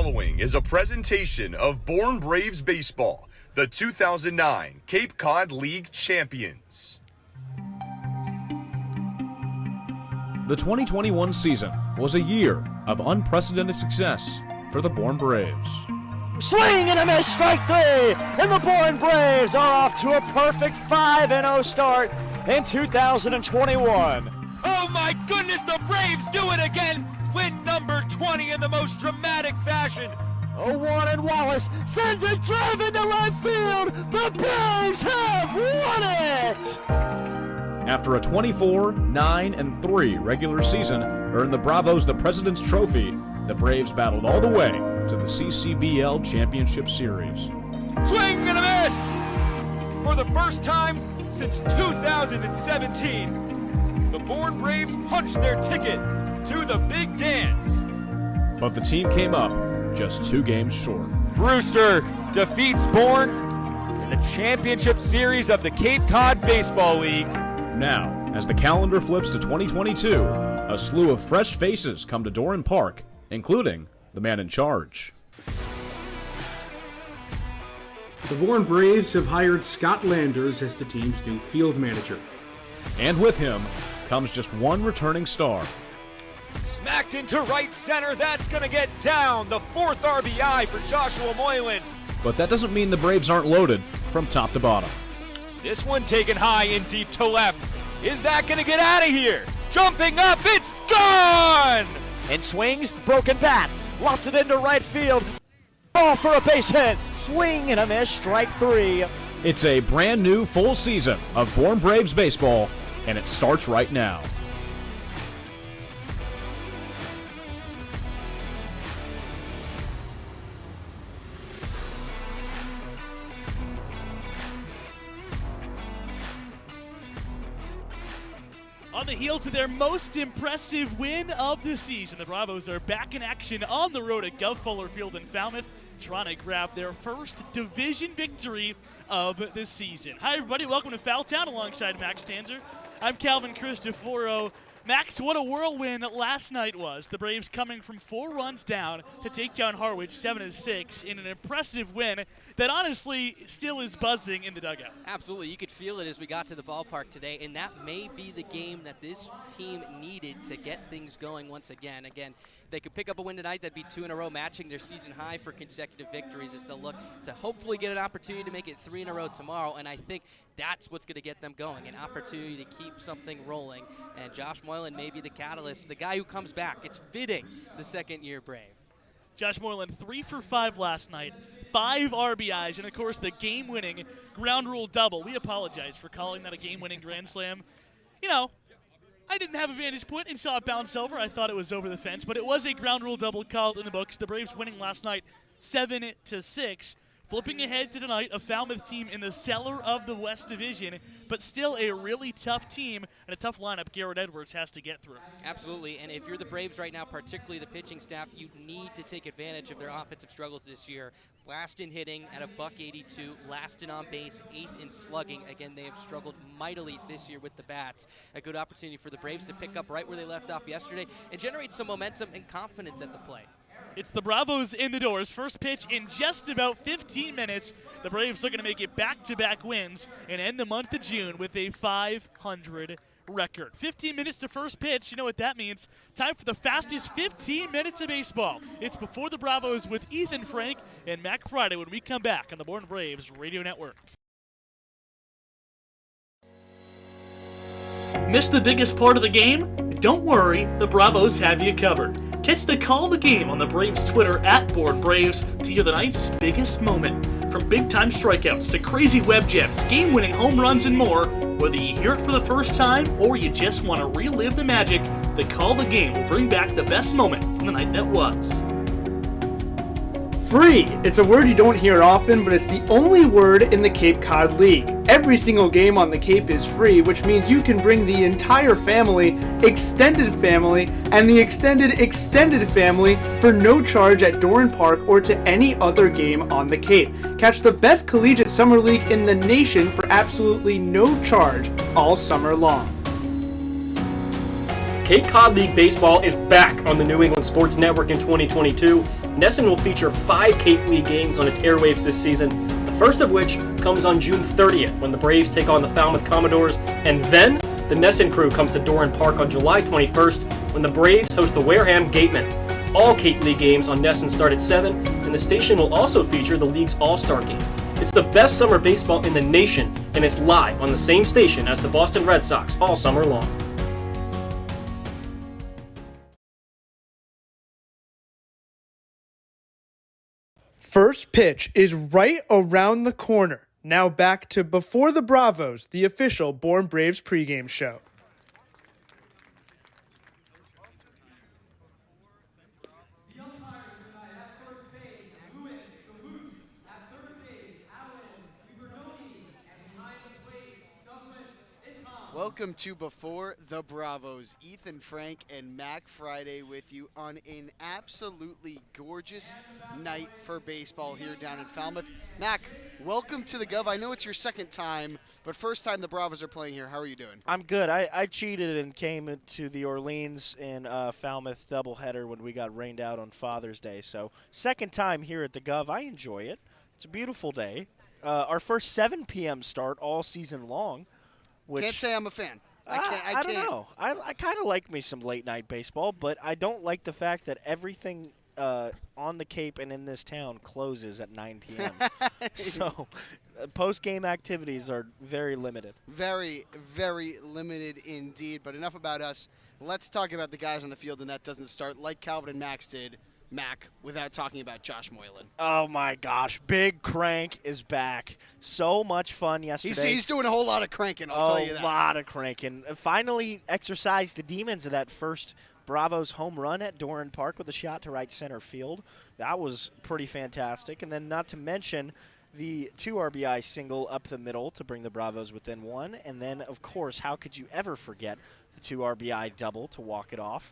following is a presentation of Bourne Braves Baseball, the 2009 Cape Cod League champions. The 2021 season was a year of unprecedented success for the Bourne Braves. Swing and a miss, strike three, and the Bourne Braves are off to a perfect 5-0 start in 2021. Oh my goodness, the Braves do it again! Win number 20 in the most dramatic fashion. 0-1 and Wallace sends a drive into left field. The Braves have won it! After a 24-9-3 regular season earned the Bravos the President's Trophy, the Braves battled all the way to the CCBL Championship Series. Swing and a miss! For the first time since 2017, the Bourne Braves punched their ticket to the big dance. But the team came up just 2 games short. Brewster defeats Bourne in the championship series of the Cape Cod Baseball League. Now, as the calendar flips to 2022, a slew of fresh faces come to Doran Park, including the man in charge. The Bourne Braves have hired Scott Landers as the team's new field manager. And with him comes just one returning star. Smacked into right center, that's going to get down. The 4th RBI for Joshua Moylan. But that doesn't mean the Braves aren't loaded from top to bottom. This one taken high and deep to left. Is that going to get out of here? Jumping up, it's gone! And swings, broken bat, lofted into right field. Ball for a base hit. Swing and a miss, strike three. It's a brand new full season of Bourne Braves baseball, and it starts right now. On the heels of their most impressive win of the season, the Bravos are back in action on the road at Gov Fuller Field in Falmouth, trying to grab their first division victory of the season. Hi, everybody. Welcome to Foul Town alongside Max Tanzer. I'm Calvin Cristoforo. Max, what a whirlwind last night was. The Braves coming from 4 runs down to take down Harwich 7-6 in an impressive win that honestly still is buzzing in the dugout. Absolutely. You could feel it as we got to the ballpark today, and that may be the game that this team needed to get things going once again. Again, if they could pick up a win tonight, that'd be 2 in a row, matching their season high for consecutive victories as they'll look to hopefully get an opportunity to make it 3 in a row tomorrow, and I think that's what's going to get them going, an opportunity to keep something rolling. And Josh Moylan may be the catalyst, the guy who comes back. It's fitting, the second-year Brave. Josh Moylan 3 for 5 last night, 5 RBIs, and of course the game-winning ground rule double. We apologize for calling that a game-winning grand slam. You know, I didn't have a vantage point and saw it bounce over. I thought it was over the fence, but it was a ground rule double called in the books. The Braves winning last night 7-6. Flipping ahead to tonight, a Falmouth team in the cellar of the West Division, but still a really tough team and a tough lineup Garrett Edwards has to get through. Absolutely, and if you're the Braves right now, particularly the pitching staff, you need to take advantage of their offensive struggles this year. Last in hitting at a .182, last in on base, 8th in slugging. Again, they have struggled mightily this year with the bats. A good opportunity for the Braves to pick up right where they left off yesterday and generate some momentum and confidence at the plate. It's the Bravos in the doors. First pitch in just about 15 minutes. The Braves looking to make it back-to-back wins and end the month of June with a .500 record. 15 minutes to first pitch. You know what that means. Time for the fastest 15 minutes of baseball. It's Before the Bravos with Ethan Frank and Mac Friday when we come back on the Bourne Braves Radio Network. Missed the biggest part of the game? Don't worry, the Bravos have you covered. Catch the Call of the Game on the Braves Twitter at Bourne Braves to hear the night's biggest moment. From big-time strikeouts to crazy web gems, game-winning home runs, and more, whether you hear it for the first time or you just want to relive the magic, the Call of the Game will bring back the best moment from the night that was. Free! It's a word you don't hear often, but it's the only word in the Cape Cod League. Every single game on the Cape is free, which means you can bring the entire family, extended family, and the extended family for no charge at Doran Park or to any other game on the Cape. Catch the best collegiate summer league in the nation for absolutely no charge all summer long. Cape Cod League Baseball is back on the New England Sports Network in 2022. NESN will feature 5 Cape League games on its airwaves this season, the first of which comes on June 30th when the Braves take on the Falmouth Commodores, and then the NESN crew comes to Doran Park on July 21st when the Braves host the Wareham Gatemen. All Cape League games on NESN start at 7, and the station will also feature the league's All-Star Game. It's the best summer baseball in the nation, and it's live on the same station as the Boston Red Sox all summer long. First pitch is right around the corner. Now back to Before the Bravos, the official Bourne Braves pregame show. The umpires tonight at first base, Lewis, the Moose. At third base, Allen, Liberdoni, and behind the plate, Douglas Isham. Welcome to Before the Bravos. Ethan Frank and Mac Friday with you on an absolutely gorgeous night for baseball here down in Falmouth. Mac, welcome to the Gov. I know it's your second time, but first time the Bravos are playing here. How are you doing? I'm good. I cheated and came to the Orleans and Falmouth doubleheader when we got rained out on Father's Day. So second time here at the Gov. I enjoy it. It's a beautiful day. Our first 7 p.m. start all season long. Which, can't say I'm a fan. I don't know. I kind of like me some late night baseball, but I don't like the fact that everything on the Cape and in this town closes at 9 p.m. So post-game activities are very limited. Very, very limited indeed. But enough about us. Let's talk about the guys on the field, and that doesn't start like Calvin and Max did, Mac, without talking about Josh Moylan. Oh, my gosh. Big Crank is back. So much fun yesterday. He's doing a whole lot of cranking, I'll tell you that. A lot of cranking. Finally exercised the demons of that first Bravos home run at Doran Park with a shot to right center field. That was pretty fantastic. And then not to mention the 2 RBI single up the middle to bring the Bravos within 1. And then, of course, how could you ever forget the 2 RBI double to walk it off?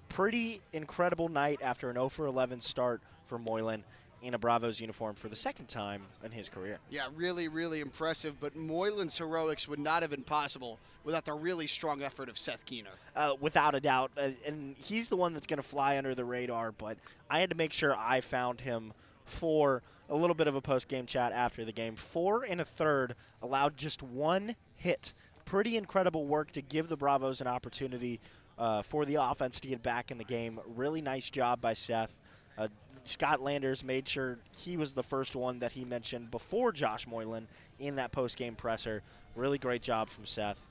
Pretty incredible night after an 0-for-11 start for Moylan in a Bravos uniform for the second time in his career. Yeah, really, really impressive. But Moylan's heroics would not have been possible without the really strong effort of Seth Keener. Without a doubt. And he's the one that's going to fly under the radar. But I had to make sure I found him for a little bit of a post-game chat after the game. 4 1/3, allowed just 1 hit. Pretty incredible work to give the Bravos an opportunity for the offense to get back in the game. Really nice job by Seth. Scott Landers made sure he was the first one that he mentioned before Josh Moylan in that post-game presser. Really great job from Seth.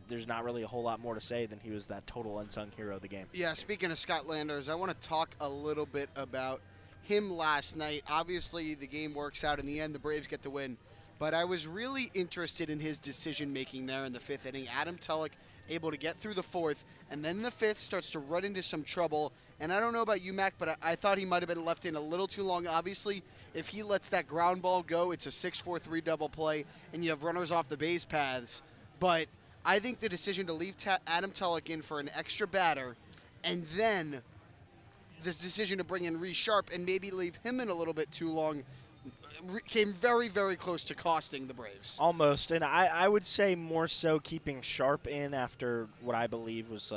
There's not really a whole lot more to say than he was that total unsung hero of the game. Yeah, speaking of Scott Landers, I want to talk a little bit about him last night. Obviously, the game works out in the end. The Braves get the win. But I was really interested in his decision-making there in the 5th inning. Adam Tulloch able to get through the 4th, and then the 5th starts to run into some trouble. And I don't know about you, Mac, but I thought he might have been left in a little too long. Obviously, if he lets that ground ball go, it's a 6-4-3 double play, and you have runners off the base paths. But I think the decision to leave Adam Tulloch in for an extra batter, and then this decision to bring in Reese Sharp and maybe leave him in a little bit too long came very, very close to costing the Braves. Almost, and I would say more so keeping Sharp in after what I believe was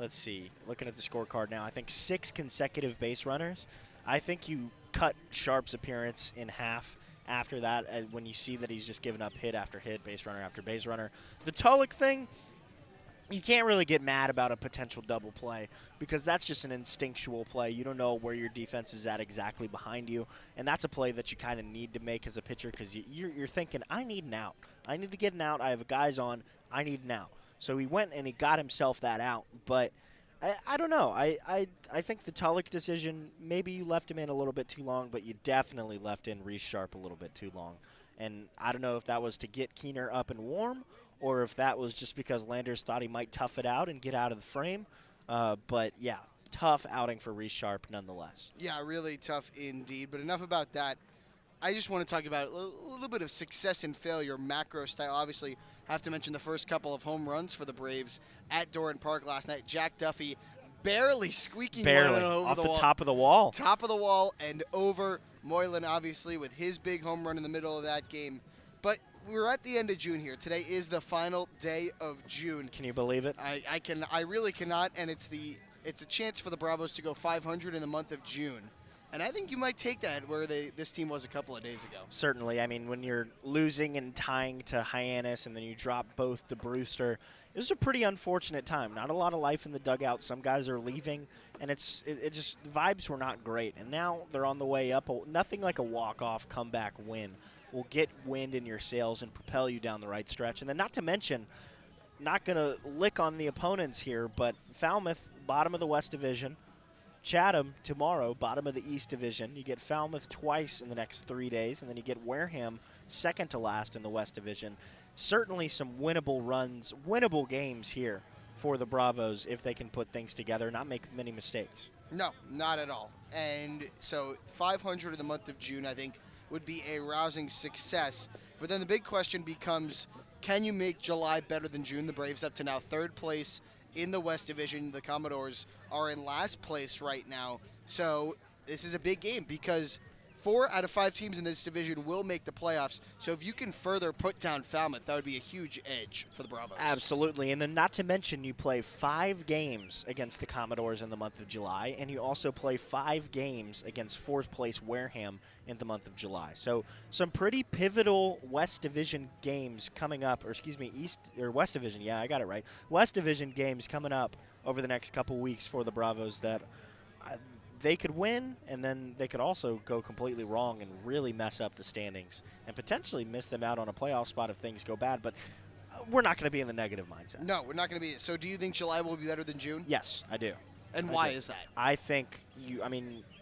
let's see, looking at the scorecard now, I think 6 consecutive base runners. I think you cut Sharp's appearance in half after that when you see that he's just given up hit after hit, base runner after base runner. The Tulloch thing, you can't really get mad about a potential double play because that's just an instinctual play. You don't know where your defense is at exactly behind you, and that's a play that you kind of need to make as a pitcher because you're thinking, I need an out. I need to get an out. I have guys on. I need an out. So he went and he got himself that out, but I don't know. I think the Tulloch decision, maybe you left him in a little bit too long, but you definitely left in Reese Sharp a little bit too long. And I don't know if that was to get Keener up and warm or if that was just because Landers thought he might tough it out and get out of the frame. But, yeah, tough outing for Reese Sharp nonetheless. Yeah, really tough indeed. But enough about that. I just want to talk about a little bit of success and failure, macro style. Obviously, have to mention the first couple of home runs for the Braves at Doran Park last night. Jack Duffy barely squeaking one over off the the wall. top of the wall. Top of the wall and over. Moylan, obviously, with his big home run in the middle of that game. But we're at the end of June here. Today is the final day of June. Can you believe it? I really cannot, and it's the it's a chance for the Bravos to go 500 in the month of June. And I think you might take that where this team was a couple of days ago. Certainly. I mean, when you're losing and tying to Hyannis and then you drop both to Brewster, it was a pretty unfortunate time. Not a lot of life in the dugout. Some guys are leaving, and it just vibes were not great. And now they're on the way up. Nothing like a walk-off comeback win will get wind in your sails and propel you down the right stretch. And then not to mention, not going to lick on the opponents here, but Falmouth, bottom of the West Division. Chatham tomorrow, bottom of the East Division. You get Falmouth twice in the next 3 days, and then you get Wareham second to last in the West Division. Certainly some winnable runs, winnable games here for the Bravos if they can put things together, not make many mistakes. No, not at all. And so 500 in the month of June, I think, would be a rousing success. But then the big question becomes, can you make July better than June? The Braves up to now third place in the West Division. The Commodores are in last place right now. So this is a big game because 4 out of 5 teams in this division will make the playoffs. So if you can further put down Falmouth, that would be a huge edge for the Bravos. Absolutely. And then not to mention you play 5 games against the Commodores in the month of July, and you also play 5 games against fourth place Wareham in the month of July. So some pretty pivotal West Division games coming up, or excuse me, West Division. Yeah, I got it right. West Division games coming up over the next couple weeks for the Bravos that they could win, and then they could also go completely wrong and really mess up the standings and potentially miss them out on a playoff spot if things go bad. But we're not going to be in the negative mindset. No, we're not going to be. So do you think July will be better than June? Yes, I do. And why is that? I think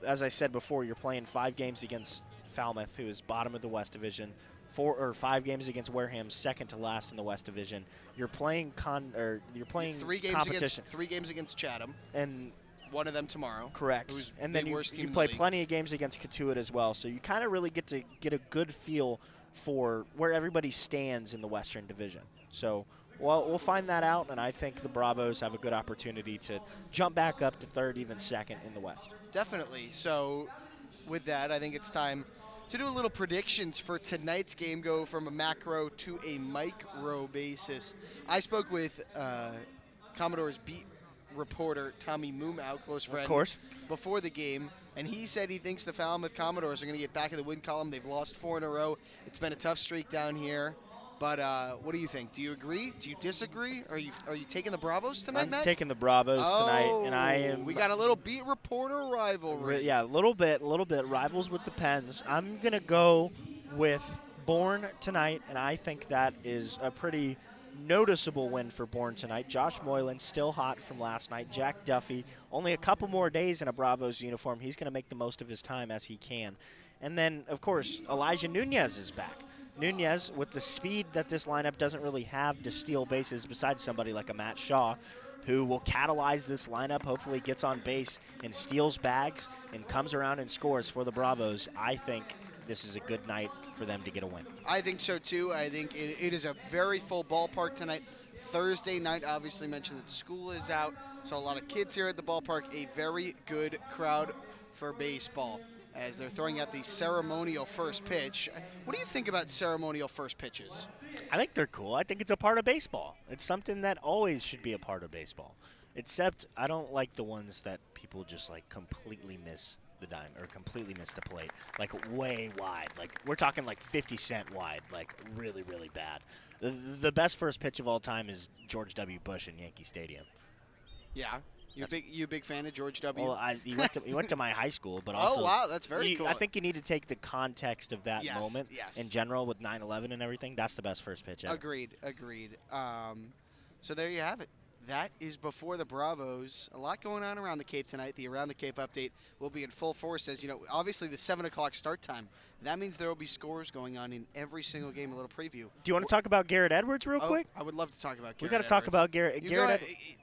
as I said before, you're playing 5 games against Falmouth, who is bottom of the West Division, 4 or 5 games against Wareham, second to last in the West Division. You're playing 3 games competition. 3 games against Chatham, and one of them tomorrow. Correct. And then you play plenty of games against Catuit as well, so you kind of really get a good feel for where everybody stands in the Western Division. So we'll find that out, and I think the Bravos have a good opportunity to jump back up to third, even second in the West. Definitely. So with that, I think it's time to do a little predictions for tonight's game, go from a macro to a micro basis. I spoke with Commodores beat reporter Tommy Mumau, close friend, of course, before the game, and he said he thinks the Falmouth Commodores are going to get back in the win column. They've lost 4 in a row. It's been a tough streak down here. But what do you think? Do you agree? Do you disagree? Are you taking the Bravos tonight, Matt? I'm taking the Bravos tonight, and I am. We got a little beat reporter rivalry. Yeah, a little bit. Rivals with the pens. I'm gonna go with Bourne tonight, and I think that is a pretty noticeable win for Bourne tonight. Josh Moylan still hot from last night. Jack Duffy only a couple more days in a Bravos uniform. He's gonna make the most of his time as he can, and then of course Elijah Nunez is back. Nunez, with the speed that this lineup doesn't really have to steal bases besides somebody like a Matt Shaw, who will catalyze this lineup, hopefully gets on base and steals bags and comes around and scores for the Bravos. I think this is a good night for them to get a win. I think so, too. I think it is a very full ballpark tonight. Thursday night, obviously mentioned that school is out, so a lot of kids here at the ballpark. A very good crowd for baseball as they're throwing out the ceremonial first pitch. What do you think about ceremonial first pitches? I think they're cool. I think it's a part of baseball. It's something that always should be a part of baseball. Except I don't like the ones that people just like completely miss the dime or completely miss the plate, like way wide. Like we're talking like 50 cent wide, like really, really bad. The best first pitch of all time is George W. Bush in Yankee Stadium. Yeah. You a big fan of George W.? Well, he went to my high school, but also... Oh, wow, that's very cool. I think you need to take the context of that moment in general with 9/11 and everything. That's the best first pitch ever. Agreed. So there you have it. That is before the Bravos. A lot going on around the Cape tonight. The Around the Cape update will be in full force. As you know, obviously the 7 o'clock start time. That means there will be scores going on in every single game. A little preview. Do you want to talk about Garrett Edwards real quick? I would love to talk about Garrett We got to talk about Garrett.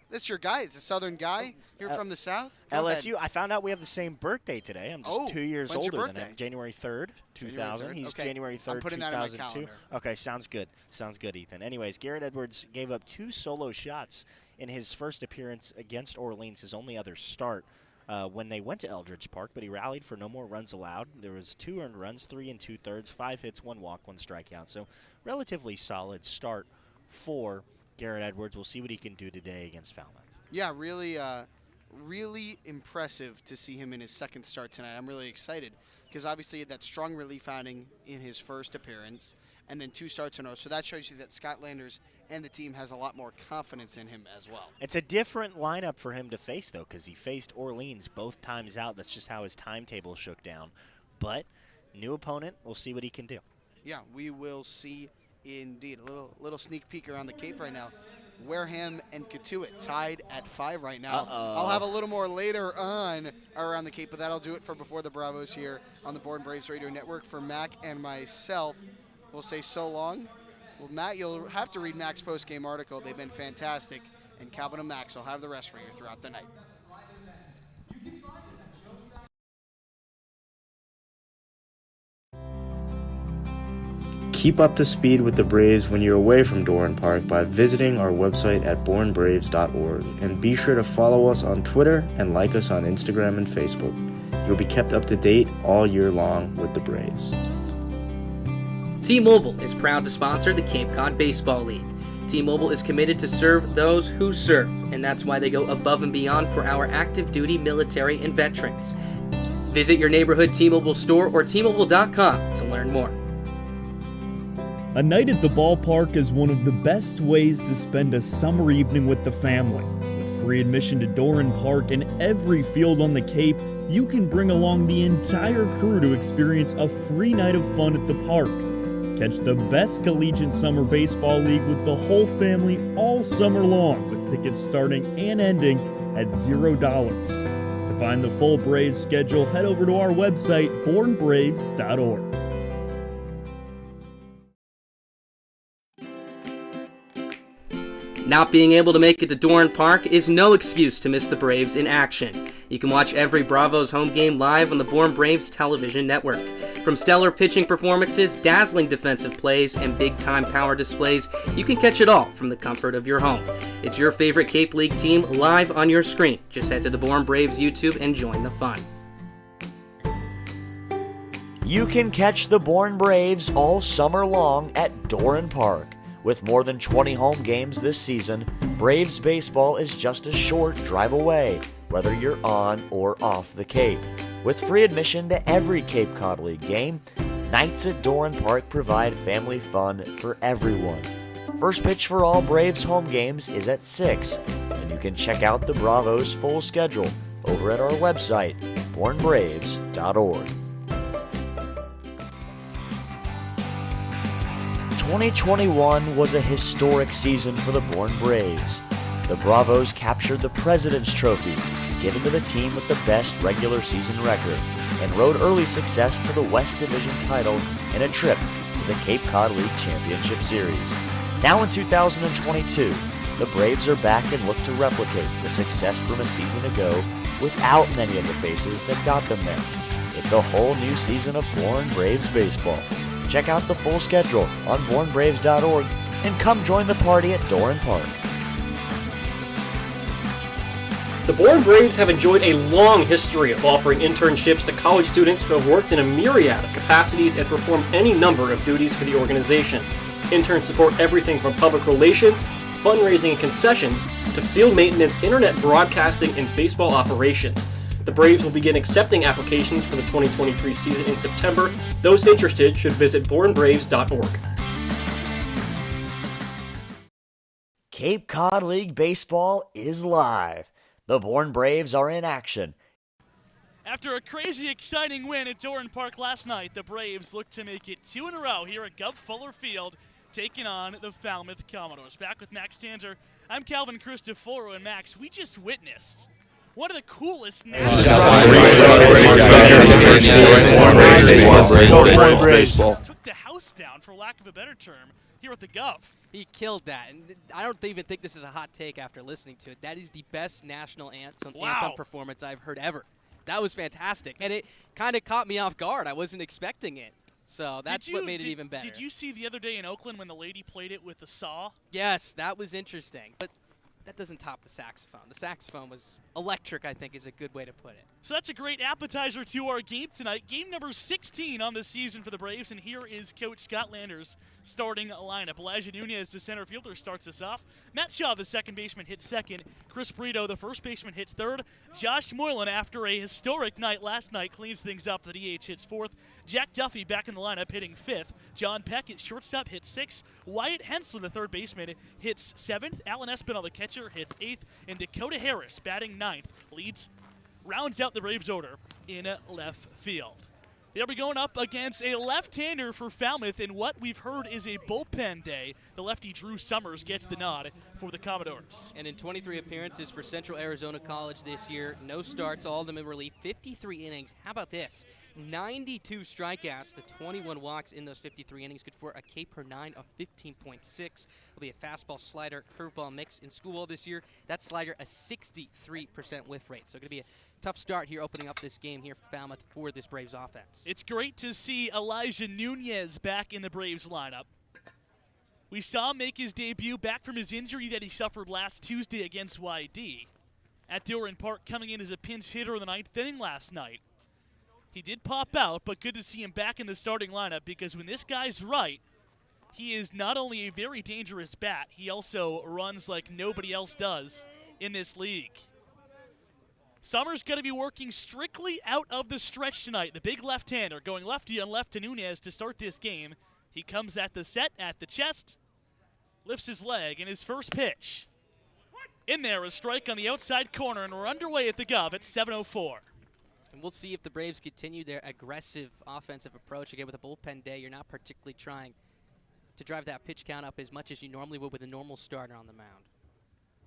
That's your guy. It's a Southern guy. You're from the South. LSU. I found out we have the same birthday today. I'm just 2 years older than him. January 3rd, 2000. He's January 3rd, I'm putting 2002. that in my calendar. Okay, sounds good. Sounds good, Ethan. Anyways, Garrett Edwards gave up 2 solo shots in his first appearance against Orleans, his only other start when they went to Eldridge Park, but he rallied for no more runs allowed. There was 2 earned runs, 3 2/3, 5 hits, 1 walk, 1 strikeout. So relatively solid start for Garrett Edwards. We'll see what he can do today against Falmouth. Yeah, really really impressive to see him in his second start tonight. I'm really excited because obviously he had that strong relief outing in his first appearance and then 2 starts in a row. So that shows you that Scott Landers and the team has a lot more confidence in him as well. It's a different lineup for him to face, though, because he faced Orleans both times out. That's just how his timetable shook down. But new opponent, we'll see what he can do. Yeah, we will see indeed. A little sneak peek around the Cape right now. Wareham and Katuitt tied at 5 right now. I'll have a little more later on around the Cape, but that'll do it for Before the Bravos here on the Born Braves Radio Network. For Mac and myself, we'll say so long. Well, Matt, you'll have to read Mac's post-game article. They've been fantastic. And Calvin and Max will have the rest for you throughout the night. Keep up to speed with the Braves when you're away from Doran Park by visiting our website at bornbraves.org. And be sure to follow us on Twitter and like us on Instagram and Facebook. You'll be kept up to date all year long with the Braves. T-Mobile is proud to sponsor the Cape Cod Baseball League. T-Mobile is committed to serve those who serve, and that's why they go above and beyond for our active duty military and veterans. Visit your neighborhood T-Mobile store or T-Mobile.com to learn more. A night at the ballpark is one of the best ways to spend a summer evening with the family. With free admission to Doran Park and every field on the Cape, you can bring along the entire crew to experience a free night of fun at the park. Catch the best collegiate summer baseball league with the whole family all summer long, with tickets starting and ending at $0. To find the full Braves schedule, head over to our website, bornbraves.org. Not being able to make it to Doran Park is no excuse to miss the Braves in action. You can watch every Bravos home game live on the Born Braves television network. From stellar pitching performances, dazzling defensive plays, and big-time power displays, you can catch it all from the comfort of your home. It's your favorite Cape League team live on your screen. Just head to the Born Braves YouTube and join the fun. You can catch the Born Braves all summer long at Doran Park. With more than 20 home games this season, Braves baseball is just a short drive away, whether you're on or off the Cape. With free admission to every Cape Cod League game, nights at Doran Park provide family fun for everyone. First pitch for all Braves home games is at 6, and you can check out the Bravos' full schedule over at our website, bornbraves.org. 2021 was a historic season for the Born Braves. The Bravos captured the President's Trophy, given to the team with the best regular season record, and rode early success to the West Division title and a trip to the Cape Cod League Championship Series. Now in 2022, the Braves are back and look to replicate the success from a season ago without many of the faces that got them there. It's a whole new season of Born Braves baseball. Check out the full schedule on bornbraves.org and come join the party at Doran Park. The Born Braves have enjoyed a long history of offering internships to college students who have worked in a myriad of capacities and performed any number of duties for the organization. Interns support everything from public relations, fundraising and concessions, to field maintenance, internet broadcasting, and baseball operations. The Braves will begin accepting applications for the 2023 season in September. Those interested should visit bornbraves.org. Cape Cod League baseball is live. The Born Braves are in action. After a crazy exciting win at Doran Park last night, the Braves look to make it 2 in a row here at Gov Fuller Field, taking on the Falmouth Commodores. Back with Max Tanzer, I'm Calvin Cristoforo, and Max, we just witnessed one of the coolest baseball. Took the house down, for lack of a better term, here at the Gov. He killed that, and I don't even think this is a hot take after listening to it. That is the best national anthem performance I've heard ever. That was fantastic, and it kind of caught me off guard. I wasn't expecting it, so that's what made it even better. Did you see the other day in Oakland when the lady played it with a saw? Yes, that was interesting, but that doesn't top the saxophone. The saxophone was electric, I think, is a good way to put it. So that's a great appetizer to our game tonight. Game number 16 on the season for the Braves, and here is Coach Scott Landers' starting lineup. Elijah Nunez, the center fielder, starts us off. Matt Shaw, the second baseman, hits second. Chris Brito, the first baseman, hits third. Josh Moylan, after a historic night last night, cleans things up. The DH hits fourth. Jack Duffy back in the lineup, hitting fifth. John Peck at shortstop, hits sixth. Wyatt Hensler, the third baseman, hits seventh. Alan Espinal, the catcher, hits eighth. And Dakota Harris, batting ninth, rounds out the Braves order in left field. They'll be going up against a left-hander for Falmouth in what we've heard is a bullpen day. The lefty Drew Summers gets the nod for the Commodores. And in 23 appearances for Central Arizona College this year, no starts, all of them in relief, 53 innings. How about this? 92 strikeouts to 21 walks in those 53 innings, good for a K per 9 of 15.6. Will be a fastball, slider, curveball mix in school this year. That slider, a 63% whiff rate. So going to be a tough start here opening up this game here for Falmouth for this Braves offense. It's great to see Elijah Nunez back in the Braves lineup. We saw him make his debut back from his injury that he suffered last Tuesday against YD at Doran Park, coming in as a pinch hitter in the ninth inning last night. He did pop out, but good to see him back in the starting lineup because when this guy's right, he is not only a very dangerous bat, he also runs like nobody else does in this league. Summers going to be working strictly out of the stretch tonight. The big left-hander going lefty on left to Nunez to start this game. He comes at the set, at the chest, lifts his leg, and his first pitch. In there, a strike on the outside corner, and we're underway at the Gov at 7:04. And we'll see if the Braves continue their aggressive offensive approach. Again, with a bullpen day, you're not particularly trying to drive that pitch count up as much as you normally would with a normal starter on the mound.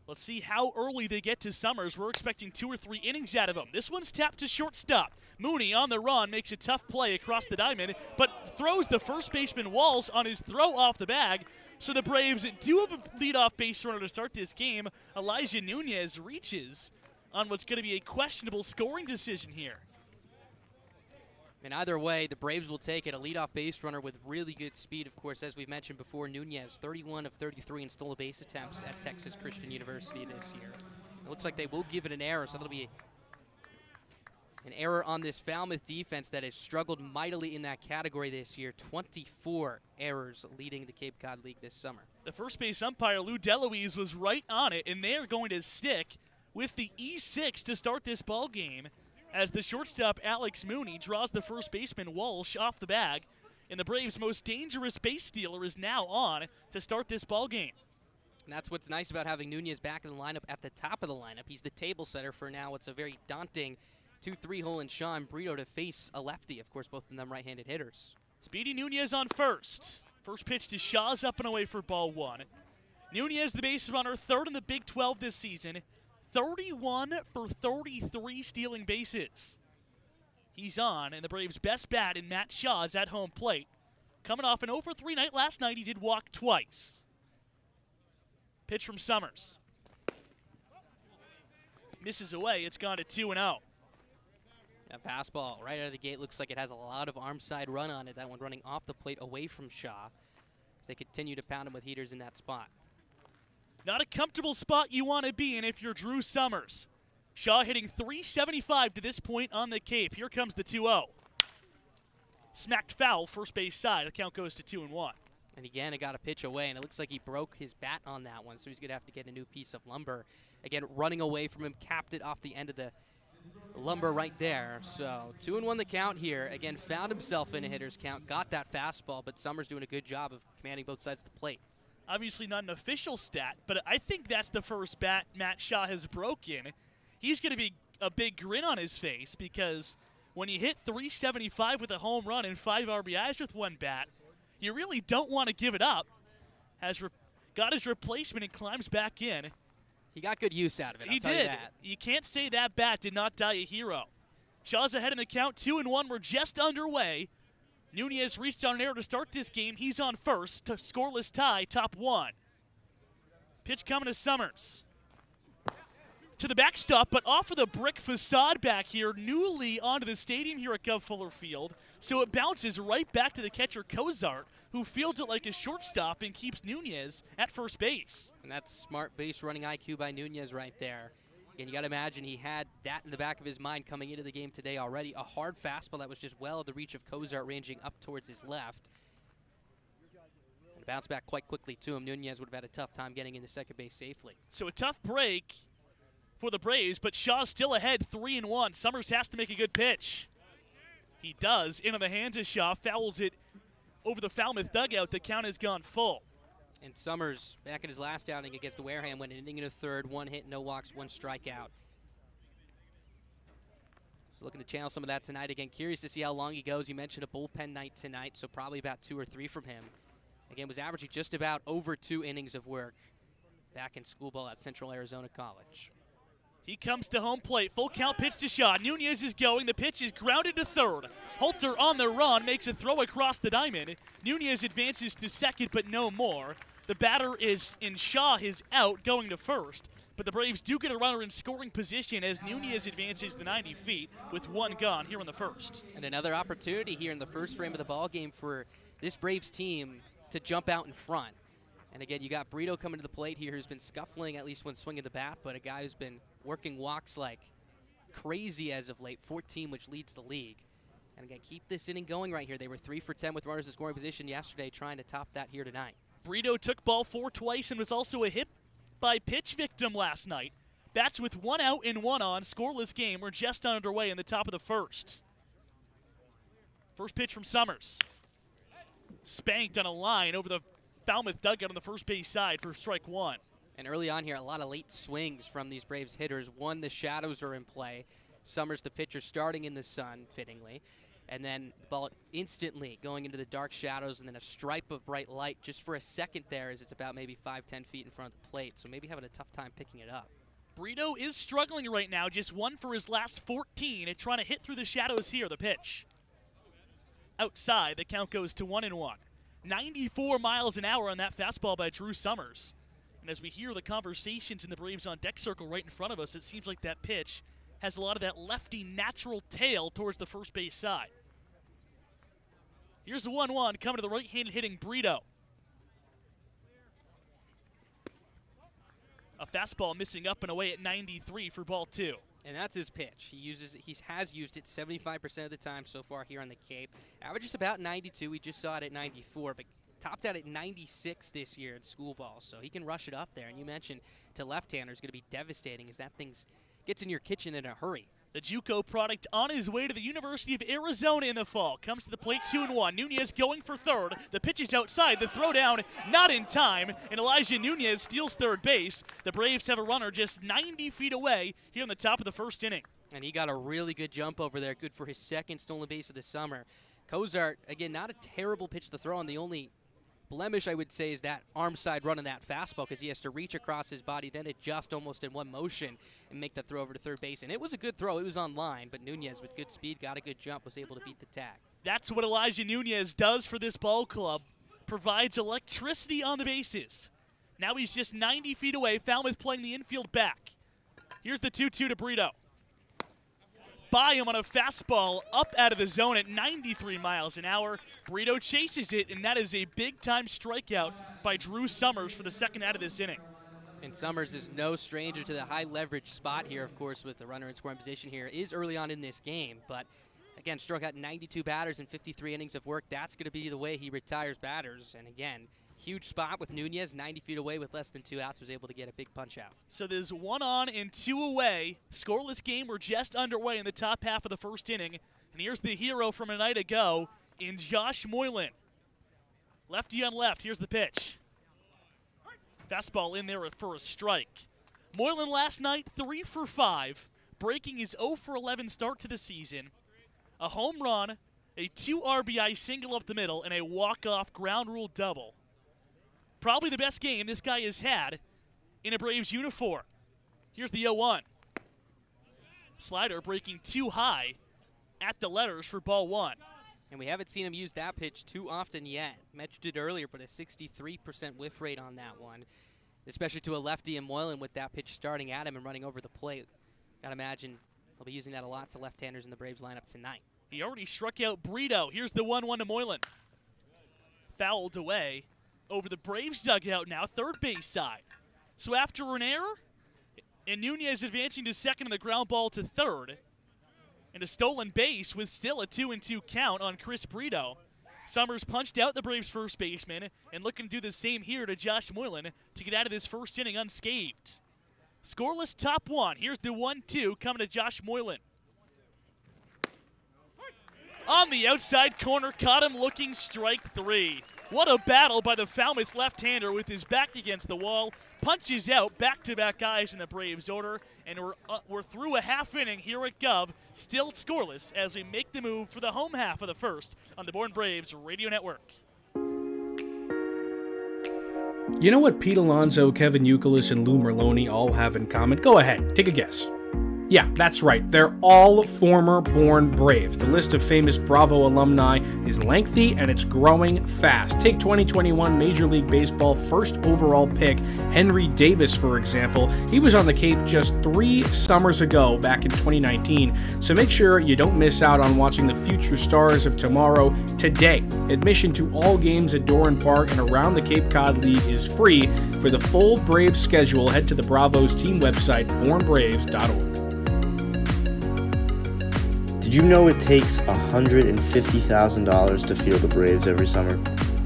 Let's see how early they get to Summers. We're expecting 2 or 3 innings out of him. This one's tapped to shortstop. Mooney on the run makes a tough play across the diamond, but throws the first baseman Walls on his throw off the bag. So the Braves do have a leadoff base runner to start this game. Elijah Nunez reaches on what's going to be a questionable scoring decision here. And either way, the Braves will take it. A leadoff base runner with really good speed, of course, as we've mentioned before. Nunez, 31 of 33 in stolen base attempts at Texas Christian University this year. It looks like they will give it an error, so that'll be an error on this Falmouth defense that has struggled mightily in that category this year. 24 errors leading the Cape Cod League this summer. The first base umpire, Lou DeLuise, was right on it, and they're going to stick with the E6 to start this ball game, as the shortstop Alex Mooney draws the first baseman Walsh off the bag, and the Braves' most dangerous base stealer is now on to start this ball game. And that's what's nice about having Nunez back in the lineup at the top of the lineup. He's the table setter for now. It's a very daunting 2-3 hole in Sean Brito to face a lefty. Of course, both of them right-handed hitters. Speedy Nunez on first. First pitch to Shaw's up and away for ball one. Nunez, the base runner, third in the Big 12 this season. 31 for 33 stealing bases. He's on, and the Braves' best bat in Matt Shaw's at home plate. Coming off an 0-for-3 night last night, he did walk twice. Pitch from Summers. Misses away. It's gone to 2-0. That fastball right out of the gate looks like it has a lot of arm side run on it. That one running off the plate away from Shaw as they continue to pound him with heaters in that spot. Not a comfortable spot you want to be in if you're Drew Summers. Shaw hitting .375 to this point on the Cape. Here comes the 2-0. Smacked foul, first base side. The count goes to 2-1. And again, it got a pitch away, and it looks like he broke his bat on that one, so he's going to have to get a new piece of lumber. Again, running away from him, capped it off the end of the lumber right there. So 2-1 the count here. Again, found himself in a hitter's count, got that fastball, but Summers doing a good job of commanding both sides of the plate. Obviously not an official stat, but I think that's the first bat Matt Shaw has broken. He's going to be a big grin on his face because when you hit .375 with a home run and 5 RBIs with one bat, you really don't want to give it up. Has got his replacement and climbs back in. He got good use out of it, He did. You can't say that bat did not die a hero. Shaw's ahead in the count, 2-1. We're just underway. Nunez reached on an error to start this game. He's on first. Scoreless tie, top one. Pitch coming to Summers. To the backstop, but off of the brick facade back here, newly onto the stadium here at Gov Fuller Field. So it bounces right back to the catcher, Cozart. who fields it like a shortstop and keeps Nunez at first base. And that's smart base running IQ by Nunez right there. Again, you got to imagine he had that in the back of his mind coming into the game today already. A hard fastball that was just well at the reach of Cozart, ranging up towards his left. And bounced back quite quickly to him. Nunez would have had a tough time getting into second base safely. So a tough break for the Braves, but Shaw's still ahead 3-1. Summers has to make a good pitch. He does. Into the hands of Shaw. Fouls it over the Falmouth dugout. The count has gone full. And Summers, back in his last outing against Wareham, went an inning and a third, 1 hit, no walks, 1 strikeout. So looking to channel some of that tonight. Again, curious to see how long he goes. You mentioned a bullpen night tonight, so probably about 2 or 3 from him. Again, was averaging just about over 2 innings of work back in school ball at Central Arizona College. He comes to home plate. Full count pitch to Shaw. Nunez is going. The pitch is grounded to third. Halter on the run makes a throw across the diamond. Nunez advances to second, but no more. The batter is in Shaw, his out, going to first. But the Braves do get a runner in scoring position as Nunez advances the 90 feet with 1 gone here in the first. And another opportunity here in the first frame of the ball game for this Braves team to jump out in front. And again, you got Brito coming to the plate here who's been scuffling at least when swinging the bat, but a guy who's been working walks like crazy as of late, 14, which leads the league. And again, keep this inning going right here. They were 3 for 10 with runners in scoring position yesterday, trying to top that here tonight. Brito took ball 4 twice and was also a hit by pitch victim last night. Bats with 1 out and 1 on. Scoreless game. We're just underway in the top of the first. First pitch from Summers. Spanked on a line over the Falmouth dugout on the first base side for strike 1. And early on here, a lot of late swings from these Braves hitters. One, the shadows are in play. Summers, the pitcher, starting in the sun, fittingly. And then the ball instantly going into the dark shadows, and then a stripe of bright light just for a second there as it's about maybe 5-10 feet in front of the plate. So maybe having a tough time picking it up. Brito is struggling right now, just 1 for his last 14 and trying to hit through the shadows here. The pitch. Outside, the count goes to 1-1. 94 miles an hour on that fastball by Drew Summers. And as we hear the conversations in the Braves on deck circle right in front of us, it seems like that pitch has a lot of that lefty natural tail towards the first base side. Here's the 1-1 coming to the right-handed hitting Brito. A fastball missing up and away at 93 for ball 2. And that's his pitch. He has used it 75% of the time so far here on the Cape. Averages about 92. We just saw it at 94, but topped out at 96 this year in school ball. So he can rush it up there. And you mentioned to left-handers going to be devastating as that thing gets in your kitchen in a hurry. The JUCO product on his way to the University of Arizona in the fall. Comes to the plate 2-1. Nunez going for third. The pitch is outside. The throw down not in time. And Elijah Nunez steals third base. The Braves have a runner just 90 feet away here in the top of the first inning. And he got a really good jump over there. Good for his second stolen base of the summer. Cozart, again, not a terrible pitch to throw on. The only blemish, I would say, is that arm side run on that fastball because he has to reach across his body, then adjust almost in one motion and make that throw over to third base. And it was a good throw. It was on line, but Nunez with good speed, got a good jump, was able to beat the tag. That's what Elijah Nunez does for this ball club. Provides electricity on the bases. Now he's just 90 feet away. Falmouth playing the infield back. Here's the 2-2 to Brito. By him on a fastball up out of the zone at 93 miles an hour. Brito chases it, and that is a big-time strikeout by Drew Summers for the second out of this inning. And Summers is no stranger to the high-leverage spot here, of course, with the runner in scoring position here. Is early on in this game, but again, struck out 92 batters in 53 innings of work. That's going to be the way he retires batters. And again, huge spot with Nunez, 90 feet away with less than 2 outs, was able to get a big punch out. So there's 1 on and 2 away. Scoreless game. We're just underway in the top half of the first inning. And here's the hero from a night ago in Josh Moylan. Lefty on left. Here's the pitch. Fastball in there for a strike. Moylan last night, 3 for 5, breaking his 0 for 11 start to the season. A home run, a 2 RBI single up the middle, and a walk-off ground rule double. Probably the best game this guy has had in a Braves uniform. Here's the 0-1. Slider breaking too high at the letters for ball 1. And we haven't seen him use that pitch too often yet. Mentioned it earlier, but a 63% whiff rate on that one, especially to a lefty in Moylan with that pitch starting at him and running over the plate. Got to imagine they'll be using that a lot to left-handers in the Braves lineup tonight. He already struck out Brito. Here's the 1-1 to Moylan. fouled away over the Braves dugout now, third base side. So after an error, and Nunez advancing to second and the ground ball to third, and a stolen base with still a 2-2 count on Chris Brito, Summers punched out the Braves first baseman and looking to do the same here to Josh Moylan to get out of this first inning unscathed. Scoreless top one. Here's the 1-2 coming to Josh Moylan. On the outside corner, caught him looking, strike three. What a battle by the Falmouth left-hander with his back against the wall. Punches out back-to-back guys in the Braves order, and we're through a half inning here at Gov, still scoreless as we make the move for the home half of the first on the Born Braves Radio Network. You know what Pete Alonso, Kevin Youkilis, and Lou Merloni all have in common? Go ahead, take a guess. Yeah, that's right. They're all former Born Braves. The list of famous Bravo alumni is lengthy and it's growing fast. Take 2021 Major League Baseball first overall pick Henry Davis, for example. He was on the Cape just 3 summers ago, back in 2019. So make sure you don't miss out on watching the future stars of tomorrow today. Admission to all games at Doran Park and around the Cape Cod League is free. For the full Braves schedule, head to the Bravos team website, bornbraves.org. Did you know it takes $150,000 to field the Braves every summer?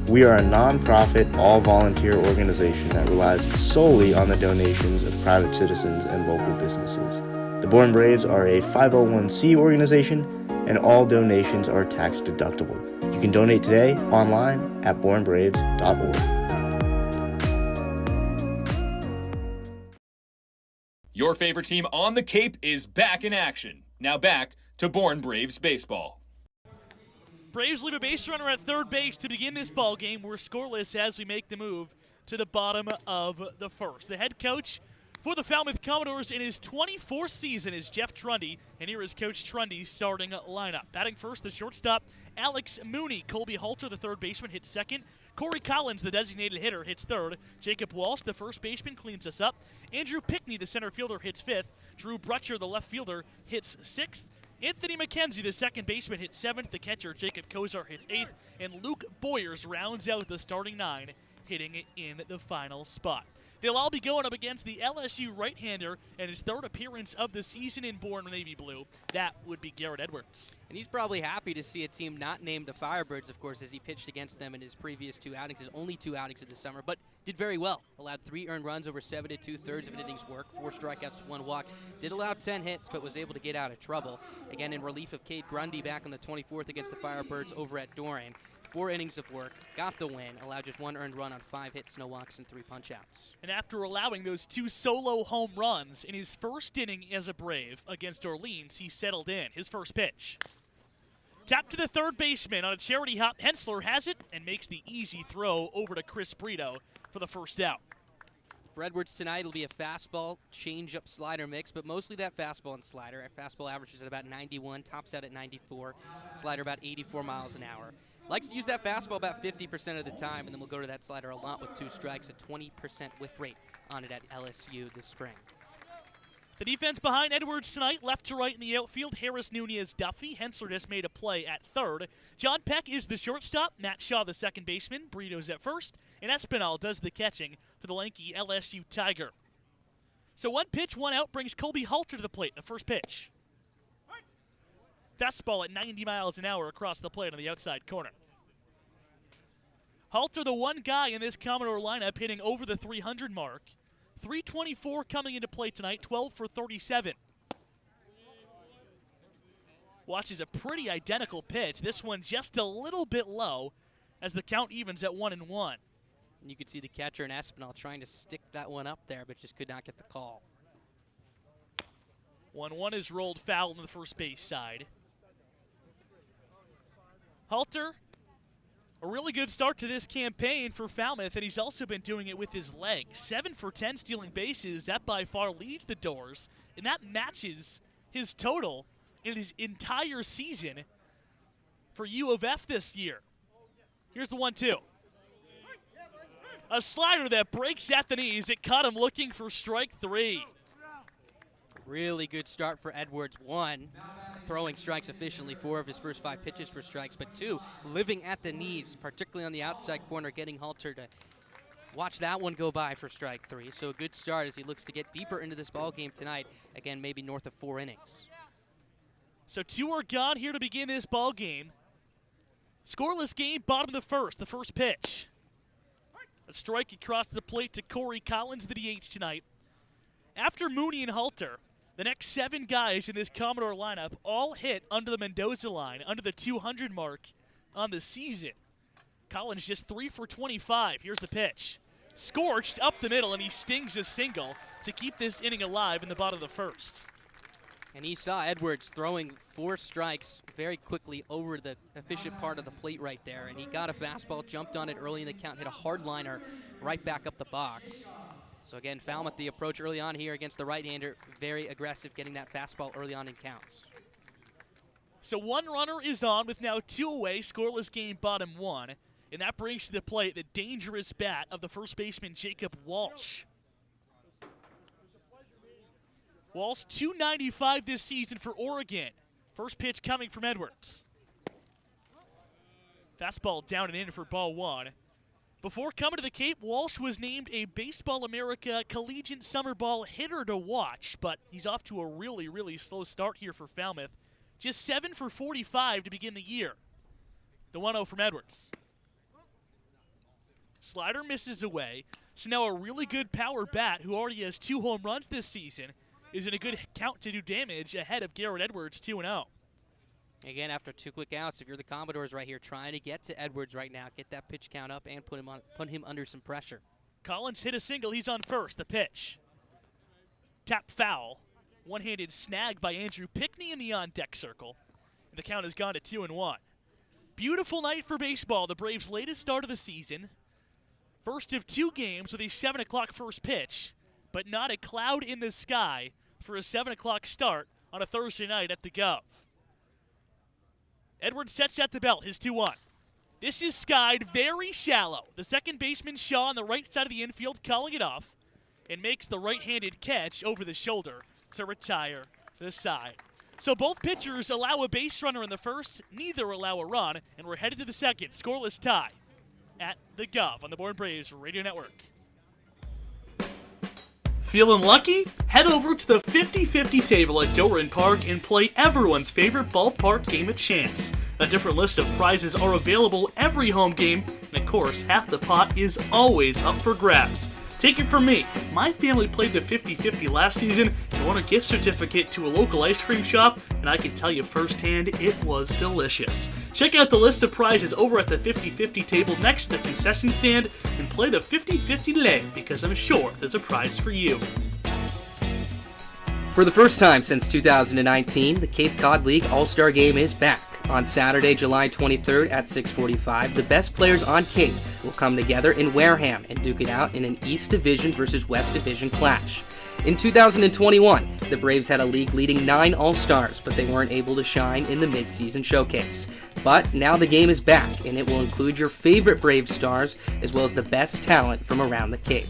We are a non-profit, all-volunteer organization that relies solely on the donations of private citizens and local businesses. The Born Braves are a 501c organization, and all donations are tax deductible. You can donate today online at bornbraves.org. Your favorite team on the Cape is back in action. Now back to Born Braves baseball. Braves leave a base runner at third base to begin this ball game. We're scoreless as we make the move to the bottom of the first. The head coach for the Falmouth Commodores in his 24th season is Jeff Trundy, and here is Coach Trundy's starting lineup. Batting first, the shortstop, Alex Mooney. Colby Halter, the third baseman, hits second. Corey Collins, the designated hitter, hits third. Jacob Walsh, the first baseman, cleans us up. Andrew Pickney, the center fielder, hits fifth. Drew Brutcher, the left fielder, hits sixth. Anthony McKenzie, the second baseman, hits seventh. The catcher, Jacob Kozar, hits eighth. And Luke Boyers rounds out the starting nine, hitting it in the final spot. They'll all be going up against the LSU right-hander and his third appearance of the season in Born Navy Blue. That would be Garrett Edwards. And he's probably happy to see a team not named the Firebirds, of course, as he pitched against them in his previous 2 outings, his only 2 outings of the summer, but did very well. Allowed 3 earned runs over 7 2/3 of an inning's work, 4 strikeouts to 1 walk. Did allow 10 hits, but was able to get out of trouble. Again, in relief of Cade Grundy back on the 24th against the Firebirds over at Doran. 4 innings of work, got the win, allowed just 1 earned run on 5 hits, no walks, and 3 punch-outs. And after allowing those 2 solo home runs in his first inning as a Brave against Orleans, he settled in. His first pitch. Tap to the third baseman on a charity hop. Hensler has it and makes the easy throw over to Chris Brito for the first out. For Edwards tonight, it'll be a fastball, change-up, slider mix, but mostly that fastball and slider. Fastball averages at about 91, tops out at 94, slider about 84 miles an hour. Likes to use that fastball about 50% of the time, and then we'll go to that slider a lot with 2 strikes, a 20% whiff rate on it at LSU this spring. The defense behind Edwards tonight, left to right in the outfield, Harris, Nunez, Duffy. Hensler just made a play at third. John Peck is the shortstop, Matt Shaw the second baseman, Brito's at first, and Espinal does the catching for the lanky LSU Tiger. So 1 pitch, 1 out brings Colby Halter to the plate, the first pitch. Fastball at 90 miles an hour across the plate on the outside corner. Halter, the one guy in this Commodore lineup hitting over the 300 mark. 324 coming into play tonight, 12 for 37. Watches a pretty identical pitch. This one just a little bit low as the count evens at 1-1. And you could see the catcher and Espinal trying to stick that one up there, but just could not get the call. 1-1 is rolled foul on the first base side. Halter, a really good start to this campaign for Falmouth, and he's also been doing it with his legs. 7 for 10 stealing bases. That by far leads the Doors, and that matches his total in his entire season for U of F this year. Here's the 1-2. A slider that breaks at the knees. It caught him looking for strike 3. Really good start for Edwards. 1, throwing strikes efficiently, 4 of his first 5 pitches for strikes, but 2, living at the knees, particularly on the outside corner, getting Halter to watch that one go by for strike 3. So a good start as he looks to get deeper into this ball game tonight. Again, maybe north of 4 innings. So 2 are gone here to begin this ball game. Scoreless game, bottom of the first pitch. A strike across the plate to Corey Collins, the DH tonight. After Mooney and Halter, the next 7 guys in this Commodore lineup all hit under the Mendoza line, under the 200 mark on the season. Collins just 3 for 25. Here's the pitch. Scorched up the middle, and he stings a single to keep this inning alive in the bottom of the first. And he saw Edwards throwing 4 strikes very quickly over the efficient part of the plate right there, and he got a fastball, jumped on it early in the count, hit a hard liner right back up the box. So again, Falmouth, the approach early on here against the right-hander, very aggressive, getting that fastball early on in counts. So 1 runner is on with now 2 away, scoreless game, bottom 1. And that brings to the plate the dangerous bat of the first baseman, Jacob Walsh. Walsh, .295 this season for Oregon. First pitch coming from Edwards. Fastball down and in for ball 1. Before coming to the Cape, Walsh was named a Baseball America Collegiate Summer Ball hitter to watch, but he's off to a really, really slow start here for Falmouth. Just 7 for 45 to begin the year. The 1-0 from Edwards. Slider misses away, so now a really good power bat who already has 2 home runs this season is in a good count to do damage ahead of Garrett Edwards, 2-0. Again, after 2 quick outs, if you're the Commodores right here, trying to get to Edwards right now, get that pitch count up and put him under some pressure. Collins hit a single. He's on first. The pitch. Tap foul. One-handed snag by Andrew Pickney in the on-deck circle. And the count has gone to 2-1. Beautiful night for baseball. The Braves' latest start of the season. First of 2 games with a 7 o'clock first pitch, but not a cloud in the sky for a 7 o'clock start on a Thursday night at the Gov. Edwards sets at the belt, his 2-1. This is skied very shallow. The second baseman, Shaw, on the right side of the infield, calling it off, and makes the right-handed catch over the shoulder to retire the side. So both pitchers allow a base runner in the first, neither allow a run, and we're headed to the second. Scoreless tie at the Gov on the Born Braves Radio Network. Feeling lucky? Head over to the 50-50 table at Doran Park and play everyone's favorite ballpark game of chance. A different list of prizes are available every home game, and of course, half the pot is always up for grabs. Take it from me, my family played the 50-50 last season and won a gift certificate to a local ice cream shop, and I can tell you firsthand, it was delicious. Check out the list of prizes over at the 50-50 table next to the concession stand and play the 50-50 today, because I'm sure there's a prize for you. For the first time since 2019, the Cape Cod League All-Star Game is back. On Saturday, July 23rd at 6:45, the best players on Cape will come together in Wareham and duke it out in an East Division versus West Division clash. In 2021, the Braves had a league-leading 9 All-Stars, but they weren't able to shine in the mid-season showcase. But now the game is back, and it will include your favorite Braves stars, as well as the best talent from around the Cape.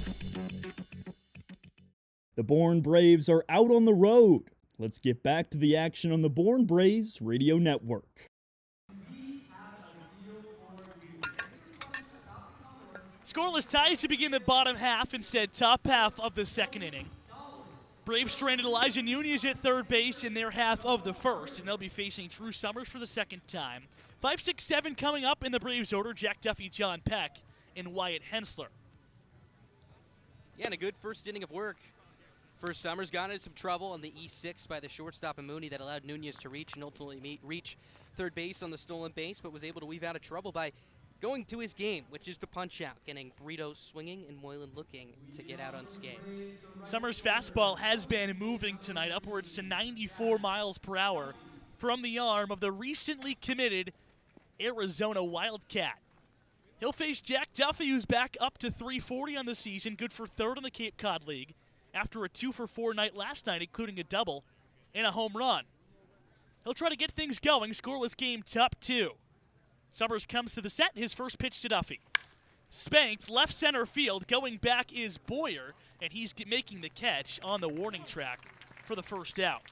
The Born Braves are out on the road. Let's get back to the action on the Born Braves Radio Network. Scoreless ties to begin the bottom half, instead top half of the second inning. Braves stranded Elijah Nunez at third base in their half of the first, and they'll be facing Drew Summers for the second time. 5, 6, 7 coming up in the Braves order: Jack Duffy, John Peck, and Wyatt Hensler. Yeah, and a good first inning of work. First, Summers got into some trouble on the E6 by the shortstop and Mooney that allowed Nunez to reach and ultimately reach third base on the stolen base, but was able to weave out of trouble by going to his game, which is the punch-out, getting Brito swinging and Moylan looking to get out unscathed. Summers' fastball has been moving tonight upwards to 94 miles per hour from the arm of the recently committed Arizona Wildcat. He'll face Jack Duffy, who's back up to 340 on the season, good for third in the Cape Cod League, after a 2-for-4 night last night, including a double and a home run. He'll try to get things going. Scoreless game, top 2. Summers comes to the set. His first pitch to Duffy. Spanked left center field. Going back is Boyer, and he's making the catch on the warning track for the first out.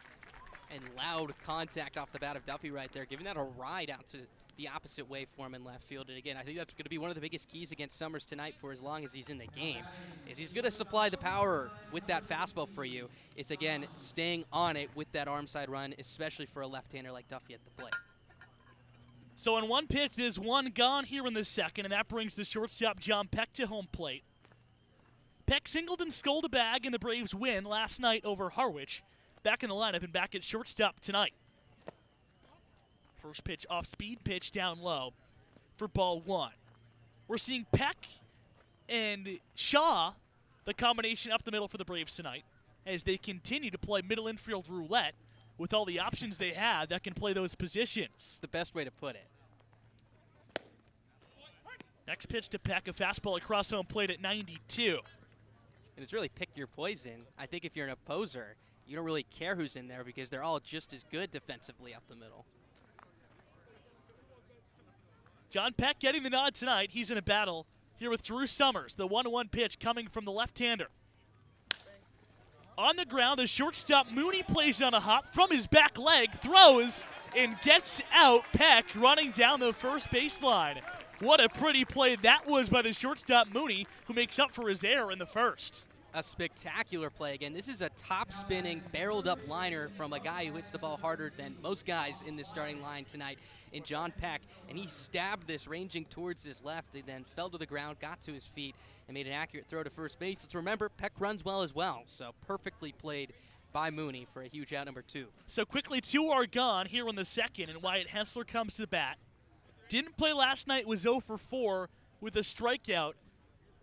And loud contact off the bat of Duffy right there, giving that a ride out to the opposite way for him in left field. And again, I think that's going to be one of the biggest keys against Summers tonight for as long as he's in the game, is he's going to supply the power with that fastball for you. It's, again, staying on it with that arm side run, especially for a left-hander like Duffy at the plate. So on one pitch, there's one gone here in the second, and that brings the shortstop John Peck to home plate. Peck singled and scored a bag in the Braves' win last night over Harwich. Back in the lineup and back at shortstop tonight. First pitch off speed, pitch down low for ball one. We're seeing Peck and Shaw, the combination up the middle for the Braves tonight, as they continue to play middle infield roulette with all the options they have that can play those positions. It's the best way to put it. Next pitch to Peck, a fastball across home plate at 92. And it's really pick your poison. I think if you're an opposer, you don't really care who's in there because they're all just as good defensively up the middle. John Peck getting the nod tonight. He's in a battle here with Drew Summers. The 1-1 pitch coming from the left-hander. On the ground, the shortstop Mooney plays on a hop from his back leg, throws, and gets out. Peck running down the first baseline. What a pretty play that was by the shortstop Mooney, who makes up for his error in the first. A spectacular play. Again, this is a top-spinning, barreled-up liner from a guy who hits the ball harder than most guys in this starting line tonight in John Peck. And he stabbed this, ranging towards his left, and then fell to the ground, got to his feet, and made an accurate throw to first base. Let's remember, Peck runs well as well, so perfectly played by Mooney for a huge out number 2. So quickly, 2 are gone here in the second, and Wyatt Hensler comes to the bat. Didn't play last night, was 0 for 4 with a strikeout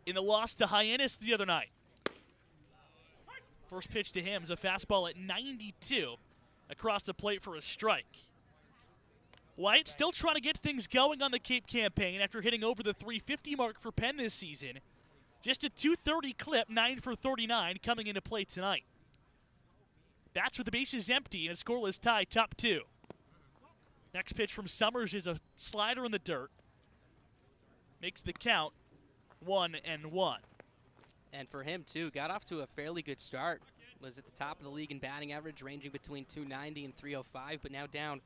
in the loss to Hyannis the other night. First pitch to him is a fastball at 92 across the plate for a strike. Wyatt still trying to get things going on the Cape campaign after hitting over the 350 mark for Penn this season. Just a 230 clip, 9 for 39 coming into play tonight. Bats with the bases empty and a scoreless tie, top 2. Next pitch from Summers is a slider in the dirt. Makes the count 1-1. And for him, too, got off to a fairly good start. Was at the top of the league in batting average, ranging between 290 and 305, but now down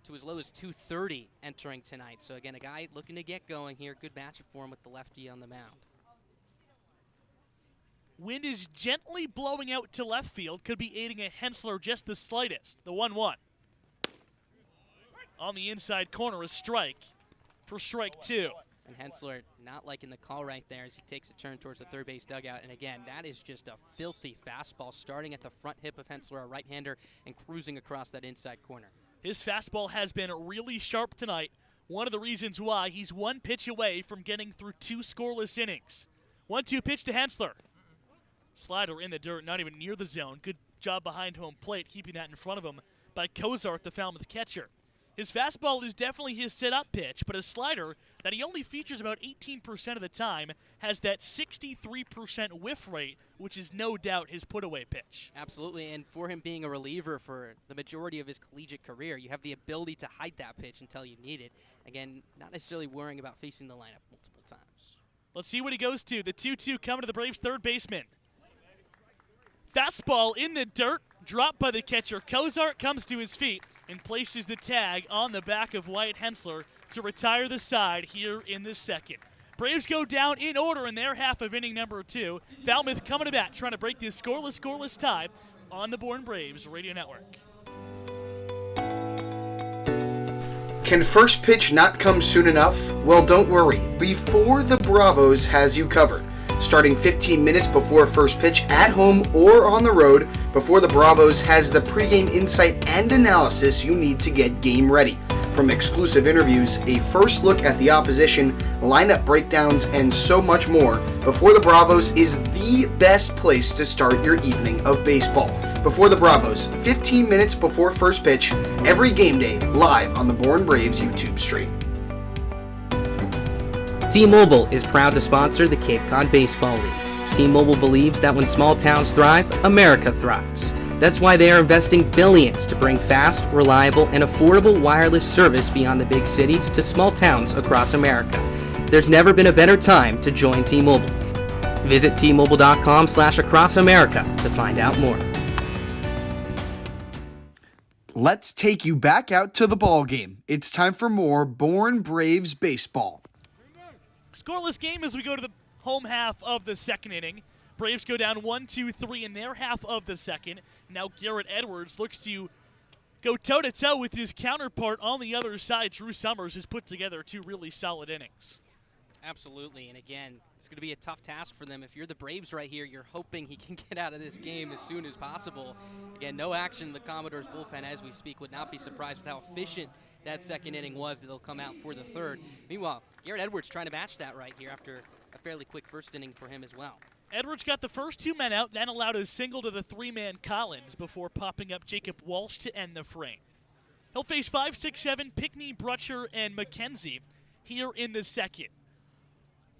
to as low as 230 entering tonight. So, again, a guy looking to get going here. Good matchup for him with the lefty on the mound. Wind is gently blowing out to left field. Could be aiding a Hensler just the slightest. The 1-1. On the inside corner, a strike for strike 2. And Hensler not liking the call right there as he takes a turn towards the third base dugout. And again, that is just a filthy fastball starting at the front hip of Hensler, a right-hander, and cruising across that inside corner. His fastball has been really sharp tonight. One of the reasons why he's one pitch away from getting through 2 scoreless innings. 1-2 pitch to Hensler. Slider in the dirt, not even near the zone. Good job behind home plate, keeping that in front of him by Kozart, the Falmouth catcher. His fastball is definitely his sit-up pitch, but a slider that he only features about 18% of the time has that 63% whiff rate, which is no doubt his put-away pitch. Absolutely, and for him being a reliever for the majority of his collegiate career, you have the ability to hide that pitch until you need it. Again, not necessarily worrying about facing the lineup multiple times. Let's see what he goes to. The 2-2 coming to the Braves' third baseman. Fastball in the dirt, dropped by the catcher. Kozart comes to his feet and places the tag on the back of Wyatt Hensler to retire the side here in the second. Braves go down in order in their half of inning number 2. Falmouth coming to bat, trying to break this scoreless tie on the Born Braves Radio Network. Can first pitch not come soon enough? Well, don't worry. Before the Bravos has you covered. Starting 15 minutes before first pitch at home or on the road, Before the Bravos has the pregame insight and analysis you need to get game ready. From exclusive interviews, a first look at the opposition, lineup breakdowns, and so much more, Before the Bravos is the best place to start your evening of baseball. Before the Bravos, 15 minutes before first pitch, every game day, live on the Born Braves YouTube stream. T-Mobile is proud to sponsor the Cape Cod Baseball League. T-Mobile believes that when small towns thrive, America thrives. That's why they are investing billions to bring fast, reliable, and affordable wireless service beyond the big cities to small towns across America. There's never been a better time to join T-Mobile. Visit T-Mobile.com/acrossamerica to find out more. Let's take you back out to the ball game. It's time for more Bourne Braves baseball. Scoreless game as we go to the home half of the second inning. Braves go down 1-2-3 in their half of the second. Now Garrett Edwards looks to go toe-to-toe with his counterpart on the other side. Drew Summers has put together 2 really solid innings. Absolutely, and again, it's going to be a tough task for them. If you're the Braves right here, you're hoping he can get out of this game as soon as possible. Again, no action in the Commodores bullpen as we speak. Would not be surprised with how efficient that second inning was that they'll come out for the third. Meanwhile, Garrett Edwards trying to match that right here after a fairly quick first inning for him as well. Edwards got the first 2 men out, then allowed a single to the 3-man Collins before popping up Jacob Walsh to end the frame. He'll face 5, 6, 7, Pickney, Brutcher, and McKenzie here in the second.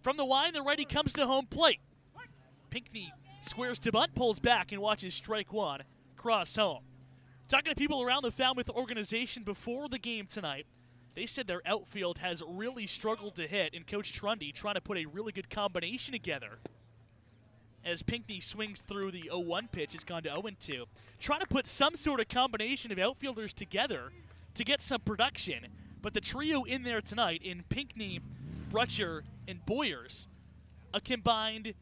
From the line, the righty comes to home plate. Pinkney squares to bunt, pulls back, and watches strike 1 cross home. Talking to people around the Falmouth organization before the game tonight, they said their outfield has really struggled to hit, and Coach Trundy trying to put a really good combination together. As Pinkney swings through the 0-1 pitch, it's gone to 0-2. Trying to put some sort of combination of outfielders together to get some production, but the trio in there tonight in Pinkney, Brutcher, and Boyers, a combined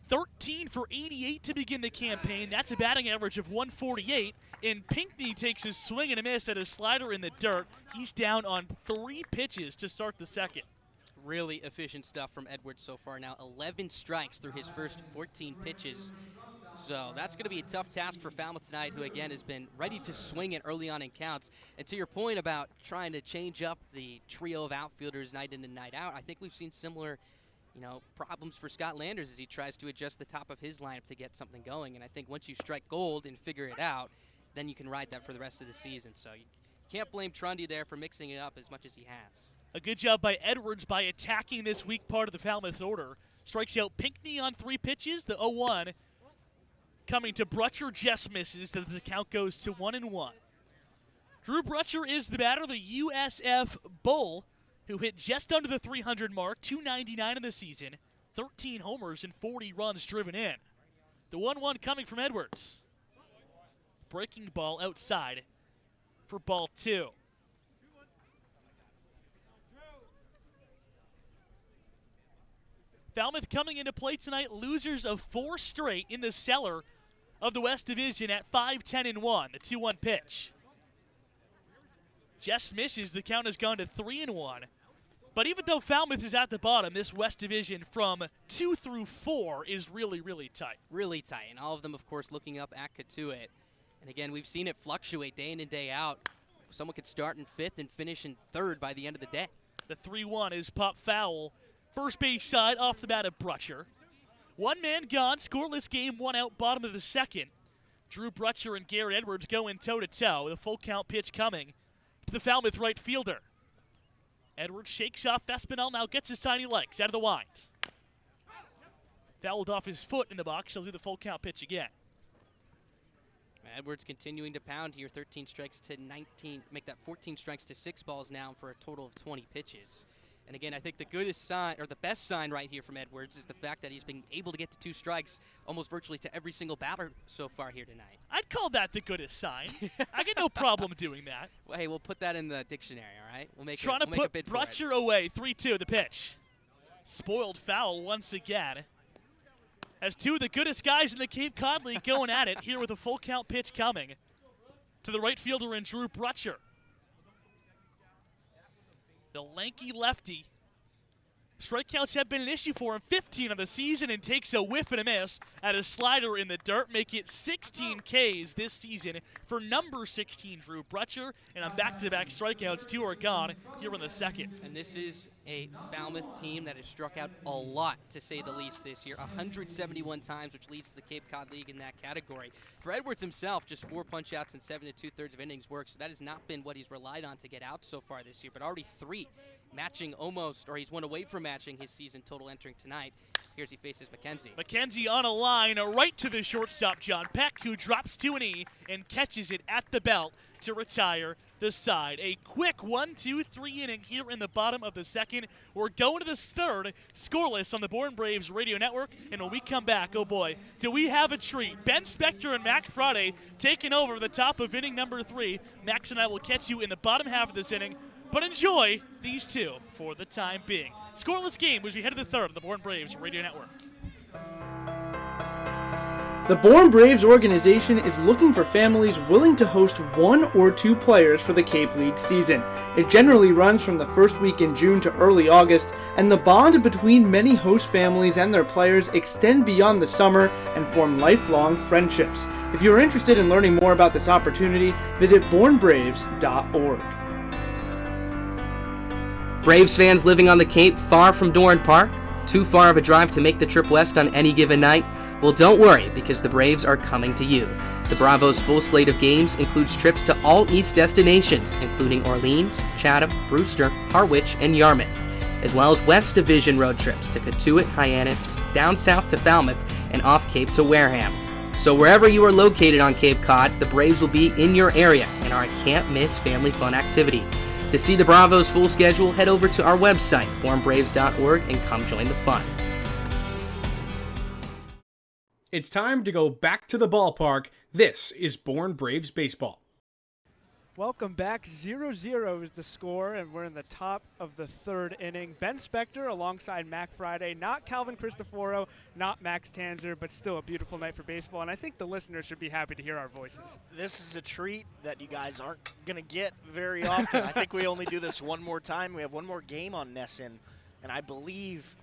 13 for 88 to begin the campaign. That's a batting average of 148, and Pinkney takes a swing and a miss at a slider in the dirt. He's down on 3 pitches to start the second. Really efficient stuff from Edwards so far now. 11 strikes through his first 14 pitches. So that's going to be a tough task for Falmouth tonight, who again has been ready to swing it early on in counts. And to your point about trying to change up the trio of outfielders night in and night out, I think we've seen similar, problems for Scott Landers as he tries to adjust the top of his lineup to get something going. And I think once you strike gold and figure it out, then you can ride that for the rest of the season. So you can't blame Trundy there for mixing it up as much as he has. A good job by Edwards by attacking this weak part of the Falmouth order. Strikes out Pinkney on 3 pitches, the 0-1. Coming to Brutcher, just misses, so the count goes to 1-1. Drew Brutcher is the batter, the USF Bull, who hit just under the 300 mark, 299 in the season, 13 homers and 40 runs driven in. The 1-1 coming from Edwards. Breaking ball outside for ball 2. Falmouth coming into play tonight, losers of 4 straight in the cellar of the West Division at 5-10-1, the 2-1 pitch. Just misses, the count has gone to 3-1. But even though Falmouth is at the bottom, this West Division from 2 through 4 is really, really tight. Really tight, and all of them, of course, looking up at Katuitt. And again, we've seen it fluctuate day in and day out. Someone could start in 5th and finish in 3rd by the end of the day. The 3-1 is pop foul. First base side off the bat of Brutcher. 1 man gone, scoreless game, 1 out, bottom of the second. Drew Brutcher and Garrett Edwards going toe-to-toe. The full count pitch coming to the Falmouth right fielder. Edwards shakes off Espinal, now gets his tiny legs out of the wind. Fouled off his foot in the box. He'll do the full count pitch again. Edwards continuing to pound here, 13 strikes to 19, make that 14 strikes to 6 balls now for a total of 20 pitches. And again, I think the goodest sign, or the best sign right here from Edwards, is the fact that he's been able to get to 2 strikes almost virtually to every single batter so far here tonight. I'd call that the goodest sign. I get no problem doing that. Well, hey, we'll put that in the dictionary, all right? We'll make Trying a bid to put for it. Brutcher away, 3-2 the pitch. Spoiled foul once again. As 2 of the goodest guys in the Cape Cod League going at it here with a full count pitch coming to the right fielder in Drew Brutcher. The lanky lefty. Strikeouts have been an issue for him, 15 of the season, and takes a whiff and a miss at a slider in the dirt, make it 16 Ks this season for number 16, Drew Brutcher, and on back-to-back strikeouts, 2 are gone here in the second. And this is a Falmouth team that has struck out a lot, to say the least, this year, 171 times, which leads to the Cape Cod League in that category. For Edwards himself, just 4 punch-outs and 7 2/3 of innings work, so that has not been what he's relied on to get out so far this year, but already 3 matching almost, or he's one away from matching his season total entering tonight. Here's he faces McKenzie. McKenzie on a line right to the shortstop, John Peck, who drops to an E and catches it at the belt to retire the side. A quick 1-2-3 inning here in the bottom of the second. We're going to the third, scoreless on the Born Braves radio network. And when we come back, oh boy, do we have a treat. Ben Spector and Mac Friday taking over the top of inning number 3. Max and I will catch you in the bottom half of this inning. But enjoy these two for the time being. Scoreless game as we head to the third of the Born Braves Radio Network. The Born Braves organization is looking for families willing to host 1 or 2 players for the Cape League season. It generally runs from the first week in June to early August, and the bond between many host families and their players extend beyond the summer and form lifelong friendships. If you are interested in learning more about this opportunity, visit bornbraves.org. Braves fans living on the Cape far from Doran Park? Too far of a drive to make the trip west on any given night? Well, don't worry, because the Braves are coming to you. The Bravos' full slate of games includes trips to all East destinations, including Orleans, Chatham, Brewster, Harwich, and Yarmouth, as well as West Division road trips to Cotuit, Hyannis, down south to Falmouth, and off Cape to Wareham. So wherever you are located on Cape Cod, the Braves will be in your area and are a can't-miss family fun activity. To see the Bravos' full schedule, head over to our website, bornbraves.org, and come join the fun. It's time to go back to the ballpark. This is Born Braves Baseball. Welcome back. 0-0 is the score, and we're in the top of the third inning. Ben Spector alongside Mac Friday. Not Calvin Cristoforo, not Max Tanzer, but still a beautiful night for baseball, and I think the listeners should be happy to hear our voices. This is a treat that you guys aren't going to get very often. I think we only do this one more time. We have one more game on Nesson, and I believe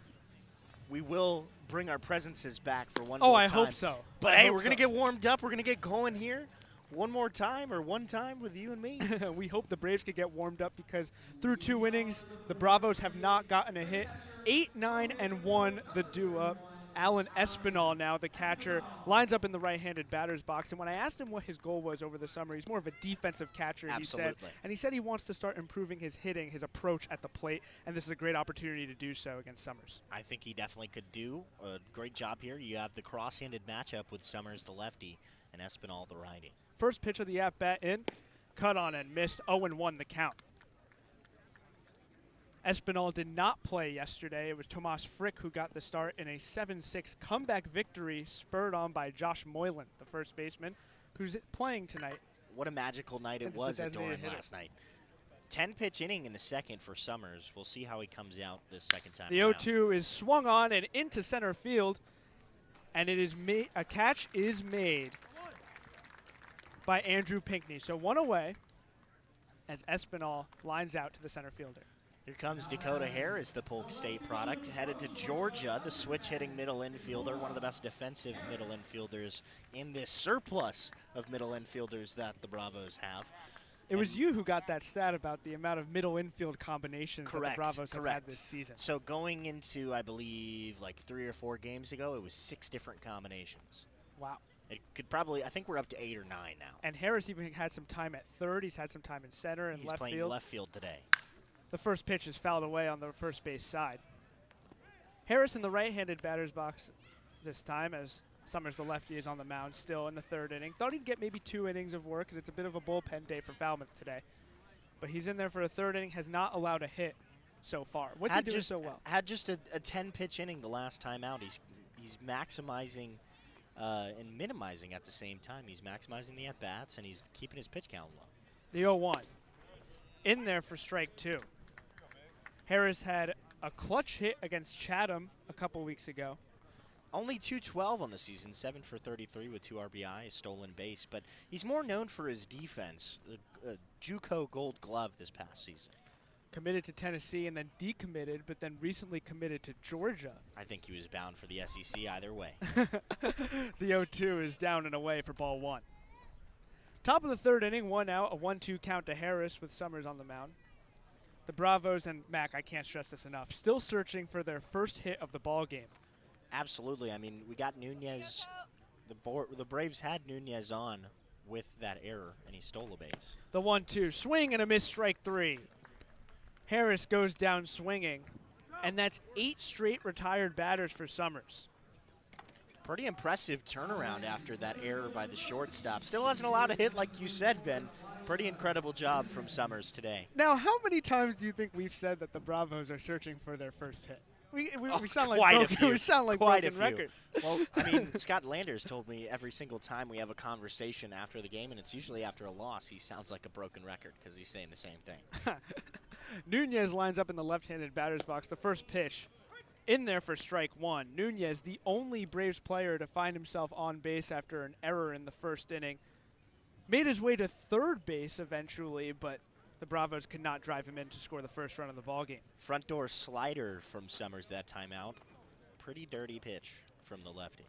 we will bring our presences back for one more time. Oh, I hope so. But hey, we're going to get warmed up. We're going to get going here. One more time or one time with you and me. We hope the Braves could get warmed up because through 2 innings, the Bravos have not gotten a hit. 8, 9, and 1, the due-up. Alan Espinal now, the catcher, lines up in the right-handed batter's box. And when I asked him what his goal was over the summer, he's more of a defensive catcher, Absolutely. he said. And he said he wants to start improving his hitting, his approach at the plate, and this is a great opportunity to do so against Summers. I think he definitely could do a great job here. You have the cross-handed matchup with Summers, the lefty, and Espinal, the righty. First pitch of the at-bat in, cut on and missed, 0-1 the count. Espinal did not play yesterday. It was Tomas Frick who got the start in a 7-6 comeback victory spurred on by Josh Moylan, the first baseman, who's playing tonight. What a magical night it was at Doran last night. 10-pitch inning in the second for Summers. We'll see how he comes out this second time The around. 0-2 is swung on and into center field, and it is a catch is made by Andrew Pinckney. So one away as Espinal lines out to the center fielder. Here comes Dakota Harris, the Polk State product, headed to Georgia, the switch-hitting middle infielder, one of the best defensive middle infielders in this surplus of middle infielders that the Bravos have. It was you who got that stat about the amount of middle infield combinations that the Bravos have had this season. So going into, I believe, like 3 or 4 games ago, it was 6 different combinations. Wow. It could probably, I think we're up to 8 or 9 now. And Harris even had some time at third. He's had some time in center and He's left playing field. left field today. The first pitch is fouled away on the first base side. Harris in the right-handed batter's box this time as Summers, the lefty, is on the mound still in the third inning. Thought he'd get maybe 2 innings of work, and it's a bit of a bullpen day for Falmouth today. But he's in there for a third inning, has not allowed a hit so far. What's he doing so well? Had just a 10-pitch inning the last time out. He's maximizing and minimizing at the same time. He's maximizing the at-bats, and he's keeping his pitch count low. The 0-1. In there for strike 2. Harris had a clutch hit against Chatham a couple weeks ago. Only 212 on the season, 7 for 33 with 2 RBI, a stolen base. But he's more known for his defense. A JUCO Gold Glove this past season. Committed to Tennessee and then decommitted, but then recently committed to Georgia. I think he was bound for the SEC either way. The 0-2 is down and away for ball 1. Top of the third inning, 1 out, a 1-2 count to Harris with Summers on the mound. The Bravos and Mac, I can't stress this enough, still searching for their first hit of the ball game. Absolutely. I mean, we got Nunez. The Braves had Nunez on with that error, and he stole a base. The 1-2, swing and a miss, strike 3. Harris goes down swinging, and that's 8 straight retired batters for Summers. Pretty impressive turnaround after that error by the shortstop. Still wasn't allowed to hit like you said, Ben. Pretty incredible job from Summers today. Now, how many times do you think we've said that the Bravos are searching for their first hit? We sound like quite a few. We sound like Quite a broken few. records. Well, I mean, Scott Landers told me every single time we have a conversation after the game, and it's usually after a loss, he sounds like a broken record because he's saying the same thing. Nunez lines up in the left-handed batter's box. The first pitch in there for strike one. Nunez, the only Braves player to find himself on base after an error in the first inning. Made his way to third base eventually, but the Bravos could not drive him in to score the first run of the ballgame. Front door slider from Summers that time out. Pretty dirty pitch from the lefty.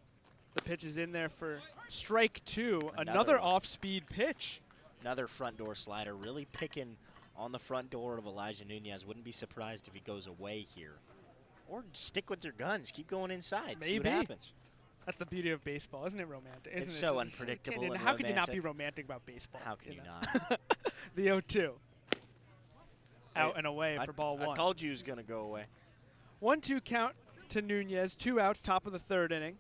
The pitch is in there for strike two. Another off-speed pitch. Another front door slider, really picking on the front door of Elijah Nunez. Wouldn't be surprised if he goes away here. Or stick with your guns. Keep going inside. Maybe. See what happens. That's the beauty of baseball. Isn't it romantic? It's so unpredictable and how could you not be romantic. romantic about baseball? How can you not? The 0-2. Out and away for ball one. I told you he was going to go away. 1-2 count to Nunez. 2 outs, top of the third inning.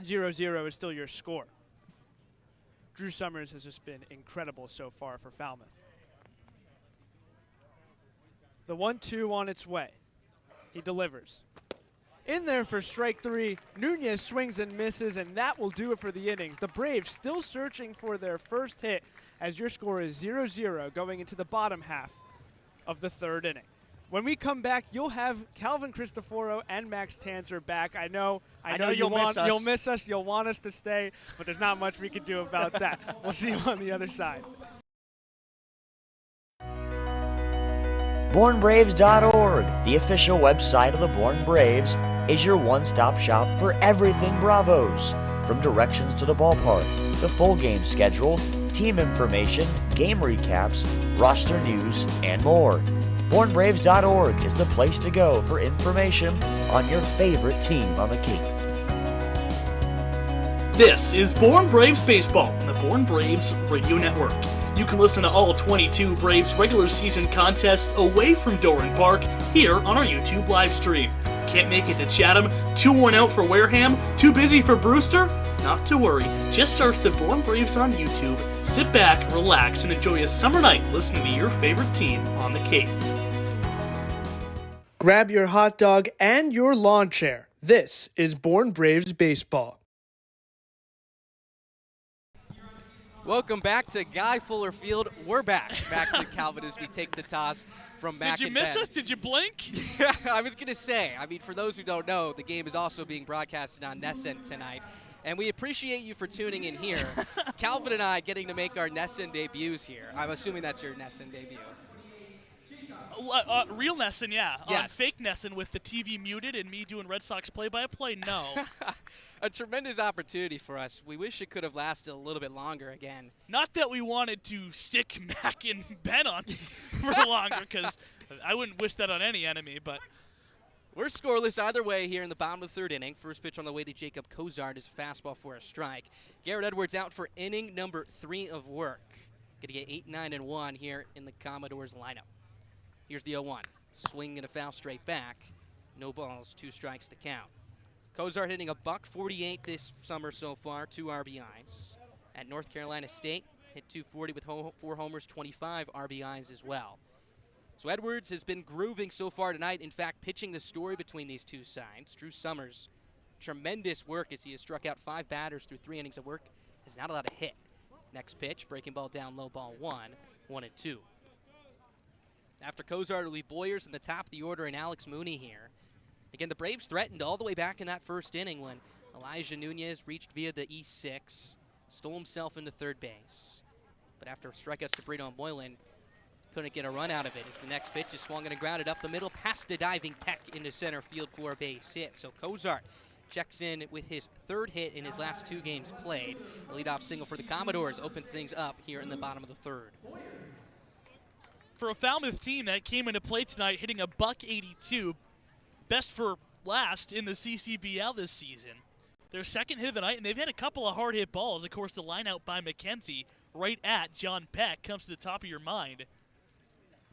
0-0 is still your score. Drew Summers has just been incredible so far for Falmouth. The 1-2 on its way. He delivers. In there for strike three. Nunez swings and misses, and that will do it for the innings. The Braves still searching for their first hit as your score is 0-0 going into the bottom half of the third inning. When we come back, you'll have Calvin Cristoforo and Max Tanzer back. I know you'll miss us. You'll want us to stay, but there's not much we can do about that. We'll see you on the other side. BourneBraves.org, the official website of the Bourne Braves, is your one-stop shop for everything Bravos. From directions to the ballpark, the full game schedule, team information, game recaps, roster news, and more. BourneBraves.org is the place to go for information on your favorite team on the Cape. This is Bourne Braves Baseball on the Bourne Braves Radio Network. You can listen to all 22 Braves regular season contests away from Doran Park here on our YouTube live stream. Can't make it to Chatham? Too worn out for Wareham? Too busy for Brewster? Not to worry, just search the Bourne Braves on YouTube, sit back, relax, and enjoy a summer night listening to your favorite team on the Cape. Grab your hot dog and your lawn chair. This is Bourne Braves Baseball. Welcome back to Guy Fuller Field. We're back. Max and Calvin as we take the toss from Mac Did you miss us? Did you blink? I was going to say, for those who don't know, the game is also being broadcasted on NESN tonight. And we appreciate you for tuning in here. Calvin and I getting to make our NESN debuts here. I'm assuming that's your NESN debut. Real NESN, yeah. Yes. On fake NESN with the TV muted and me doing Red Sox play-by-play, no. A tremendous opportunity for us. We wish it could have lasted a little bit longer again. Not that we wanted to stick Mac and Ben on for longer, because I wouldn't wish that on any enemy, but... We're scoreless either way here in the bottom of the third inning. First pitch on the way to Jacob Cozart is a fastball for a strike. Garrett Edwards out for inning number 3 of work. Going to get 8, 9, and 1 here in the Commodores lineup. Here's the 0-1. Swing and a foul straight back. No balls, 2 strikes to count. Cozart hitting a .148 this summer so far, 2 RBIs. At North Carolina State, hit .240 with 4 homers, 25 RBIs as well. So Edwards has been grooving so far tonight. In fact, pitching the story between these two sides. Drew Summers, tremendous work as he has struck out 5 batters through 3 innings of work. Has not allowed a hit. Next pitch, breaking ball down, low ball 1-2. After Cozart, it'll be Boyers in the top of the order and Alex Mooney here. Again, the Braves threatened all the way back in that first inning when Elijah Nunez reached via the E6, stole himself into third base. But after strikeouts to Brito and Moylan, couldn't get a run out of it as the next pitch is swung and grounded up the middle past a diving Peck into center field for a base hit. So Cozart checks in with his 3rd hit in his last 2 games played. The leadoff single for the Commodores opened things up here in the bottom of the 3rd. For a Falmouth team that came into play tonight hitting a .182, best for last in the CCBL this season. Their 2nd hit of the night, and they've had a couple of hard hit balls. Of course, the line out by McKenzie right at John Peck comes to the top of your mind.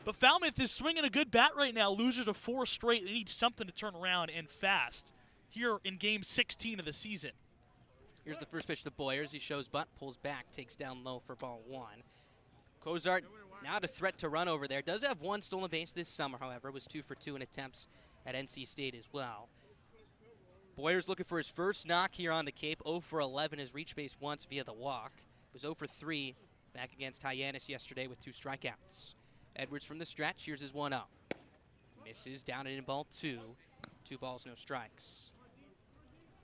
But Falmouth is swinging a good bat right now. Losers of 4 straight. They need something to turn around and fast here in Game 16 of the season. Here's the first pitch to Boyers. He shows bunt, pulls back, takes down low for ball 1. Cozart now to threat to run over there. Does have 1 stolen base this summer, however. Was 2 for 2 in attempts at NC State as well. Boyers looking for his first knock here on the Cape. 0 for 11 has reached base once via the walk. Was 0 for 3 back against Hyannis yesterday with 2 strikeouts. Edwards from the stretch. Here's his 1-0. Misses down and in ball 2. 2 balls, no strikes.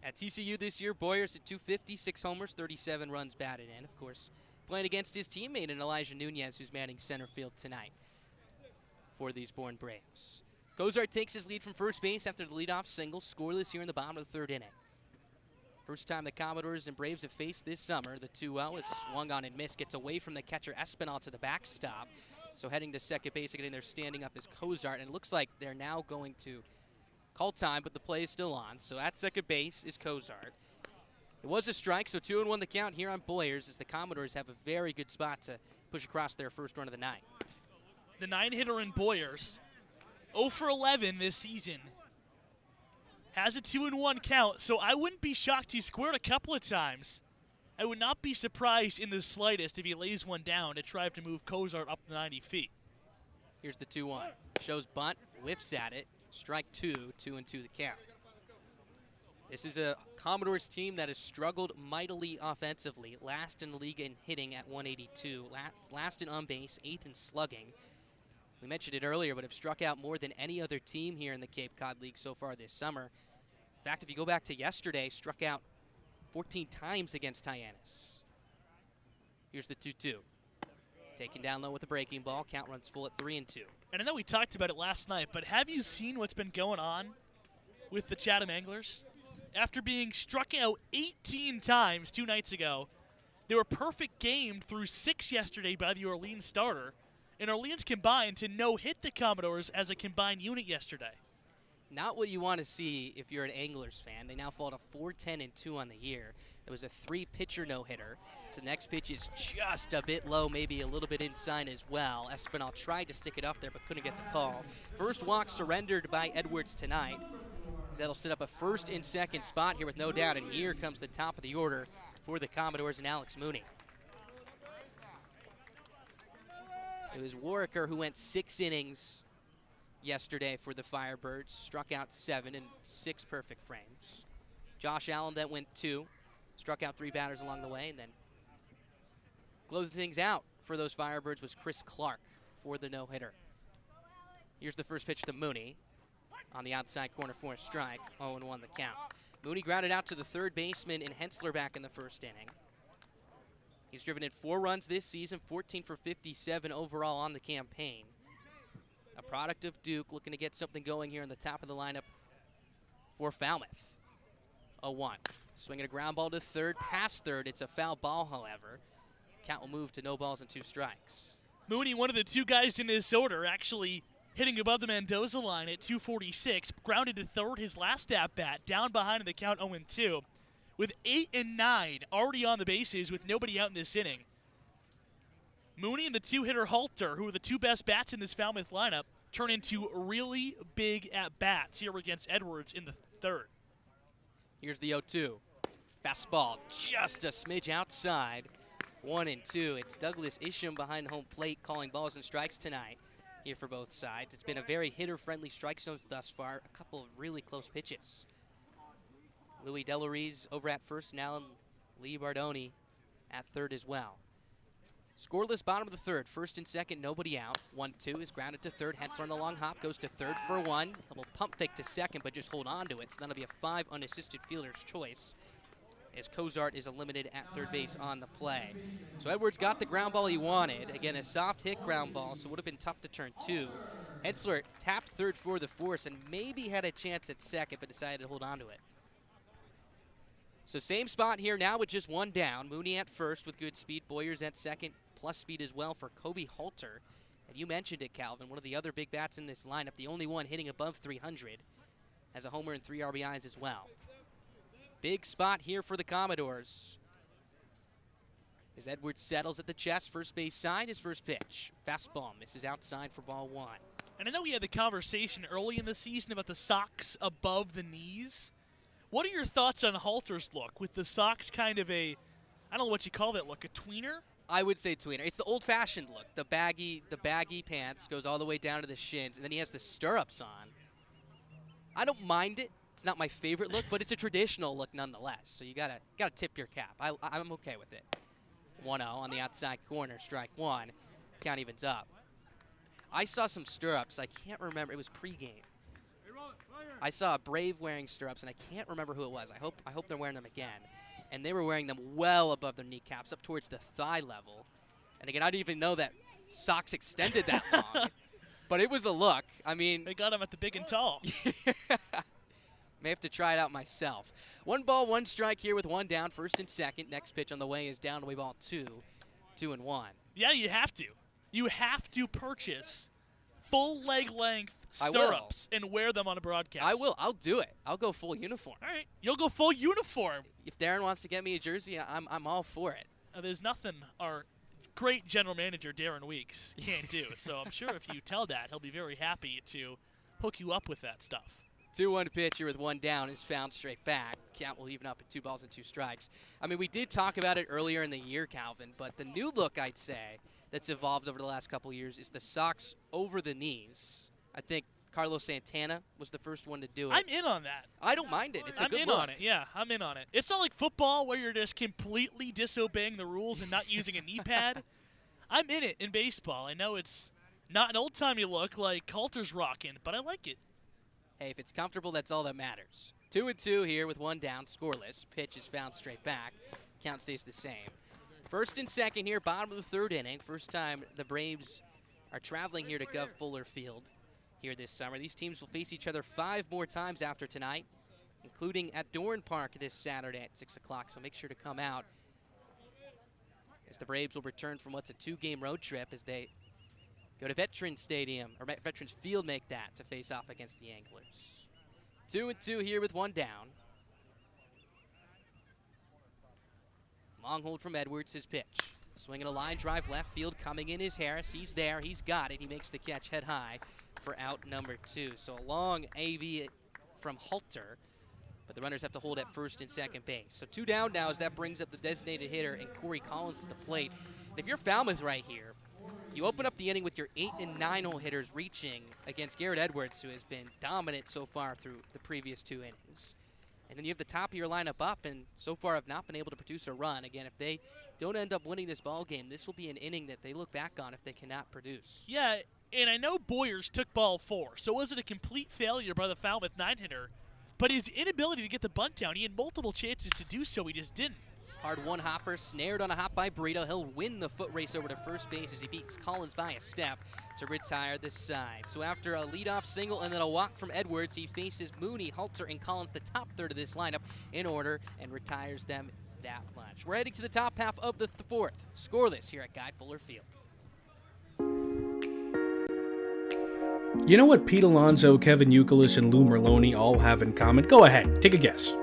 At TCU this year, Boyers at 250, 6 homers, 37 runs batted in. Of course, playing against his teammate in Elijah Nunez, who's manning center field tonight for these Bourne Braves. Cozart takes his lead from first base after the leadoff single, scoreless here in the bottom of the 3rd inning. First time the Commodores and Braves have faced this summer. The 2-0 is swung on and missed, gets away from the catcher Espinal to the backstop. So heading to second base again, they're standing up as Cozart, and it looks like they're now going to call time, but the play is still on. So at second base is Cozart. It was a strike, so 2-1 the count here on Boyers as the Commodores have a very good spot to push across their first run of the night. The 9-hitter in Boyers, 0 for 11 this season. Has a 2-1 count, so I wouldn't be shocked he squared a couple of times. I would not be surprised in the slightest if he lays one down to try to move Cozart up 90 feet. Here's the 2-1. Shows bunt, whiffs at it. Strike 2, 2-2 the count. This is a Commodores team that has struggled mightily offensively. Last in the league in hitting at 182. Last in on base, 8th in slugging. We mentioned it earlier, but have struck out more than any other team here in the Cape Cod League so far this summer. In fact, if you go back to yesterday, struck out 14 times against Hyannis. Here's the 2-2. Taken down low with a breaking ball. Count runs full at 3-2. And I know we talked about it last night, but have you seen what's been going on with the Chatham Anglers? After being struck out 18 times 2 nights ago, they were perfect gamed through 6 yesterday by the Orleans starter, and Orleans combined to no-hit the Commodores as a combined unit yesterday. Not what you want to see if you're an Anglers fan. They now fall to 4-10-2 on the year. It was a 3-pitcher no-hitter. So the next pitch is just a bit low, maybe a little bit inside as well. Espinal tried to stick it up there but couldn't get the call. First walk surrendered by Edwards tonight. That'll set up a first and second spot here with no doubt. And here comes the top of the order for the Commodores and Alex Mooney. It was Warwicker who went 6 innings yesterday for the Firebirds, struck out 7 in 6 perfect frames. Josh Allen then went 2, struck out 3 batters along the way, and then closing things out for those Firebirds was Chris Clark for the no-hitter. Here's the first pitch to Mooney on the outside corner for a strike, 0-1 the count. Mooney grounded out to the third baseman and Hensler back in the first inning. He's driven in 4 runs this season, 14 for 57 overall on the campaign. A product of Duke, looking to get something going here in the top of the lineup for Falmouth. 0-1. Swinging a ground ball to third, past third. It's a foul ball, however. Count will move to no balls and 2 strikes. Mooney, one of the 2 guys in this order, actually hitting above the Mendoza line at 246. Grounded to third his last at-bat, down behind in the count 0-2. With 8 and 9 already on the bases with nobody out in this inning. Mooney and the 2-hitter Halter, who are the 2 best bats in this Falmouth lineup, turn into really big at-bats here against Edwards in the 3rd. Here's the 0-2. Fastball just a smidge outside. 1-2. It's Douglas Isham behind home plate calling balls and strikes tonight here for both sides. It's been a very hitter-friendly strike zone thus far. A couple of really close pitches. Louis Delarize over at first, now Lee Bardoni at third as well. Scoreless bottom of the 3rd. First and second, nobody out. 1-2 is grounded to third. Hensler on the long hop goes to third for 1. A little pump fake to second, but just hold on to it. So that'll be a 5 unassisted fielder's choice as Cozart is eliminated at third base on the play. So Edwards got the ground ball he wanted. Again, a soft hit ground ball, so it would have been tough to turn 2. Hensler tapped third for the force and maybe had a chance at second, but decided to hold on to it. So same spot here now with just 1 down. Mooney at first with good speed. Boyers at second, plus speed as well for Kobe Halter. And you mentioned it, Calvin, one of the other big bats in this lineup, the only one hitting above 300, has a homer and 3 RBIs as well. Big spot here for the Commodores. As Edwards settles at the chest, first base side, his first pitch. Fastball misses outside for ball 1. And I know we had the conversation early in the season about the socks above the knees. What are your thoughts on Halter's look with the socks kind of I don't know what you call that look, a tweener? I would say tweener. It's the old-fashioned look. The baggy pants goes all the way down to the shins, and then he has the stirrups on. I don't mind it. It's not my favorite look, but it's a traditional look nonetheless. So you gotta tip your cap. I'm okay with it. 1-0 on the outside corner, strike 1. Count evens up. I saw some stirrups. I can't remember. It was pregame. I saw a Brave wearing stirrups, and I can't remember who it was. I hope they're wearing them again. And they were wearing them well above their kneecaps, up towards the thigh level. And again, I didn't even know that socks extended that long. But it was a look. I mean, they got him at the big and tall. May have to try it out myself. 1 ball, 1 strike here with 1 down, first and second. Next pitch on the way is down to ball 2, 2-1. Yeah, you have to. You have to purchase full leg length stirrups and wear them on a broadcast. I will. I'll do it. I'll go full uniform. All right, you'll go full uniform. If Darren wants to get me a jersey, I'm all for it. There's nothing our great general manager Darren Weeks can't do. So I'm sure if you tell that, he'll be very happy to hook you up with that stuff. 2-1 pitch here with 1 down is found straight back. Count will even up at 2 balls and 2 strikes. I mean, we did talk about it earlier in the year, Calvin, but the new look, I'd say, that's evolved over the last couple of years is the socks over the knees. I think Carlos Santana was the first one to do it. I'm in on that. I don't mind it. It's a good look. I'm in on it. Yeah, I'm in on it. It's not like football where you're just completely disobeying the rules and not using a knee pad. I'm in it in baseball. I know it's not an old-timey look like Halter's rocking, but I like it. Hey, if it's comfortable, that's all that matters. 2-2 here with 1 down, scoreless. Pitch is found straight back. Count stays the same. First and second here, bottom of the 3rd inning. First time the Braves are traveling here to Gov Fuller Field here this summer. These teams will face each other 5 more times after tonight, including at Dorn Park this Saturday at 6 o'clock, so make sure to come out as the Braves will return from what's a 2-game road trip as they go to Veterans Stadium, or Veterans Field, make that to face off against the Anglers. 2-2 here with 1 down. Long hold from Edwards, his pitch. Swinging a line drive left field, coming in is Harris. He's there, he's got it. He makes the catch head high for out number 2. So a long AV from Halter, but the runners have to hold at first and second base. So 2 down now as that brings up the designated hitter and Corey Collins to the plate. And if you're Falmouth right here, you open up the inning with your 8 and 9 hole hitters reaching against Garrett Edwards, who has been dominant so far through the previous 2 innings. And then you have the top of your lineup up, and so far have not been able to produce a run. Again, if they don't end up winning this ball game, this will be an inning that they look back on if they cannot produce. Yeah, and I know Boyers took ball 4, so was it a complete failure by the Falmouth 9-hitter? But his inability to get the bunt down, he had multiple chances to do so, he just didn't. Hard one hopper, snared on a hop by Brito. He'll win the foot race over to first base as he beats Collins by a step to retire this side. So after a leadoff single and then a walk from Edwards, he faces Mooney, Halter, and Collins, the top third of this lineup, in order and retires them that much. We're heading to the top half of the 4th. Scoreless here at Guy Fuller Field. You know what Pete Alonso, Kevin Youkilis, and Lou Merloni all have in common? Go ahead, take a guess.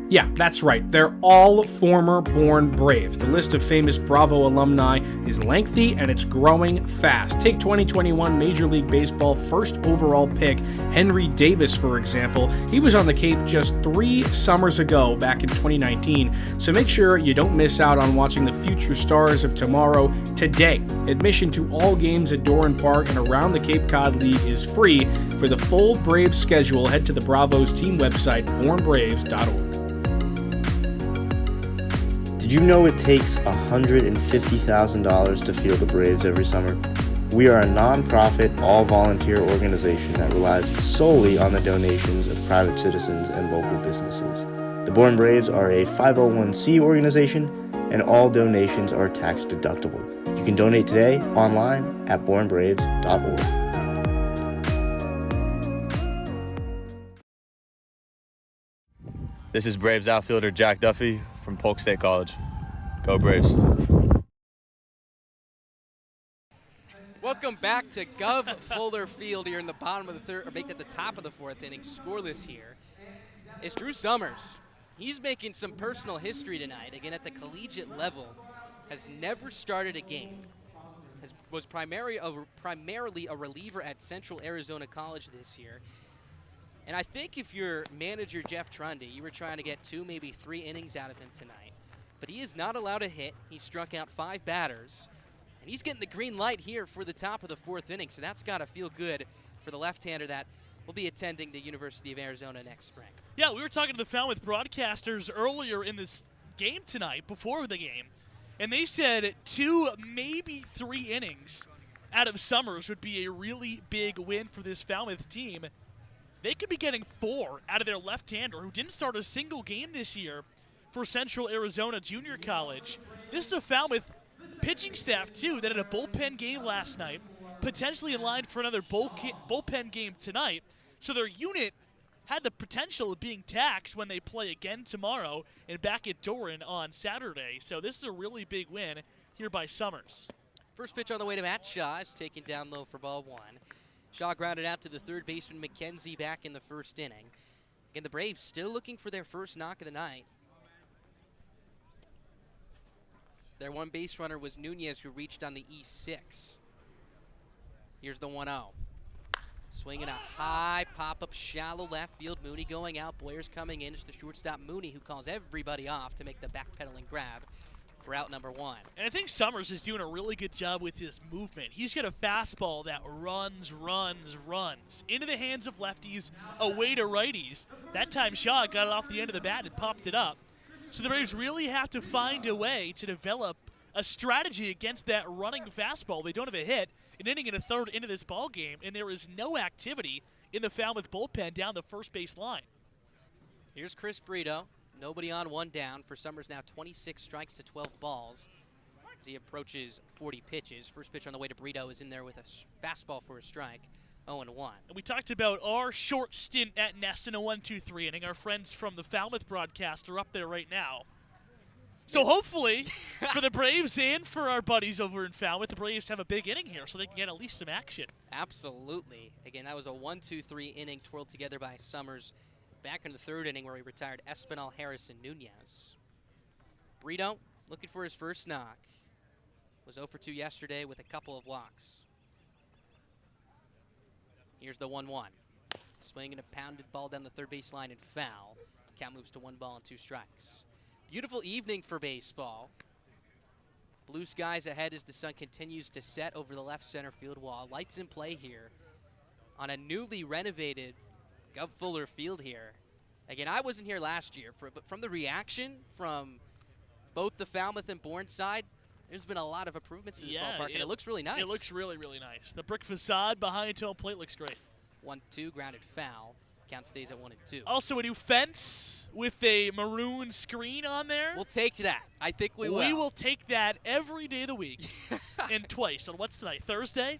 Yeah, that's right. They're all former Bourne Braves. The list of famous Bravo alumni is lengthy and it's growing fast. Take 2021 Major League Baseball first overall pick, Henry Davis, for example. He was on the Cape just 3 summers ago, back in 2019. So make sure you don't miss out on watching the future stars of tomorrow today. Admission to all games at Doran Park and around the Cape Cod League is free. For the full Braves schedule, head to the Bravos team website, bournebraves.org. Did you know it takes $150,000 to field the Braves every summer? We are a non-profit, all-volunteer organization that relies solely on the donations of private citizens and local businesses. The Bourne Braves are a 501c organization, and all donations are tax deductible. You can donate today online at bournebraves.org. This is Braves outfielder Jack Duffy from Polk State College. Go Braves. Welcome back to Gov Fuller Field here in the bottom of the 3rd, or make it the top of the 4th inning. Scoreless here. It's Drew Summers. He's making some personal history tonight, again at the collegiate level. has never started a game, was primarily a reliever at Central Arizona College this year. And I think if you're manager Jeff Trundy, you were trying to get 2, maybe 3 innings out of him tonight. But he is not allowed a hit. He struck out 5 batters. And he's getting the green light here for the top of the 4th inning. So that's got to feel good for the left-hander that will be attending the University of Arizona next spring. Yeah, we were talking to the Falmouth broadcasters earlier in this game tonight, before the game, and they said 2, maybe 3 innings out of Summers would be a really big win for this Falmouth team. They could be getting 4 out of their left-hander, who didn't start a single game this year for Central Arizona Junior College. This is a Falmouth pitching staff, too, that had a bullpen game last night, potentially in line for another bullpen game tonight. So their unit had the potential of being taxed when they play again tomorrow and back at Doran on Saturday. So this is a really big win here by Summers. First pitch on the way to Matt Shaw is taken down low for ball 1. Shaw grounded out to the third baseman McKenzie back in the first inning. Again, the Braves still looking for their first knock of the night. Their one base runner was Nunez, who reached on the E6. Here's the 1-0. Swinging a high pop-up, shallow left field. Mooney going out. Boyer's coming in. It's the shortstop Mooney who calls everybody off to make the backpedaling grab for out number 1. And I think Summers is doing a really good job with his movement. He's got a fastball that runs into the hands of lefties, away to righties. That time Shaw got it off the end of the bat and popped it up. So the Braves really have to find a way to develop a strategy against that running fastball. They don't have a hit, an inning and a third into this ball game, and there is no activity in the Falmouth bullpen down the first base line. Here's Chris Brito. Nobody on, 1 down. For Summers now 26 strikes to 12 balls as he approaches 40 pitches. First pitch on the way to Brito is in there with a fastball for a strike. 0-1. And we talked about our short stint at Nest in a 1-2-3 inning. Our friends from the Falmouth broadcast are up there right now. So hopefully, for the Braves and for our buddies over in Falmouth, the Braves have a big inning here so they can get at least some action. Absolutely. Again, that was a 1-2-3 inning twirled together by Summers back in the 3rd inning where he retired Espinal, Harris, and Nunez. Brito looking for his first knock. Was 0 for 2 yesterday with a couple of walks. Here's the 1-1. Swinging a pounded ball down the third base line and foul. Count moves to 1 ball and 2 strikes. Beautiful evening for baseball. Blue skies ahead as the sun continues to set over the left center field wall. Lights in play here on a newly renovated Gov Fuller Field here. Again, I wasn't here last year, but from the reaction from both the Falmouth and Bourne side, there's been a lot of improvements in this ballpark, and it looks really nice. It looks really, really nice. The brick facade behind home plate looks great. 1-2, grounded foul. Count stays at 1-2. Also, a new fence with a maroon screen on there. We'll take that. I think we will. We will take that every day of the week and twice. On what's tonight? Thursday?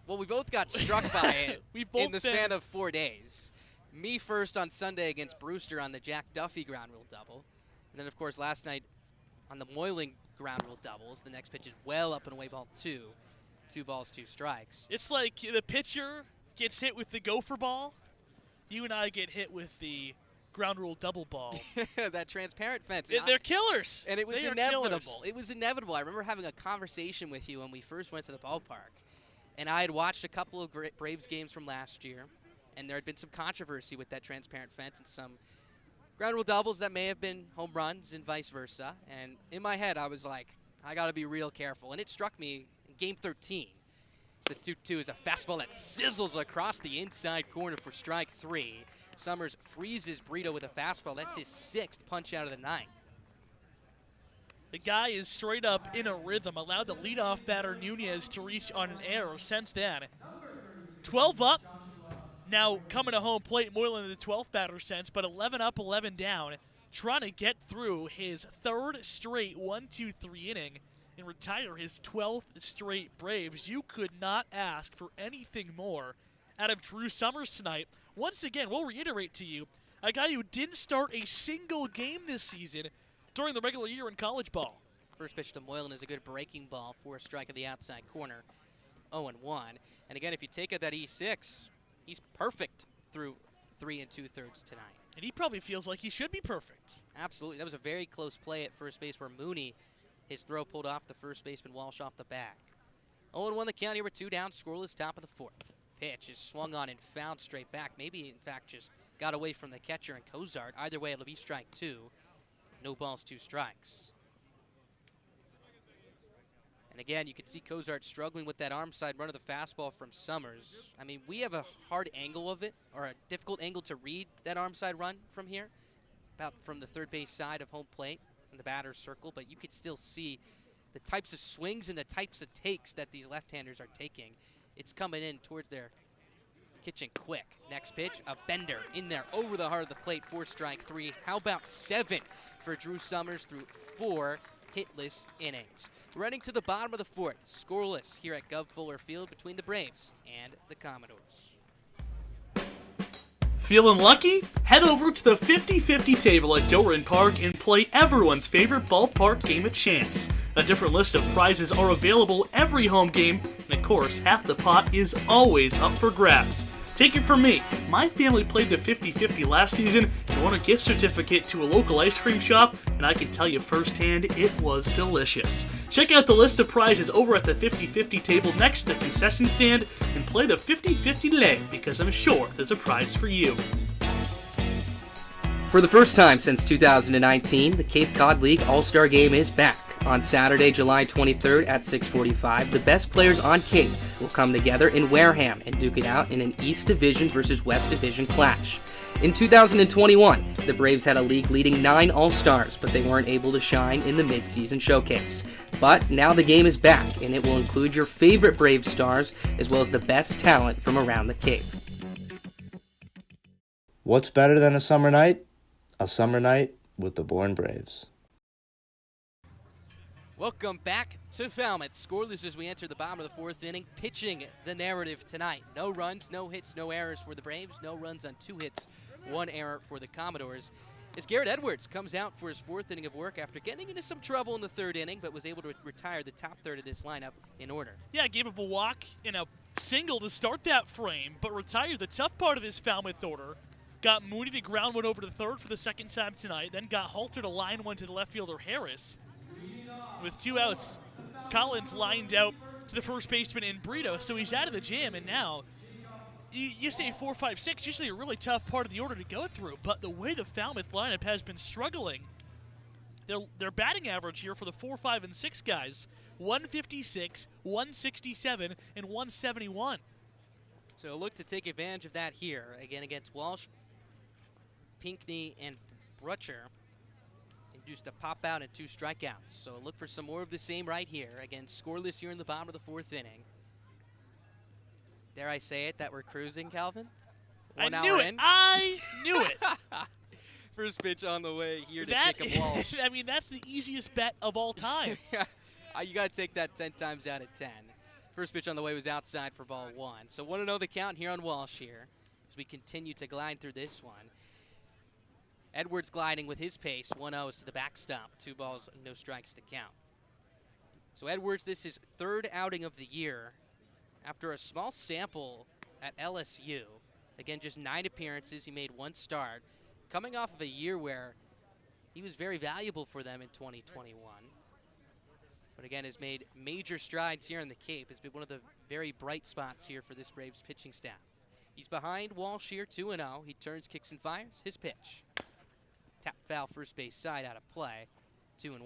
Well, we both got struck by it in the span been of 4 days. Me first on Sunday against Brewster on the Jack Duffy ground rule double. And then, of course, last night on the Moyling ground rule doubles. The next pitch is well up and away, ball 2. 2 balls, 2 strikes. It's like the pitcher gets hit with the gopher ball. You and I get hit with the ground rule double ball. That transparent fence. They're killers. And it was They are inevitable. killers. It was inevitable. I remember having a conversation with you when we first went to the ballpark. And I had watched a couple of Braves games from last year. And there had been some controversy with that transparent fence and some ground rule doubles that may have been home runs and vice versa. And in my head, I was like, I got to be real careful. And it struck me in game 13. So the 2-2 is a fastball that sizzles across the inside corner for strike 3. Summers freezes Brito with a fastball. That's his 6th punch out of the night. The guy is straight up in a rhythm, allowed the leadoff batter Nunez to reach on an error since then. 12 up, now coming to home plate more than the 12th batter since, but 11 up, 11 down, trying to get through his 3rd straight 1-2-3 inning and retire his 12th straight Braves. You could not ask for anything more out of Drew Summers tonight. Once again, we'll reiterate to you, a guy who didn't start a single game this season during the regular year in college ball. First pitch to Moylan is a good breaking ball for a strike of the outside corner. 0-1. And again, if you take out that E6, he's perfect through 3 2/3 tonight. And he probably feels like he should be perfect. Absolutely. That was a very close play at first base where Mooney His throw pulled off the first baseman Walsh off the back. 0-1 the count here with 2 down, scoreless, top of the 4th. Pitch is swung on and fouled straight back. Maybe, in fact, just got away from the catcher and Cozart. Either way, it'll be strike 2. No balls, 2 strikes. And again, you can see Cozart struggling with that arm side run of the fastball from Summers. I mean, we have a hard angle of it, or a difficult angle to read that arm side run from here, about from the third base side of home plate in the batter's circle, but you could still see the types of swings and the types of takes that these left-handers are taking. It's coming in towards their kitchen quick. Next pitch, a bender in there over the heart of the plate for strike 3. How about 7 for Drew Summers through 4 hitless innings? Running to the bottom of the 4th, scoreless here at Gov Fuller Field between the Braves and the Commodores. Feeling lucky? Head over to the 50-50 table at Doran Park and play everyone's favorite ballpark game of chance. A different list of prizes are available every home game, and of course, half the pot is always up for grabs. Take it from me, my family played the 50-50 last season and won a gift certificate to a local ice cream shop, and I can tell you firsthand, it was delicious. Check out the list of prizes over at the 50-50 table next to the concession stand and play the 50-50 today, because I'm sure there's a prize for you. For the first time since 2019, the Cape Cod League All-Star Game is back. On Saturday, July 23rd at 6:45, the best players on Cape will come together in Wareham and duke it out in an East Division versus West Division clash. In 2021, the Braves had a league-leading 9 All-Stars, but they weren't able to shine in the mid-season showcase. But now the game is back, and it will include your favorite Braves stars as well as the best talent from around the Cape. What's better than a summer night? A summer night with the Bourne Braves. Welcome back to Falmouth. Scoreless as we enter the bottom of the 4th inning. Pitching the narrative tonight. No runs, no hits, no errors for the Braves. No runs on 2 hits, 1 error for the Commodores. As Garrett Edwards comes out for his 4th inning of work after getting into some trouble in the 3rd inning, but was able to retire the top third of this lineup in order. Yeah, gave up a walk and a single to start that frame, but retired the tough part of this Falmouth order. Got Mooney to ground one over to third for the 2nd time tonight, then got Halter to line one to the left fielder Harris. With 2 outs, Collins lined out to the first baseman in Brito, so he's out of the jam, and now you say 4, 5, 6, usually a really tough part of the order to go through, but the way the Falmouth lineup has been struggling, their batting average here for the 4, 5, and 6 guys, 156, 167, and 171. So look to take advantage of that here, again against Walsh, Pinckney, and Brutcher. Used to pop out and 2 strikeouts. So look for some more of the same right here. Again, scoreless here in the bottom of the 4th inning. Dare I say it that we're cruising, Calvin? I knew it. First pitch on the way here to Jacob Walsh. I mean, that's the easiest bet of all time. You got to take that 10 times out of 10. First pitch on the way was outside for ball 1. So 1-0 the count here on Walsh here as we continue to glide through this one. Edwards gliding with his pace, 1-0 to the backstop. 2 balls, no strikes to count. So Edwards, this is 3rd outing of the year after a small sample at LSU. Again, just 9 appearances. He made 1 start. Coming off of a year where he was very valuable for them in 2021. But again, has made major strides here in the Cape. Has been one of the very bright spots here for this Braves pitching staff. He's behind Walsh here, 2-0. He turns, kicks, and fires. His pitch. Tap foul first base side out of play, 2-1.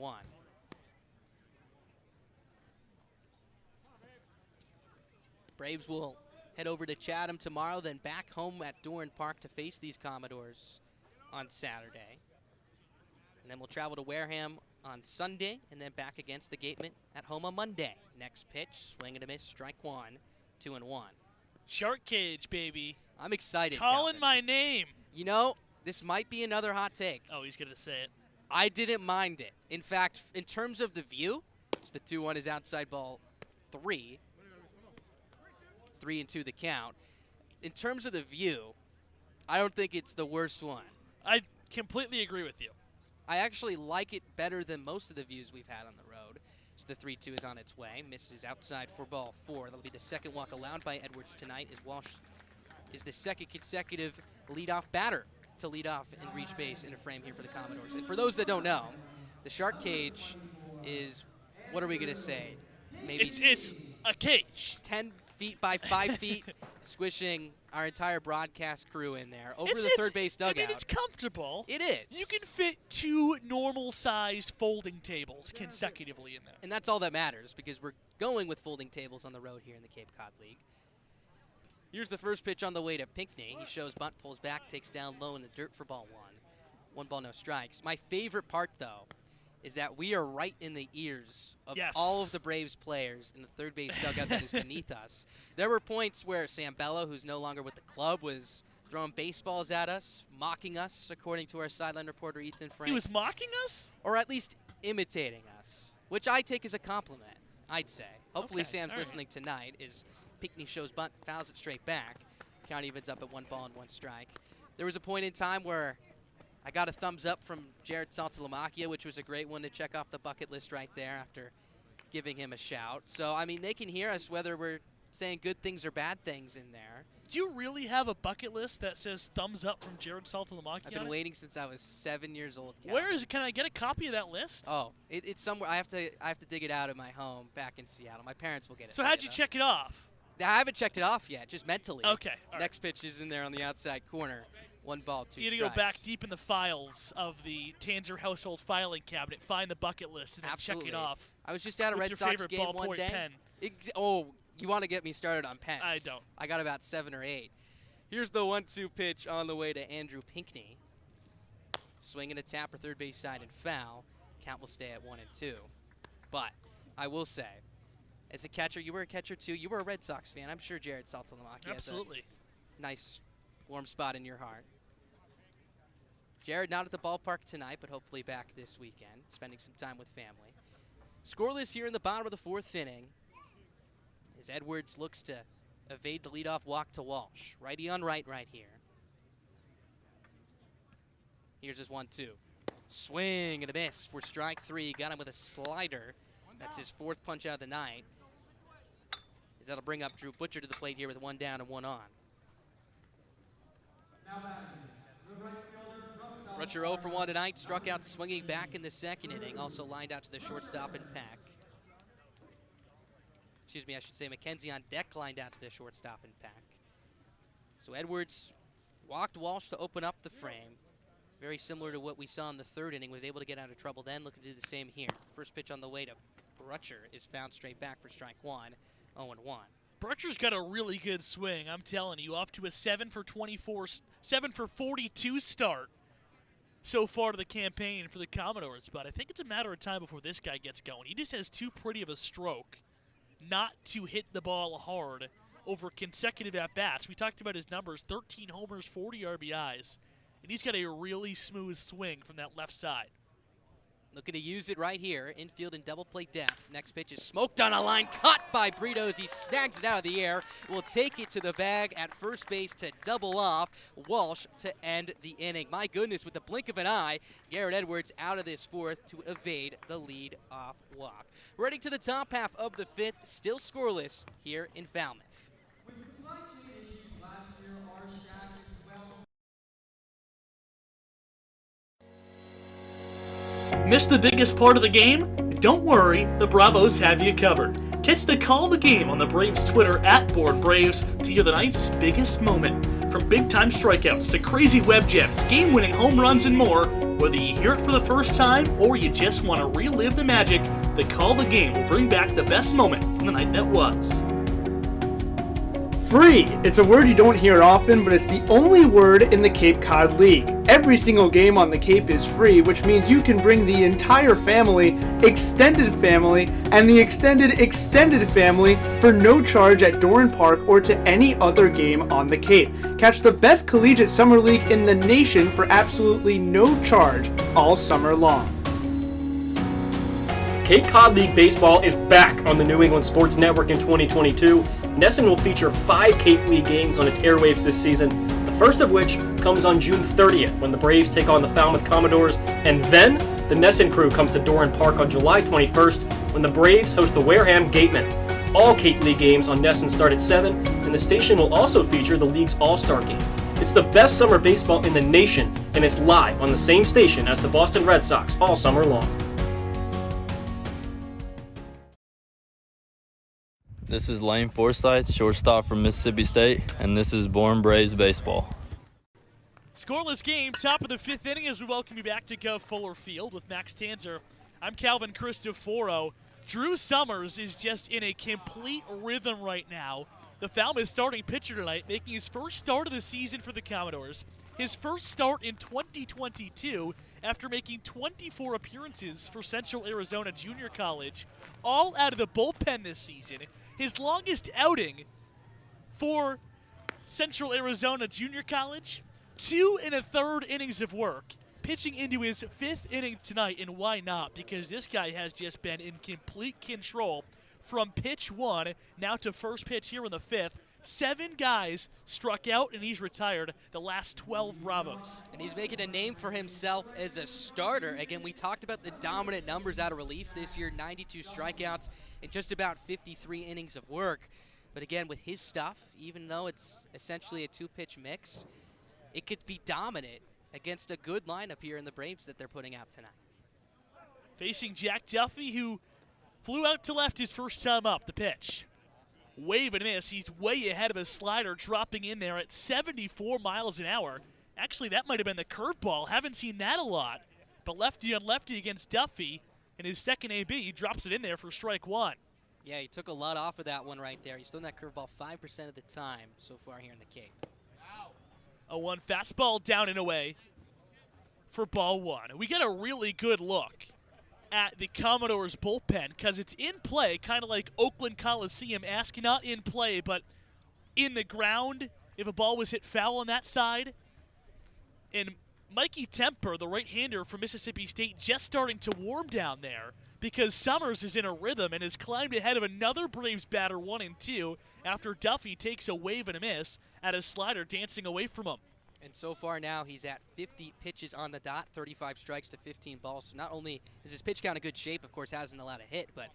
Braves will head over to Chatham tomorrow, then back home at Doran Park to face these Commodores on Saturday. And then we'll travel to Wareham on Sunday, and then back against the Gateman at home on Monday. Next pitch, swing and a miss, strike 1, 2-1. Shark cage, baby. I'm excited. Calling my name. You know, this might be another hot take. Oh, he's going to say it. I didn't mind it. In fact, in terms of the view, the 2-1 is outside ball 3. 3-2 the count. In terms of the view, I don't think it's the worst one. I completely agree with you. I actually like it better than most of the views we've had on the road. So the 3-2 is on its way. Misses outside for ball 4. That'll be the 2nd walk allowed by Edwards tonight, as Walsh is the 2nd consecutive leadoff batter to lead off and reach base in a frame here for the Commodores. And for those that don't know, the Shark Cage is what are we going to say? Maybe it's a cage. 10 feet by 5 feet, squishing our entire broadcast crew in there over the third base dugout. I mean, it's comfortable. It is. You can fit 2 normal-sized folding tables consecutively in there. And that's all that matters, because we're going with folding tables on the road here in the Cape Cod League. Here's the first pitch on the way to Pinckney. He shows bunt, pulls back, takes down low in the dirt for ball 1. 1 ball, no strikes. My favorite part, though, is that we are right in the ears of all of the Braves players in the third base dugout that is beneath us. There were points where Sam Bella, who's no longer with the club, was throwing baseballs at us, mocking us, according to our sideline reporter, Ethan Frank. He was mocking us? Or at least imitating us, which I take as a compliment, I'd say. Hopefully Sam's listening tonight. Is Pinckney shows bunt, fouls it straight back. Count evens up at 1 ball and 1 strike. There was a point in time where I got a thumbs up from Jared Saltalamacchia, which was a great one to check off the bucket list right there after giving him a shout. So, I mean, they can hear us whether we're saying good things or bad things in there. Do you really have a bucket list that says thumbs up from Jared Saltalamacchia? I've been waiting since I was 7 years old. Where is it? Can I get a copy of that list? Oh, it's somewhere. I have to dig it out of my home back in Seattle. My parents will get it. So how'd you check it off? I haven't checked it off yet, just mentally. Okay. Next pitch is in there on the outside corner. 1 ball, 2 strikes. You had to go back deep in the files of the Tanzer household filing cabinet, find the bucket list, and then check it off. I was just at a Red Sox game one day. Pen? You want to get me started on pens? I don't. I got about 7 or 8. Here's the 1-2 pitch on the way to Andrew Pinckney. Swing and a tapper, third base side and foul. Count will stay at 1-2. But I will say, as a catcher, you were a catcher too. You were a Red Sox fan. I'm sure Jared Saltalamacchia has a nice warm spot in your heart. Jared not at the ballpark tonight, but hopefully back this weekend, spending some time with family. Scoreless here in the bottom of the 4th inning, as Edwards looks to evade the leadoff walk to Walsh. Righty on right here. Here's his 1-2. Swing and a miss for strike 3. Got him with a slider. That's his 4th punch out of the night. As that'll bring up Drew Butcher to the plate here with 1 down and 1 on. Butcher 0 for 1 tonight. Struck out swinging back in the 2nd inning. Also lined out to the shortstop and Pack. Excuse me, I should say Mackenzie on deck, lined out to the shortstop and Pack. So Edwards walked Walsh to open up the frame. Very similar to what we saw in the 3rd inning. Was able to get out of trouble then. Looking to do the same here. First pitch on the way to Butcher is found straight back for strike 1. 0-1. Butcher's got a really good swing, I'm telling you. Off to a 7 for 42 start so far to the campaign for the Commodores. But I think it's a matter of time before this guy gets going. He just has too pretty of a stroke not to hit the ball hard over consecutive at-bats. We talked about his numbers, 13 homers, 40 RBIs, and he's got a really smooth swing from that left side. Looking to use it right here, infield and double play depth. Next pitch is smoked on a line, caught by Britos. He snags it out of the air, will take it to the bag at first base to double off Walsh to end the inning. My goodness, with the blink of an eye, Garrett Edwards out of this 4th to evade the lead-off walk. Ready to the top half of the 5th, still scoreless here in Falmouth. With supply chain issues last year, our shack is well. Missed the biggest part of the game? Don't worry, the Bravos have you covered. Catch the call of the game on the Braves Twitter @BourneBraves to hear the night's biggest moment. From big-time strikeouts to crazy web gems, game-winning home runs, and more, whether you hear it for the first time or you just want to relive the magic, the call of the game will bring back the best moment from the night that was. Free! It's a word you don't hear often, but it's the only word in the Cape Cod League. Every single game on the Cape is free, which means you can bring the entire family, extended family, and the extended family for no charge at Doran Park or to any other game on the Cape. Catch the best collegiate summer league in the nation for absolutely no charge all summer long. Cape Cod League Baseball is back on the New England Sports Network in 2022. NESN will feature 5 Cape League games on its airwaves this season, the first of which comes on June 30th when the Braves take on the Falmouth Commodores, and then the NESN crew comes to Doran Park on July 21st when the Braves host the Wareham Gatemen. All Cape League games on NESN start at 7, and the station will also feature the league's All-Star Game. It's the best summer baseball in the nation, and it's live on the same station as the Boston Red Sox all summer long. This is Lane Forsythe, shortstop from Mississippi State, and this is Bourne Braves baseball. Scoreless game, top of the 5th inning as we welcome you back to Gov Fuller Field with Max Tanzer. I'm Calvin Cristoforo. Drew Summers is just in a complete rhythm right now. The Falmouth starting pitcher tonight, making his first start of the season for the Commodores. His first start in 2022 after making 24 appearances for Central Arizona Junior College, all out of the bullpen this season. His longest outing for Central Arizona Junior College, 2 1/3 innings of work, pitching into his 5th inning tonight, and why not? Because this guy has just been in complete control from pitch 1 now to first pitch here in the 5th. 7 guys struck out, and he's retired the last 12 Bravos. And he's making a name for himself as a starter. Again, we talked about the dominant numbers out of relief this year, 92 strikeouts and just about 53 innings of work. But again, with his stuff, even though it's essentially a 2-pitch mix, it could be dominant against a good lineup here in the Braves that they're putting out tonight. Facing Jack Duffy, who flew out to left his first time up. The pitch. Wave and miss. He's way ahead of his slider, dropping in there at 74 miles an hour. Actually, that might have been the curveball. Haven't seen that a lot. But lefty on lefty against Duffy, and his second AB, he drops it in there for strike 1. Yeah, he took a lot off of that one right there. He's thrown that curveball 5% of the time so far here in the Cape. 0-1 fastball down and away for ball 1. We get a really good look at the Commodores bullpen because it's in play, kind of like Oakland Coliseum. Not in play, but in the ground if a ball was hit foul on that side. And Mikey Temper, the right-hander from Mississippi State, just starting to warm down there because Summers is in a rhythm and has climbed ahead of another Braves batter 1 and 2 after Duffy takes a wave and a miss at a slider dancing away from him. And so far now, he's at 50 pitches on the dot, 35 strikes to 15 balls. So not only is his pitch count in good shape, of course, hasn't allowed a hit, but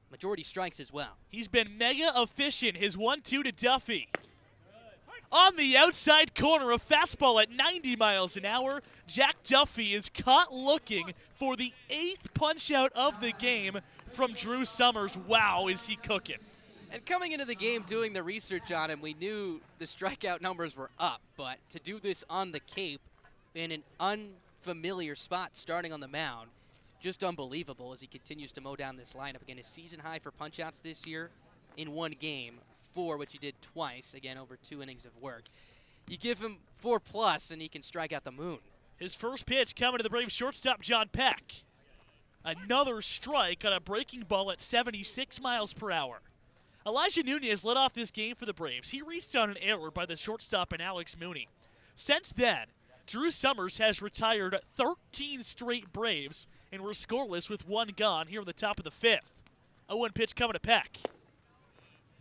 majority strikes as well. He's been mega efficient. His 1-2 to Duffy. On the outside corner, a fastball at 90 miles an hour. Jack Duffy is caught looking for the 8th punch-out of the game from Drew Summers. Wow, is he cooking. And coming into the game, doing the research on him, we knew the strikeout numbers were up, but to do this on the Cape in an unfamiliar spot starting on the mound, just unbelievable as he continues to mow down this lineup. Again, his season high for punch-outs this year in 1 game, 4, which he did twice, again, over 2 innings of work. You give him 4+ and he can strike out the moon. His first pitch coming to the Braves shortstop, John Peck. Another strike on a breaking ball at 76 miles per hour. Elijah Nunez led off this game for the Braves. He reached on an error by the shortstop and Alex Mooney. Since then, Drew Summers has retired 13 straight Braves, and we're scoreless with 1 gone here in the top of the 5th. 0-1 pitch coming to Peck.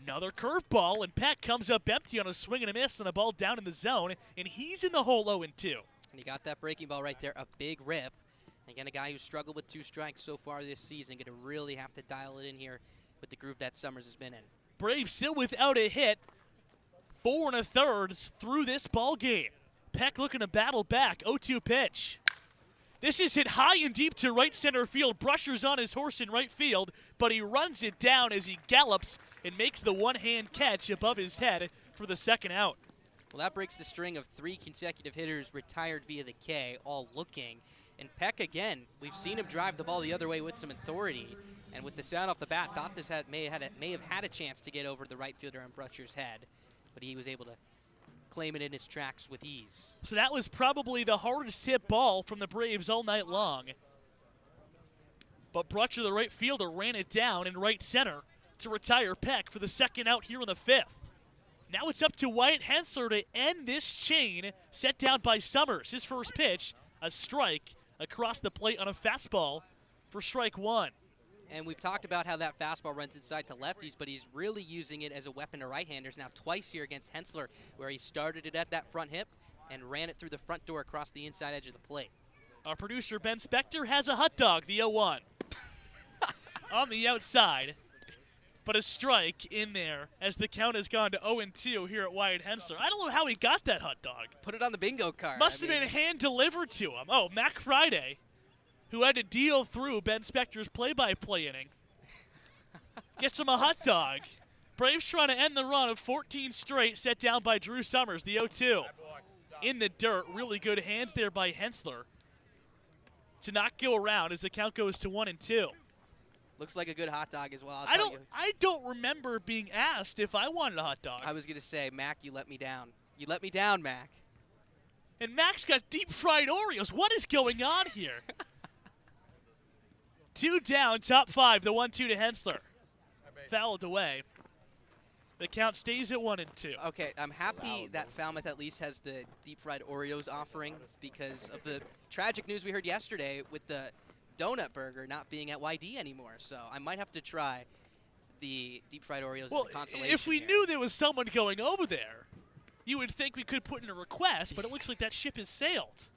Another curveball, and Peck comes up empty on a swing and a miss on a ball down in the zone, and he's in the hole 0-2. And he got that breaking ball right there, a big rip. Again, a guy who's struggled with 2 strikes so far this season. Going to really have to dial it in here with the groove that Summers has been in. Braves still without a hit. 4 1/3 through this ball game. Peck looking to battle back. 0-2 pitch. This is hit high and deep to right center field. Brusher's on his horse in right field, but he runs it down as he gallops and makes the one-hand catch above his head for the second out. Well, that breaks the string of 3 consecutive hitters retired via the K, all looking. And Peck, again, we've seen him drive the ball the other way with some authority. And with the sound off the bat, thought this may have had a chance to get over the right fielder on Brusher's head. But he was able to claim it in his tracks with ease. So that was probably the hardest hit ball from the Braves all night long. But Brusher, the right fielder, ran it down in right center to retire Peck for the second out here in the 5th. Now it's up to Wyatt Hensler to end this chain set down by Summers. His first pitch, a strike across the plate on a fastball for strike 1. And we've talked about how that fastball runs inside to lefties, but he's really using it as a weapon to right-handers now twice here against Hensler, where he started it at that front hip and ran it through the front door across the inside edge of the plate. Our producer, Ben Spector, has a hot dog, the 0-1. On the outside, but a strike in there as the count has gone to 0-2 here at Wyatt Hensler. I don't know how he got that hot dog. Put it on the bingo card. Must have been hand-delivered to him. Oh, Mac Friday, who had to deal through Ben Spector's play-by-play inning, gets him a hot dog. Braves trying to end the run of 14 straight, set down by Drew Summers, the 0-2. In the dirt, really good hands there by Hensler to not go around as the count goes to 1-2. Looks like a good hot dog as well. I don't remember being asked if I wanted a hot dog. I was going to say, Mac, you let me down. You let me down, Mac. And Mac's got deep fried Oreos. What is going on here? 2 down, top 5, the 1-2 to Hensler. Fouled away. The count stays at 1-2. Okay, I'm happy that Falmouth at least has the deep fried Oreos offering because of the tragic news we heard yesterday with the donut burger not being at YD anymore. So I might have to try the deep fried Oreos as a consolation. If we knew there was someone going over there, you would think we could put in a request, but it looks like that ship has sailed.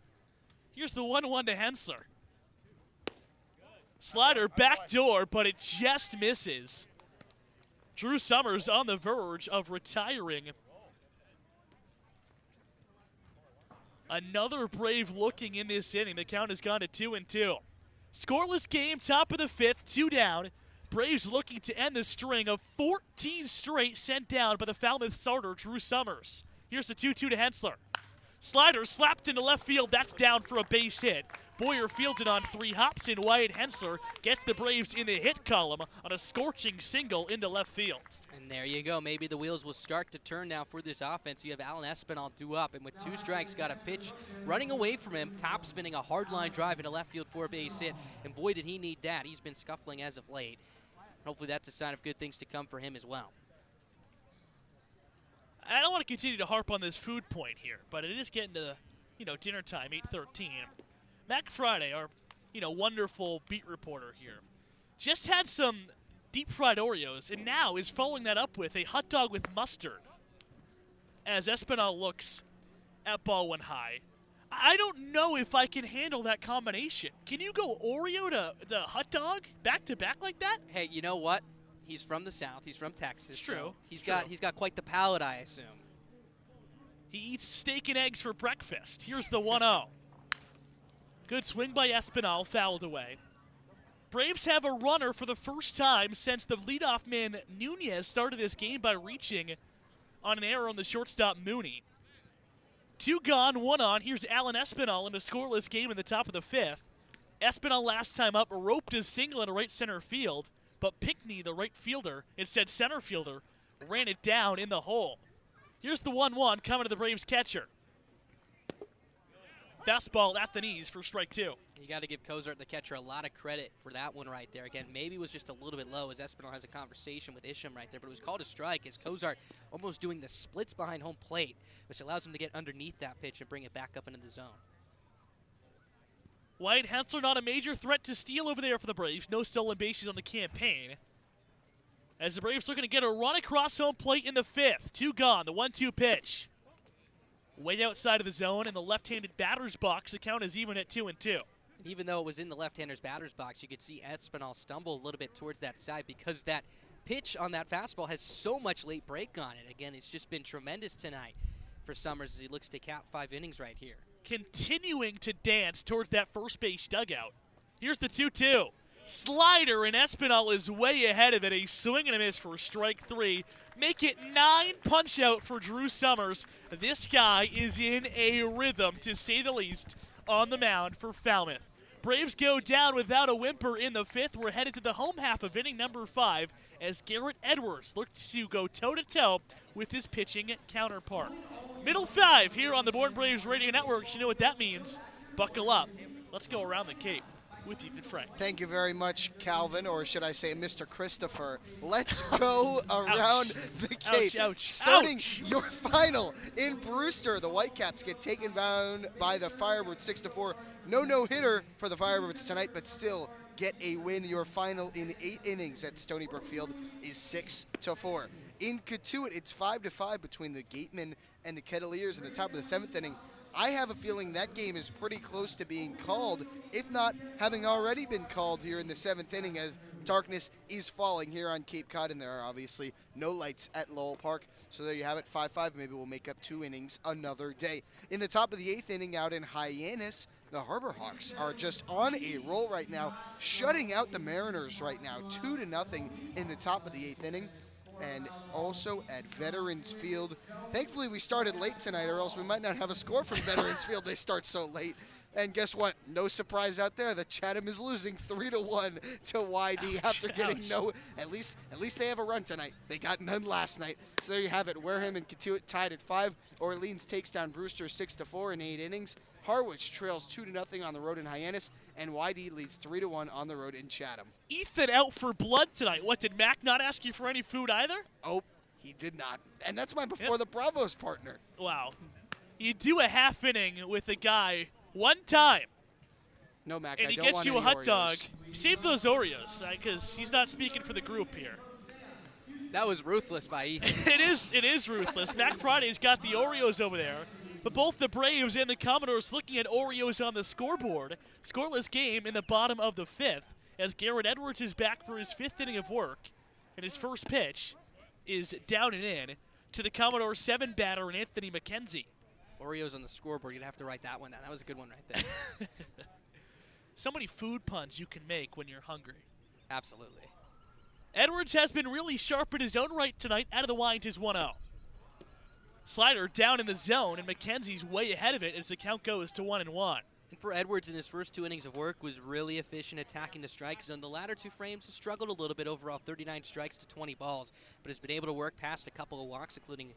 Here's the 1-1 to Hensler. Slider back door, but it just misses. Drew Summers on the verge of retiring. Another Brave looking in this inning. The count has gone to 2-2. Scoreless game, top of the 5th, 2 down. Braves looking to end the string of 14 straight sent down by the Falmouth starter, Drew Summers. Here's the 2-2 to Hensler. Slider slapped into left field. That's down for a base hit. Boyer fielded on 3 hops, and Wyatt Hensler gets the Braves in the hit column on a scorching single into left field. And there you go. Maybe the wheels will start to turn now for this offense. You have Alan Espinal due up, and with 2 strikes, got a pitch running away from him, top spinning a hard line drive into left field for a base hit. And boy, did he need that. He's been scuffling as of late. Hopefully that's a sign of good things to come for him as well. I don't want to continue to harp on this food point here, but it is getting to, dinner time, 8:13. Mac Friday, our, wonderful beat reporter here, just had some deep fried Oreos and now is following that up with a hot dog with mustard as Espinal looks at ball 1 high. I don't know if I can handle that combination. Can you go Oreo to hot dog back to back like that? Hey, you know what? He's from the South. He's from Texas. It's true. So he's got quite the palate, I assume. He eats steak and eggs for breakfast. Here's the 1-0. Good swing by Espinal, fouled away. Braves have a runner for the first time since the leadoff man Nunez started this game by reaching on an error on the shortstop Mooney. 2 gone, 1 on. Here's Alan Espinal in a scoreless game in the top of the 5th. Espinal last time up roped a single into right center field, but Pickney, the right fielder, instead center fielder, ran it down in the hole. Here's the 1-1 coming to the Braves catcher. Fastball at the knees for strike 2. You got to give Cozart, the catcher, a lot of credit for that one right there. Again, maybe it was just a little bit low as Espinal has a conversation with Isham right there, but it was called a strike as Cozart almost doing the splits behind home plate, which allows him to get underneath that pitch and bring it back up into the zone. Wyatt Hensler not a major threat to steal over there for the Braves. No stolen bases on the campaign. As the Braves looking to get a run across home plate in the 5th. 2 gone, the 1-2 pitch. Way outside of the zone in the left-handed batter's box. The count is even at 2-2. And even though it was in the left-hander's batter's box, you could see Espinal stumble a little bit towards that side because that pitch on that fastball has so much late break on it. Again, it's just been tremendous tonight for Summers as he looks to cap 5 innings right here. Continuing to dance towards that first base dugout. Here's the 2-2. Slider, and Espinal is way ahead of it. A swing and a miss for strike 3. Make it 9 punch out for Drew Summers. This guy is in a rhythm, to say the least, on the mound for Falmouth. Braves go down without a whimper in the 5th. We're headed to the home half of inning number 5 as Garrett Edwards looks to go toe-to-toe with his pitching counterpart. Middle 5 here on the Born Braves Radio Network. You know what that means. Buckle up. Let's go around the Cape with Ethan Frank. Thank you very much, Calvin, or should I say Mr. Christopher. Let's go around the Cape. Starting your final in Brewster. The Whitecaps get taken down by the Firebirds 6-4. No-hitter for the Firebirds tonight, but still get a win. Your final in 8 innings at Stony Brook Field is 6-4. In Katuitt, it's 5-5 between the Gatemen and the Kettleers in the top of the 7th inning. I have a feeling that game is pretty close to being called, if not having already been called here in the 7th inning as darkness is falling here on Cape Cod, and there are obviously no lights at Lowell Park. So there you have it, 5-5. Maybe we'll make up 2 innings another day. In the top of the 8th inning out in Hyannis, the Harbor Hawks are just on a roll right now, shutting out the Mariners right now, 2-0 in the top of the 8th inning. and also at Veterans Field. Thankfully, we started late tonight, or else we might not have a score from Veterans Field. They start so late. And guess what? No surprise out there. The Chatham is losing 3-1 to YD after getting no. At least they have a run tonight. They got none last night. So there you have it. Wareham and Katuitt tied at 5. Orleans takes down Brewster 6-4 in 8 innings. Harwich trails 2-0 on the road in Hyannis, and YD leads 3-1 on the road in Chatham. Ethan out for blood tonight. What, did Mac not ask you for any food either? Oh, he did not. And that's my before the Bravos partner. Wow. You do a half inning with a guy one time. No, Mac, and I he don't gets want you a any hot Oreos. dog. Save those Oreos, because he's not speaking for the group here. That was ruthless by Ethan. It is ruthless. Mac Friday's got the Oreos over there. But both the Braves and the Commodores looking at Oreos on the scoreboard. Scoreless game in the bottom of the 5th as Garrett Edwards is back for his 5th inning of work. And his first pitch is down and in to the Commodores 7 batter and Anthony McKenzie. Oreos on the scoreboard. You'd have to write that one down. That was a good one right there. So many food puns you can make when you're hungry. Absolutely. Edwards has been really sharp in his own right tonight. Out of the wind is 1-0. Slider down in the zone, and McKenzie's way ahead of it as the count goes to 1-1. And for Edwards in his first 2 innings of work was really efficient attacking the strike zone. The latter 2 frames has struggled a little bit overall, 39 strikes to 20 balls, but has been able to work past a couple of walks, including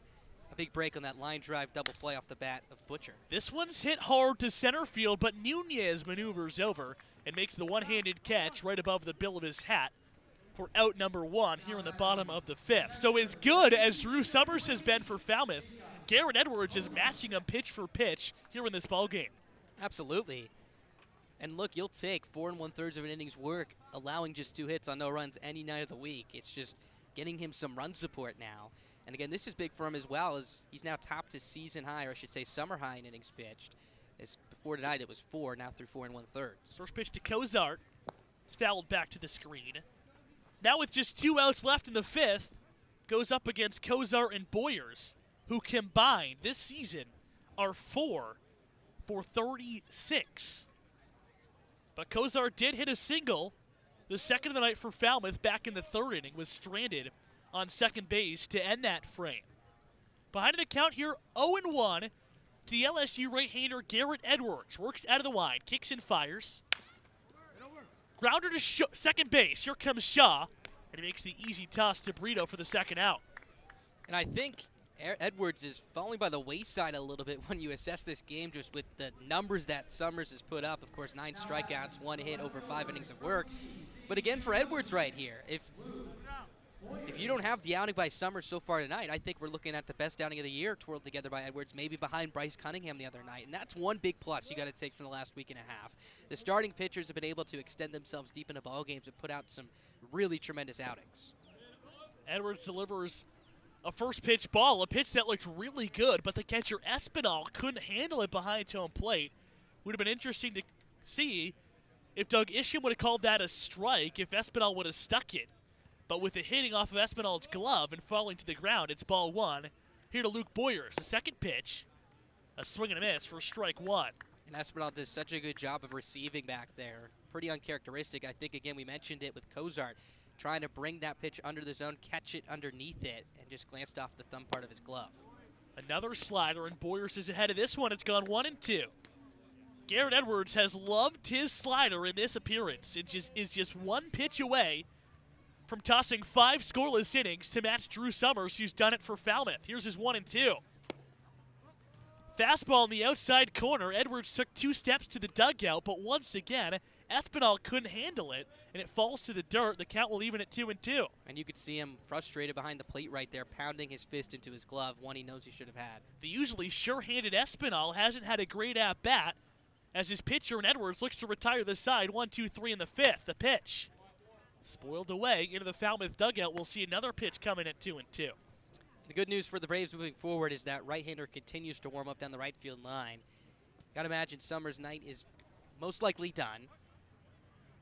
a big break on that line drive double play off the bat of Butcher. This one's hit hard to center field, but Nunez maneuvers over and makes the one-handed catch right above the bill of his hat for out number 1 here in the bottom of the 5th. So as good as Drew Summers has been for Falmouth, Garrett Edwards is matching him pitch for pitch here in this ballgame. Absolutely. And look, you'll take 4 1/3 of an inning's work, allowing just 2 hits on no runs any night of the week. It's just getting him some run support now. And again, this is big for him as well, as he's now topped his season high, or I should say summer high in innings pitched. As before tonight it was 4, now through 4 1/3. First pitch to Cozart. It's fouled back to the screen. Now with just 2 outs left in the 5th, goes up against Cozart and Boyers, who combined this season are 4 for 36. But Cozart did hit a single. The second of the night for Falmouth back in the 3rd inning, was stranded on second base to end that frame. Behind the count here, 0-1 to the LSU right-hander Garrett Edwards. Works out of the wind, kicks and fires. Grounder to second base. Here comes Shaw, and he makes the easy toss to Brito for the second out. And I think Edwards is falling by the wayside a little bit when you assess this game, just with the numbers that Summers has put up. Of course, 9 strikeouts, 1 hit over 5 innings of work. But again, for Edwards right here, if you don't have the outing by Summers so far tonight, I think we're looking at the best outing of the year twirled together by Edwards, maybe behind Bryce Cunningham the other night. And that's one big plus you got to take from the last week and a half. The starting pitchers have been able to extend themselves deep into ball games and put out some really tremendous outings. Edwards delivers a first pitch ball, a pitch that looked really good, but the catcher Espinal couldn't handle it behind home plate. Would have been interesting to see if Doug Isham would have called that a strike, if Espinal would have stuck it. But with the hitting off of Espinal's glove and falling to the ground, it's ball 1. Here to Luke Boyers, the second pitch. A swing and a miss for strike 1. And Espinal does such a good job of receiving back there. Pretty uncharacteristic. I think, again, we mentioned it with Cozart, trying to bring that pitch under the zone, catch it underneath it, and just glanced off the thumb part of his glove. Another slider, and Boyers is ahead of this one. It's gone 1-2. Garrett Edwards has loved his slider in this appearance. It is just one pitch away from tossing 5 scoreless innings to match Drew Summers, who's done it for Falmouth. Here's his 1-2. Fastball in the outside corner. Edwards took 2 steps to the dugout, but once again, Espinal couldn't handle it, and it falls to the dirt. The count will even at 2-2. And you could see him frustrated behind the plate right there, pounding his fist into his glove, one he knows he should have had. The usually sure-handed Espinal hasn't had a great at-bat as his pitcher and Edwards looks to retire the side. 1-2-3 in the 5th. The pitch spoiled away into the Falmouth dugout. We'll see another pitch coming at 2-2. The good news for the Braves moving forward is that right-hander continues to warm up down the right field line. Got to imagine Summers' night is most likely done.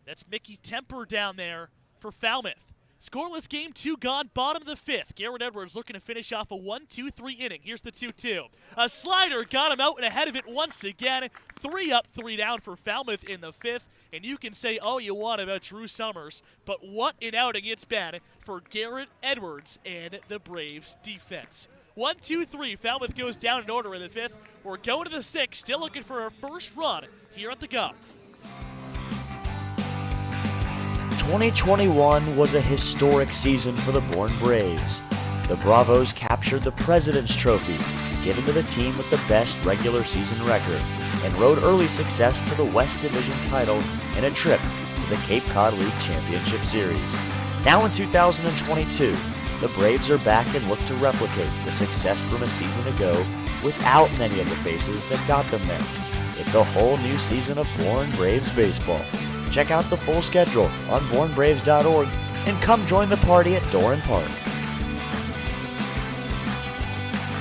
That's Mickey Temper down there for Falmouth. Scoreless game 2 gone, bottom of the 5th. Garrett Edwards looking to finish off a 1-2-3 inning. Here's the 2-2. A slider got him out and ahead of it once again. 3 up, 3 down for Falmouth in the 5th. And you can say all you want about Drew Summers, but what an outing it's been for Garrett Edwards and the Braves defense. 1-2-3, Falmouth goes down in order in the 5th. We're going to the 6th, still looking for our first run here at the Gov. 2021 was a historic season for the Bourne Braves. The Bravos captured the President's Trophy, given to the team with the best regular season record, and rode early success to the West Division title and a trip to the Cape Cod League Championship Series. Now in 2022, the Braves are back and look to replicate the success from a season ago without many of the faces that got them there. It's a whole new season of Bourne Braves baseball. Check out the full schedule on bournebraves.org and come join the party at Doran Park.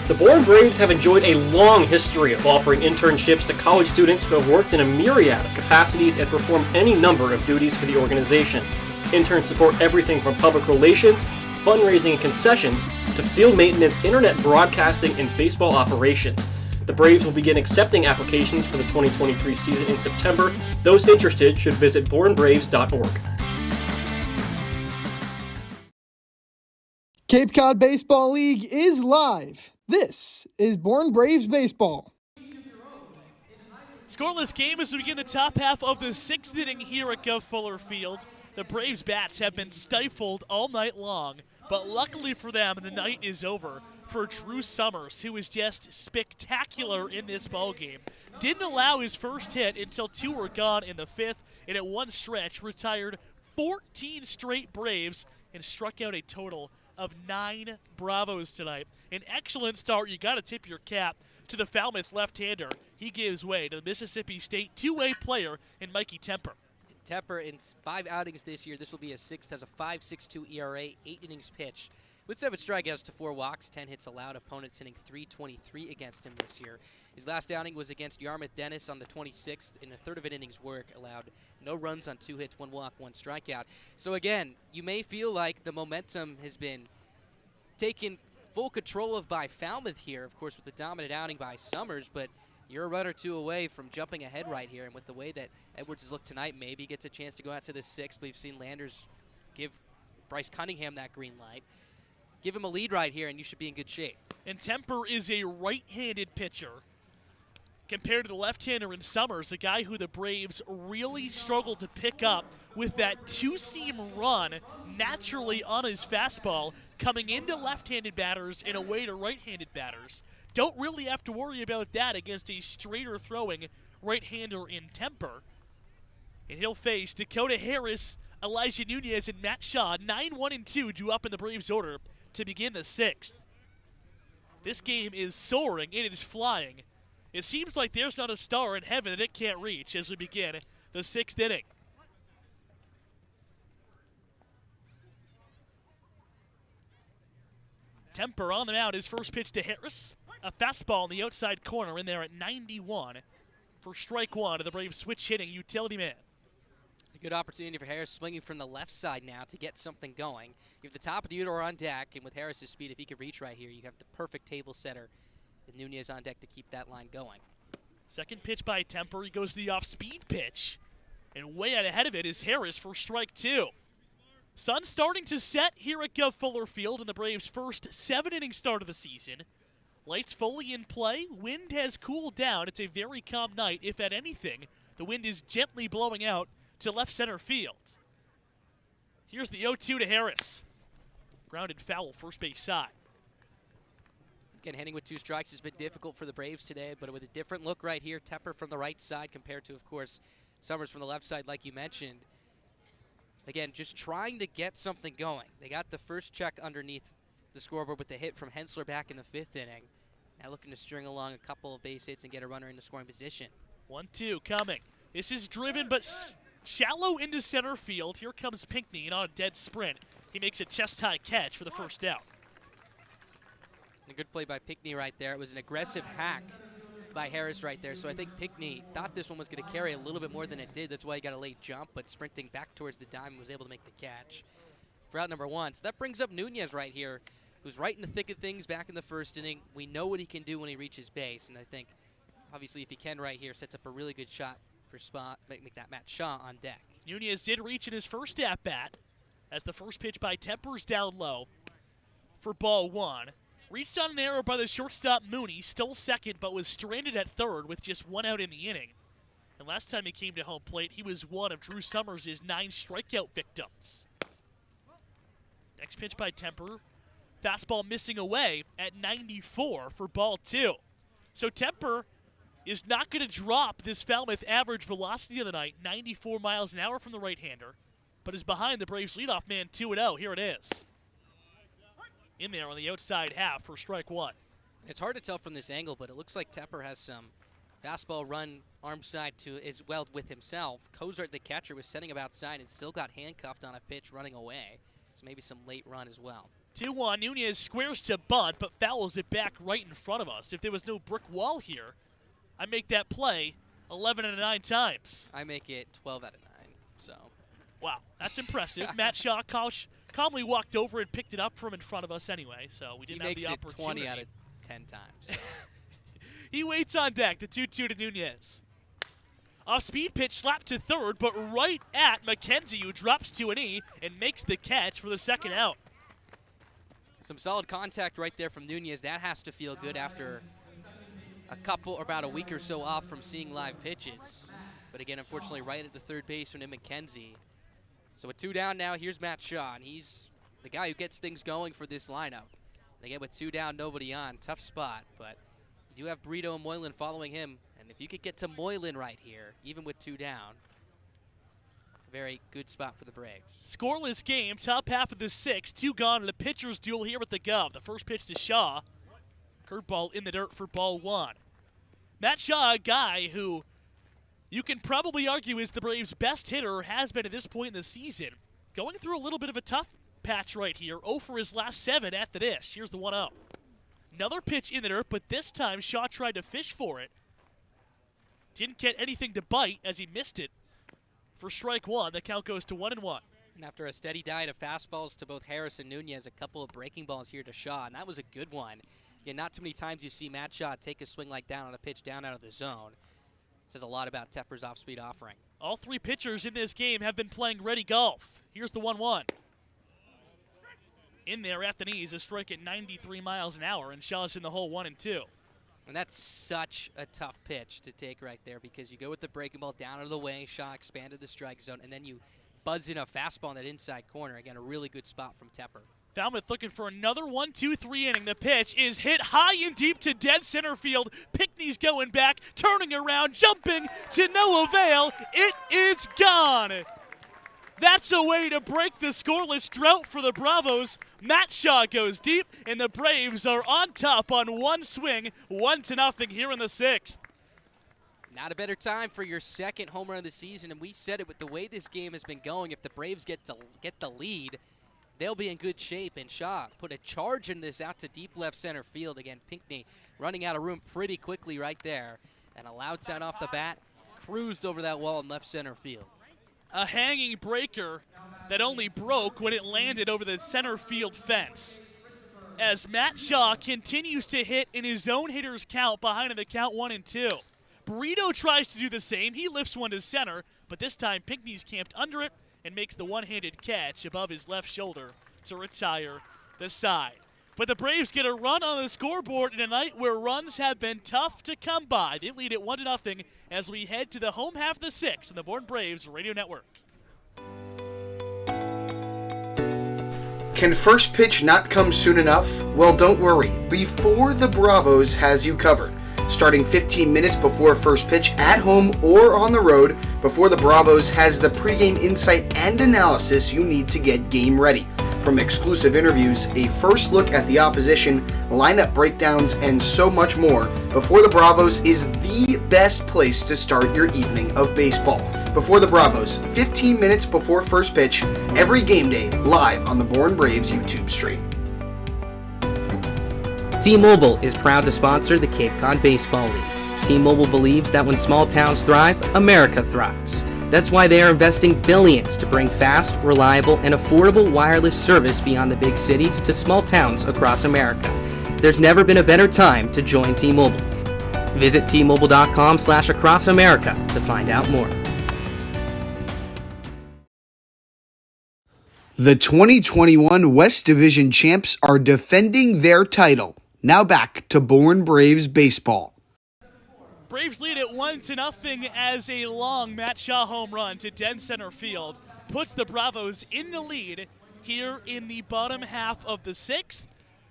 The Bourne Braves have enjoyed a long history of offering internships to college students who have worked in a myriad of capacities and performed any number of duties for the organization. Interns support everything from public relations, fundraising and concessions, to field maintenance, internet broadcasting, and baseball operations. The Braves will begin accepting applications for the 2023 season in September. Those interested should visit bournebraves.org. Cape Cod Baseball League is live. This is Bourne Braves Baseball. Scoreless game as we begin the top half of the 6th inning here at Gov Fuller Field. The Braves' bats have been stifled all night long, but luckily for them, the night is over for Drew Summers, who is just spectacular in this ballgame. Didn't allow his first hit until 2 were gone in the 5th, and at one stretch retired 14 straight Braves and struck out a total of 9 Bravos tonight. An excellent start. You got to tip your cap to the Falmouth left-hander. He gives way to the Mississippi State two-way player in Mikey Temper. Temper in 5 outings this year. This will be his 6th, has a 5.62 ERA, 8 innings pitched. With 7 strikeouts to 4 walks, 10 hits allowed, opponents hitting .323 against him this year. His last outing was against Yarmouth Dennis on the 26th. In a third of an inning's work, allowed no runs on 2 hits, 1 walk, 1 strikeout. So again, you may feel like the momentum has been taken full control of by Falmouth here, of course, with the dominant outing by Summers, but you're a run or 2 away from jumping ahead right here. And with the way that Edwards has looked tonight, maybe gets a chance to go out to the 6th. We've seen Landers give Bryce Cunningham that green light. Give him a lead right here, and you should be in good shape. And Temper is a right-handed pitcher compared to the left-hander in Summers, a guy who the Braves really struggled to pick up with that 2-seam run naturally on his fastball, coming into left-handed batters and away to right-handed batters. Don't really have to worry about that against a straighter throwing right-hander in Temper. And he'll face Dakota Harris, Elijah Nunez, and Matt Shaw. 9-1-2 due up in the Braves order to begin the 6th. This game is soaring, it is flying. It seems like there's not a star in heaven that it can't reach as we begin the 6th inning. Temper on the mound, his first pitch to Harris. A fastball in the outside corner in there at 91 for strike 1 of the Braves switch hitting utility man. A good opportunity for Harris swinging from the left side now to get something going. You have the top of the order on deck, and with Harris's speed, if he could reach right here, you have the perfect table setter with Nunez on deck to keep that line going. Second pitch by Temper, he goes to the off-speed pitch. And way out ahead of it is Harris for strike 2. Sun starting to set here at Gov Fuller Field in the Braves' first 7-inning start of the season. Lights fully in play. Wind has cooled down. It's a very calm night. If at anything, the wind is gently blowing out to left center field. Here's the 0-2 to Harris. Grounded foul, first base side. Again, hitting with 2 strikes has been difficult for the Braves today, but with a different look right here. Tepper from the right side compared to, of course, Summers from the left side, like you mentioned. Again, just trying to get something going. They got the first check underneath the scoreboard with the hit from Hensler back in the 5th inning. Now looking to string along a couple of base hits and get a runner into scoring position. 1-2 coming. This is driven, but shallow into center field. Here comes Pinckney, and on a dead sprint, he makes a chest-high catch for the first out. A good play by Pinckney right there. It was an aggressive hack by Harris right there. So I think Pinckney thought this one was going to carry a little bit more than it did. That's why he got a late jump, but sprinting back towards the diamond was able to make the catch. for out number 1. So that brings up Nunez right here, who's right in the thick of things back in the first inning. We know what he can do when he reaches base, and I think, obviously, if he can right here, sets up a really good shot for spot, make that Matt Shaw on deck. Nunez did reach in his first at-bat as the first pitch by Temper's down low for ball 1. Reached on an error by the shortstop Mooney, stole second, but was stranded at third with just 1 out in the inning. And last time he came to home plate, he was one of Drew Summers' 9 strikeout victims. Next pitch by Temper. Fastball missing away at 94 for ball 2. So Temper is not going to drop this Falmouth average velocity of the night, 94 miles an hour from the right-hander, but is behind the Braves leadoff man 2-0. Here it is. In there on the outside half for strike 1. It's hard to tell from this angle, but it looks like Tepper has some fastball run arm side to as well with himself. Cozart, the catcher, was sending him outside and still got handcuffed on a pitch running away. So maybe some late run as well. 2-1. Nunez squares to bunt, but fouls it back right in front of us. If there was no brick wall here, I make that play 11 out of 9 times. I make it 12 out of 9. So, wow, that's impressive. Matt Shaw calmly walked over and picked it up from in front of us anyway, so we didn't have the opportunity. He makes it 20 out of 10 times. So. He waits on deck. The 2-2 to Nunez. Off-speed pitch slapped to third, but right at McKenzie, who drops to an E and makes the catch for the second out. Some solid contact right there from Nunez. That has to feel good after about a week or so off from seeing live pitches. But again, unfortunately, right at the third baseman in McKenzie. So with 2 down now, here's Matt Shaw, and he's the guy who gets things going for this lineup. And again, with 2 down, nobody on. Tough spot, but you do have Brito and Moylan following him. And if you could get to Moylan right here, even with 2 down, very good spot for the Braves. Scoreless game, top half of the 6th. 2 gone, and a pitcher's duel here with the Gov. The first pitch to Shaw. Curveball in the dirt for ball 1. Matt Shaw, a guy who you can probably argue is the Braves' best hitter, or has been at this point in the season. Going through a little bit of a tough patch right here. 0 for his last 7 at the dish. Here's the 1-0. Another pitch in the dirt, but this time Shaw tried to fish for it. Didn't get anything to bite as he missed it. For strike 1, the count goes to 1-1. And after a steady diet of fastballs to both Harris and Nunez, a couple of breaking balls here to Shaw, and that was a good one. Again, not too many times you see Matt Shaw take a swing like that on a pitch down out of the zone. Says a lot about Tepper's off-speed offering. All 3 pitchers in this game have been playing ready golf. Here's the 1-1. In there at the knees, a strike at 93 miles an hour, and Shaw's in the hole 1-2. And that's such a tough pitch to take right there because you go with the breaking ball down out of the way, Shaw expanded the strike zone, and then you buzz in a fastball in that inside corner. Again, a really good spot from Tepper. Falmouth looking for another 1-2-3 inning. The pitch is hit high and deep to dead center field. Pickney's going back, turning around, jumping to no avail. It is gone. That's a way to break the scoreless drought for the Bravos. Matt Shaw goes deep, and the Braves are on top on 1 swing, 1-0 here in the 6th. Not a better time for your second home run of the season, and we said it with the way this game has been going. If the Braves get the lead, they'll be in good shape, and Shaw put a charge in this out to deep left center field. Again, Pinckney running out of room pretty quickly right there, and a loud sound off the bat, cruised over that wall in left center field. A hanging breaker that only broke when it landed over the center field fence. As Matt Shaw continues to hit in his own hitter's count behind the count 1-2. Brito tries to do the same. He lifts one to center, but this time Pinckney's camped under it and makes the one-handed catch above his left shoulder to retire the side. But the Braves get a run on the scoreboard in a night where runs have been tough to come by. They lead it 1-0 as we head to the home half of the 6th on the Born Braves Radio Network. Can first pitch not come soon enough? Well, don't worry. Before the Bravos has you covered. Starting 15 minutes before first pitch at home or on the road, Before the Bravos has the pregame insight and analysis you need to get game ready. From exclusive interviews, a first look at the opposition, lineup breakdowns, and so much more, Before the Bravos is the best place to start your evening of baseball. Before the Bravos, 15 minutes before first pitch, every game day, live on the Born Braves YouTube stream. T-Mobile is proud to sponsor the Cape Cod Baseball League. T-Mobile believes that when small towns thrive, America thrives. That's why they are investing billions to bring fast, reliable, and affordable wireless service beyond the big cities to small towns across America. There's never been a better time to join T-Mobile. Visit T-Mobile.com/acrossamerica to find out more. The 2021 West Division champs are defending their title. Now back to Bourne Braves baseball. Braves lead it 1-0 as a long Matt Shaw home run to dead center field puts the Bravos in the lead here in the bottom half of the sixth.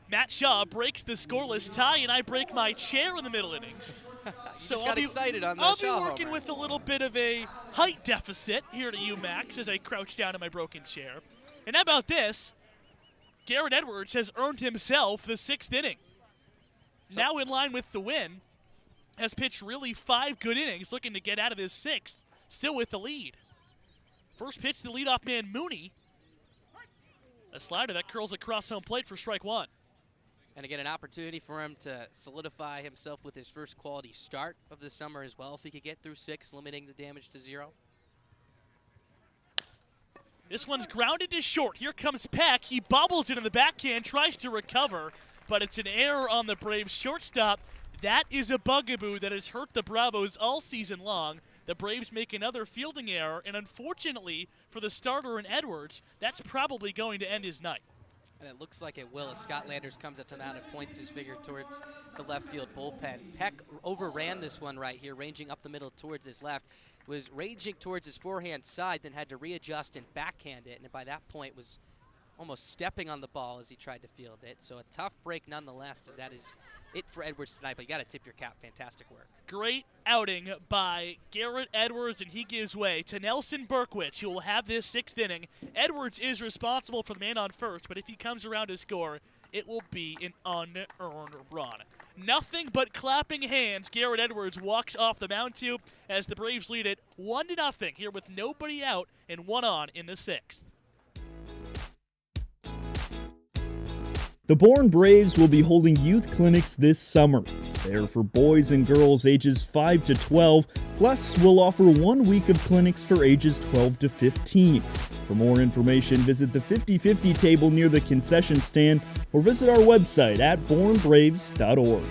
Matt Shaw breaks the scoreless tie, and I break my chair in the middle innings. So I'll be excited on the I'll Shaw be working homer. with a little bit of a height deficit here to you, Max, as I crouch down in my broken chair. And how about this? Garrett Edwards has earned himself the sixth inning. Now in line with the win, has pitched really 5 good innings, looking to get out of this sixth, still with the lead. First pitch to the leadoff man, Mooney. A slider that curls across home plate for strike one. And again, an opportunity for him to solidify himself with his first quality start of the summer as well, if he could get through 6, limiting the damage to 0. This one's grounded to short. Here comes Peck. He bobbles it in the backhand, tries to recover, but it's an error on the Braves shortstop. That is a bugaboo that has hurt the Bravos all season long. The Braves make another fielding error, and unfortunately for the starter in Edwards, that's probably going to end his night. And it looks like it will as Scott Landers comes up to mound and points his finger towards the left field bullpen. Peck overran this one right here, ranging up the middle towards his left. Was ranging towards his forehand side, then had to readjust and backhand it, and by that point was almost stepping on the ball as he tried to field it. So a tough break nonetheless, as that is it for Edwards tonight, but you got to tip your cap. Fantastic work. Great outing by Garrett Edwards, and he gives way to Nelson Berkwich, who will have this sixth inning. Edwards is responsible for the man on first, but if he comes around to score, it will be an unearned run. Nothing but clapping hands. Garrett Edwards walks off the mound too as the Braves lead it 1-0 here with nobody out and 1 on in the sixth. The Bourne Braves will be holding youth clinics this summer. They're for boys and girls ages 5 to 12, plus we'll offer 1 week of clinics for ages 12 to 15. For more information, visit the 50/50 table near the concession stand or visit our website at bournebraves.org.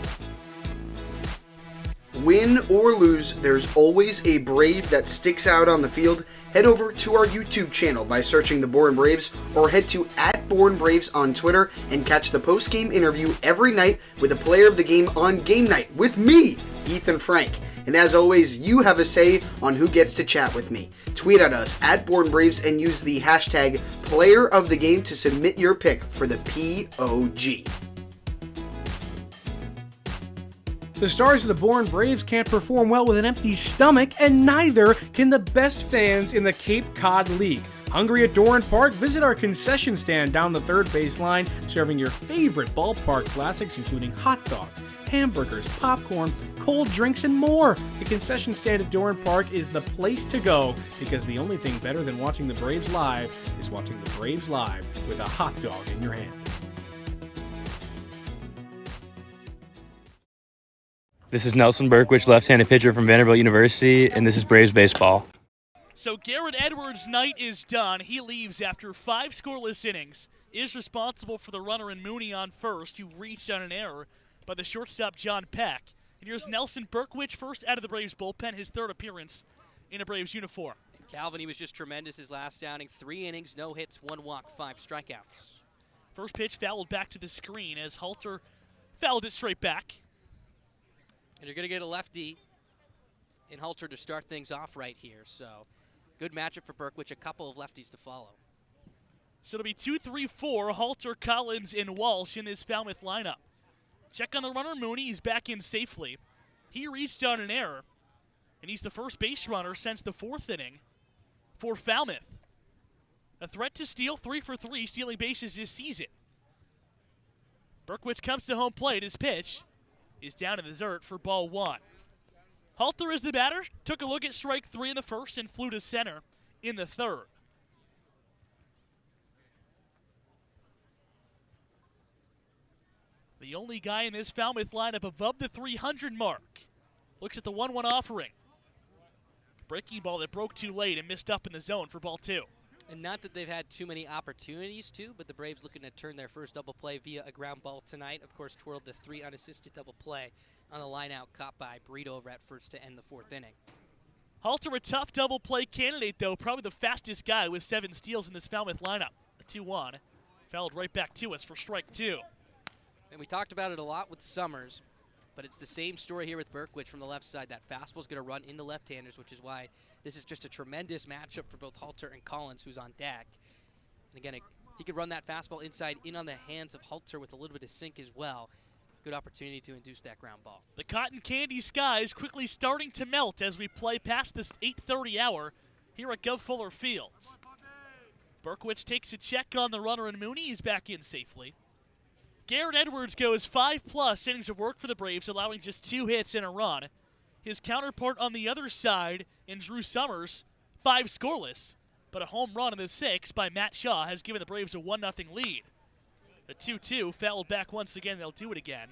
Win or lose, there's always a Brave that sticks out on the field. Head over to our YouTube channel by searching the Bourne Braves or head to @BourneBraves on Twitter and catch the post-game interview every night with a player of the game on game night with me, Ethan Frank. And as always, you have a say on who gets to chat with me. Tweet at us @BourneBraves and use the hashtag Player of the Game to submit your pick for the POG. The stars of the Bourne Braves can't perform well with an empty stomach, and neither can the best fans in the Cape Cod League. Hungry at Doran Park? Visit our concession stand down the third base line, serving your favorite ballpark classics, including hot dogs, hamburgers, popcorn, cold drinks, and more. The concession stand at Doran Park is the place to go, because the only thing better than watching the Braves live is watching the Braves live with a hot dog in your hand. This is Nelson Berkwich, left-handed pitcher from Vanderbilt University, and this is Braves baseball. So Garrett Edwards' night is done. He leaves after 5 scoreless innings, is responsible for the runner in Mooney on first, who reached on an error by the shortstop John Peck. And here's Nelson Berkwich, first out of the Braves bullpen, his third appearance in a Braves uniform. And Calvin, he was just tremendous his last outing. 3 innings, no hits, 1 walk, 5 strikeouts. First pitch fouled back to the screen as Halter fouled it straight back. And you're going to get a lefty in Halter to start things off right here. So good matchup for Berkwich, a couple of lefties to follow. So it'll be 2-3-4, Halter, Collins, and Walsh in this Falmouth lineup. Check on the runner, Mooney. He's back in safely. He reached on an error, and he's the first base runner since the 4th inning for Falmouth. A threat to steal, 3 for 3, stealing bases this season. Berkwich comes to home plate. His pitch is down in the dirt for ball 1. Halter is the batter. Took a look at strike 3 in the first and flew to center in the third. The only guy in this Falmouth lineup above the 300 mark. Looks at the 1-1 offering. Breaking ball that broke too late and missed up in the zone for ball 2. And not that they've had too many opportunities to, but the Braves looking to turn their first double play via a ground ball tonight. Of course, twirled the 3 unassisted double play on the line out caught by Brito over at first to end the 4th inning. Halter, a tough double play candidate, though. Probably the fastest guy with 7 steals in this Falmouth lineup. A 2-1. Fouled right back to us for strike 2. And we talked about it a lot with Summers, but it's the same story here with Berkwich from the left side. That fastball's going to run into left-handers, which is why this is just a tremendous matchup for both Halter and Collins, who's on deck. And again, he could run that fastball inside in on the hands of Halter with a little bit of sink as well. Good opportunity to induce that ground ball. The cotton candy sky is quickly starting to melt as we play past this 8:30 hour here at Gov Fuller Fields. Berkwich takes a check on the runner, and Mooney is back in safely. Garrett Edwards goes 5+ innings of work for the Braves, allowing just 2 hits and a run. His counterpart on the other side in Drew Summers, 5 scoreless, but a home run in the 6th by Matt Shaw has given the Braves a 1-0 lead. The 2-2 fouled back once again. They'll do it again.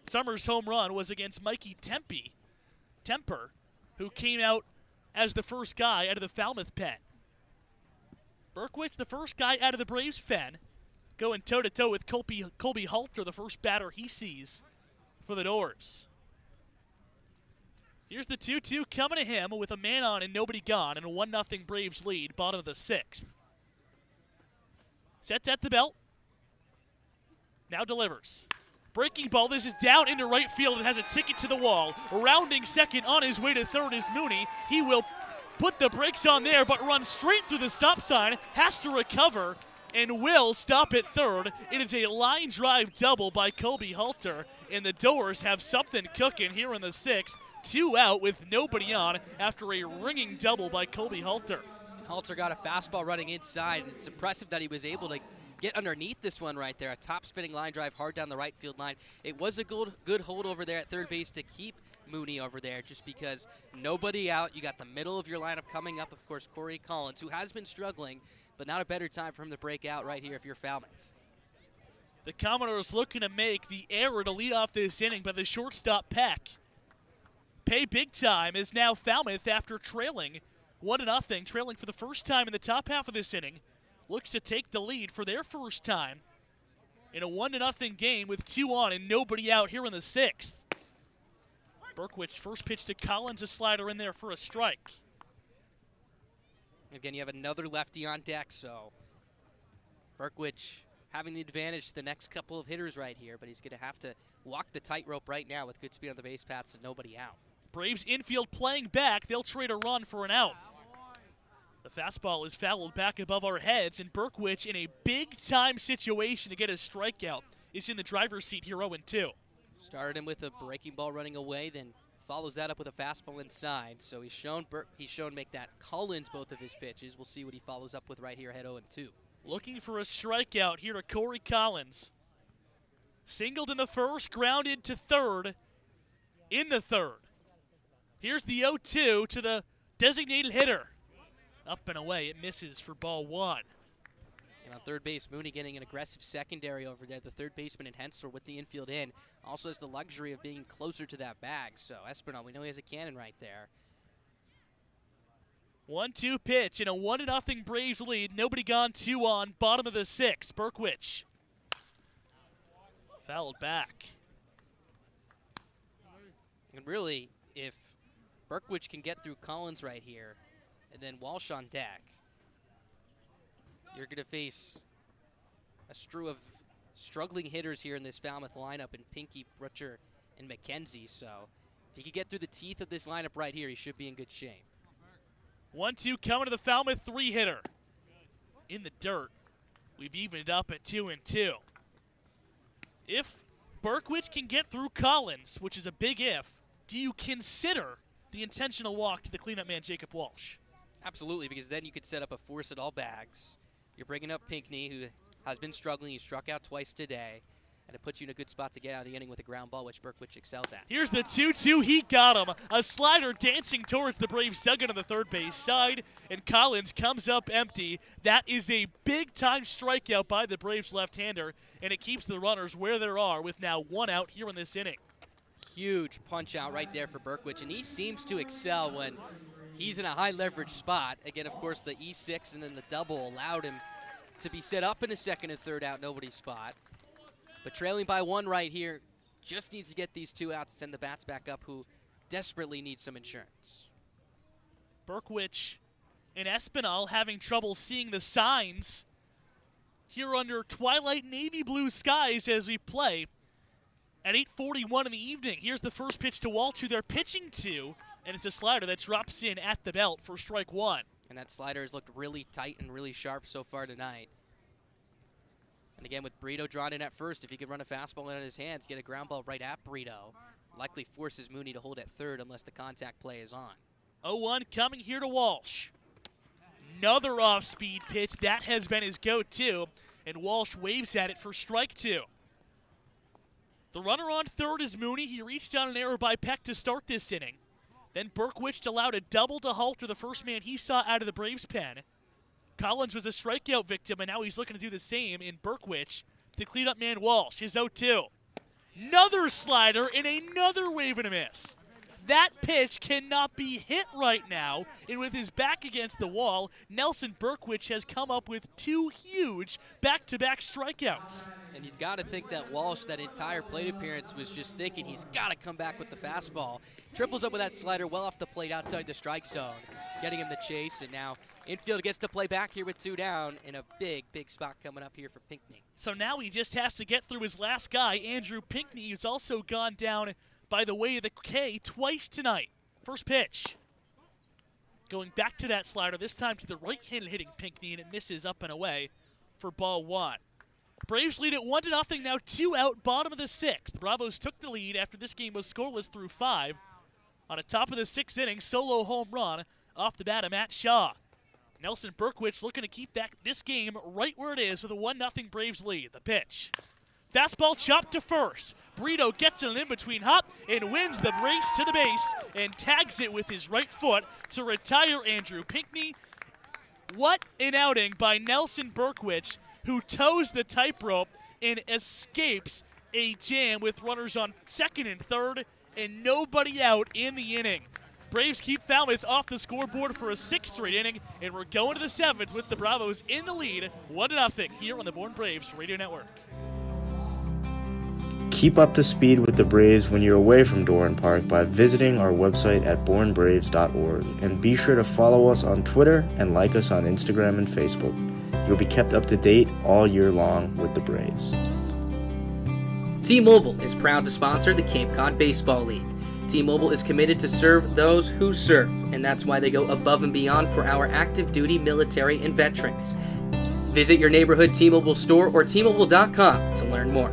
Summers' home run was against Mikey Temper, who came out as the first guy out of the Falmouth pen. Berkwich, the first guy out of the Braves pen, going toe-to-toe with Colby Halter, the first batter he sees for the Doors. Here's the 2-2 coming to him with a man on and nobody gone, and a 1-0 Braves lead, bottom of the 6th. Set at the belt. Now delivers. Breaking ball, this is down into right field and has a ticket to the wall. Rounding second on his way to third is Mooney. He will put the brakes on there, but runs straight through the stop sign, has to recover, and will stop at third. It is a line drive double by Colby Halter, and the Doors have something cooking here in the 6th. 2 out with nobody on after a ringing double by Colby Halter. And Halter got a fastball running inside, and it's impressive that he was able to get underneath this one right there. A top-spinning line drive hard down the right field line. It was a good hold over there at third base to keep Mooney over there just because nobody out. You got the middle of your lineup coming up, of course, Corey Collins, who has been struggling, but not a better time for him to break out right here if you're Falmouth. The Commodores looking to make the error to lead off this inning by the shortstop Peck. Pay big time is now Falmouth after trailing 1-0, trailing for the first time in the top half of this inning. Looks to take the lead for their first time in a 1-0 game with 2 on and nobody out here in the 6th. Berkwich first pitch to Collins, a slider in there for a strike. Again, you have another lefty on deck, so Berkwich having the advantage the next couple of hitters right here, but he's going to have to walk the tightrope right now with good speed on the base paths and nobody out. Braves infield playing back. They'll trade a run for an out. The fastball is fouled back above our heads, and Berkwich, in a big-time situation to get a strikeout, is in the driver's seat here 0-2. Started him with a breaking ball running away, then follows that up with a fastball inside. So he's shown make that Collins both of his pitches. We'll see what he follows up with right here ahead 0-2. Looking for a strikeout here to Corey Collins. Singled in the first, grounded to third in the third. Here's the 0-2 to the designated hitter. Up and away, it misses for ball 1. And on third base, Mooney getting an aggressive secondary over there. The third baseman in Hensler with the infield in. Also has the luxury of being closer to that bag. So Espinal, we know he has a cannon right there. 1-2 pitch and a 1-0 Braves lead. Nobody gone, 2 on, bottom of the 6th. Berkwich. Fouled back. And really, if Berkwich can get through Collins right here, and then Walsh on deck, you're going to face a strew of struggling hitters here in this Falmouth lineup in Pinky, Butcher, and McKenzie. So if he can get through the teeth of this lineup right here, he should be in good shape. 1-2 coming to the Falmouth 3-hitter. In the dirt, we've evened it up at 2-2. If Berkwich can get through Collins, which is a big if, do you consider the intentional walk to the cleanup man, Jacob Walsh? Absolutely, because then you could set up a force at all bags. You're bringing up Pinckney, who has been struggling. He struck out twice today, and it puts you in a good spot to get out of the inning with a ground ball, which Berkwich excels at. Here's the 2-2. He got him. A slider dancing towards the Braves dugout on the third base side, and Collins comes up empty. That is a big-time strikeout by the Braves left-hander, and it keeps the runners where they are with now 1 out here in this inning. Huge punch out right there for Berkwich, and he seems to excel when he's in a high leverage spot. Again, of course, the E6 and then the double allowed him to be set up in a second and third out, nobody's spot. But trailing by 1 right here, just needs to get these 2 outs to send the bats back up, who desperately need some insurance. Berkwich and Espinal having trouble seeing the signs here under twilight navy blue skies as we play at 8:41 in the evening. Here's the first pitch to Walsh, who they're pitching to, and it's a slider that drops in at the belt for strike 1. And that slider has looked really tight and really sharp so far tonight. And again, with Brito drawn in at first, if he could run a fastball out of his hands, get a ground ball right at Brito, likely forces Mooney to hold at third unless the contact play is on. 0-1 coming here to Walsh. Another off-speed pitch. That has been his go-to, and Walsh waves at it for strike 2. The runner on third is Mooney. He reached on an error by Peck to start this inning. Then Berkwich allowed a double to halter the first man he saw out of the Braves' pen. Collins was a strikeout victim, and now he's looking to do the same in Berkwich. The cleanup man Walsh is 0-2. Another slider and another wave and a miss. That pitch cannot be hit right now, and with his back against the wall, Nelson Berkwich has come up with 2 huge back-to-back strikeouts. And you've got to think that Walsh, that entire plate appearance, was just thinking he's got to come back with the fastball. Triples up with that slider well off the plate outside the strike zone, getting him the chase, and now infield gets to play back here with 2 down, and a big, big spot coming up here for Pinckney. So now he just has to get through his last guy, Andrew Pinckney, who's also gone down by the way of the K twice tonight. First pitch. Going back to that slider, this time to the right-handed hitting Pinckney, and it misses up and away for ball 1. Braves lead at 1-0, now 2 out, bottom of the 6th. The Bravos took the lead after this game was scoreless through 5. On the top of the 6th inning, solo home run off the bat of Matt Shaw. Nelson Berkwich looking to keep this game right where it is with a 1-0 Braves lead. The pitch. Fastball chopped to first. Brito gets an in-between hop and wins the race to the base and tags it with his right foot to retire Andrew Pinckney. What an outing by Nelson Berkwich, who toes the tightrope and escapes a jam with runners on second and third and nobody out in the inning. Braves keep Falmouth off the scoreboard for a 6th straight inning, and we're going to the 7th with the Bravos in the lead, 1-0 here on the Born Braves Radio Network. Keep up to speed with the Braves when you're away from Doran Park by visiting our website at bornbraves.org, and be sure to follow us on Twitter and like us on Instagram and Facebook. You'll be kept up to date all year long with the Braves. T-Mobile is proud to sponsor the Cape Cod Baseball League. T-Mobile is committed to serve those who serve, and that's why they go above and beyond for our active duty military and veterans. Visit your neighborhood T-Mobile store or T-Mobile.com to learn more.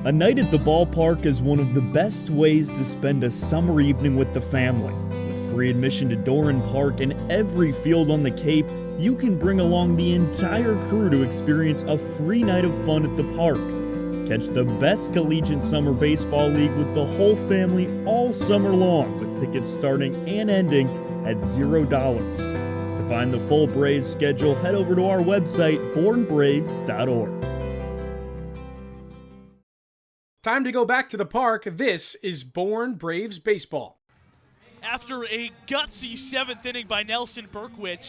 A night at the ballpark is one of the best ways to spend a summer evening with the family. With free admission to Doran Park and every field on the Cape, you can bring along the entire crew to experience a free night of fun at the park. Catch the best collegiate summer baseball league with the whole family all summer long, with tickets starting and ending at $0. To find the full Braves schedule, head over to our website, bornbraves.org. Time to go back to the park. This is Born Braves Baseball. After a gutsy 7th inning by Nelson Berkwich,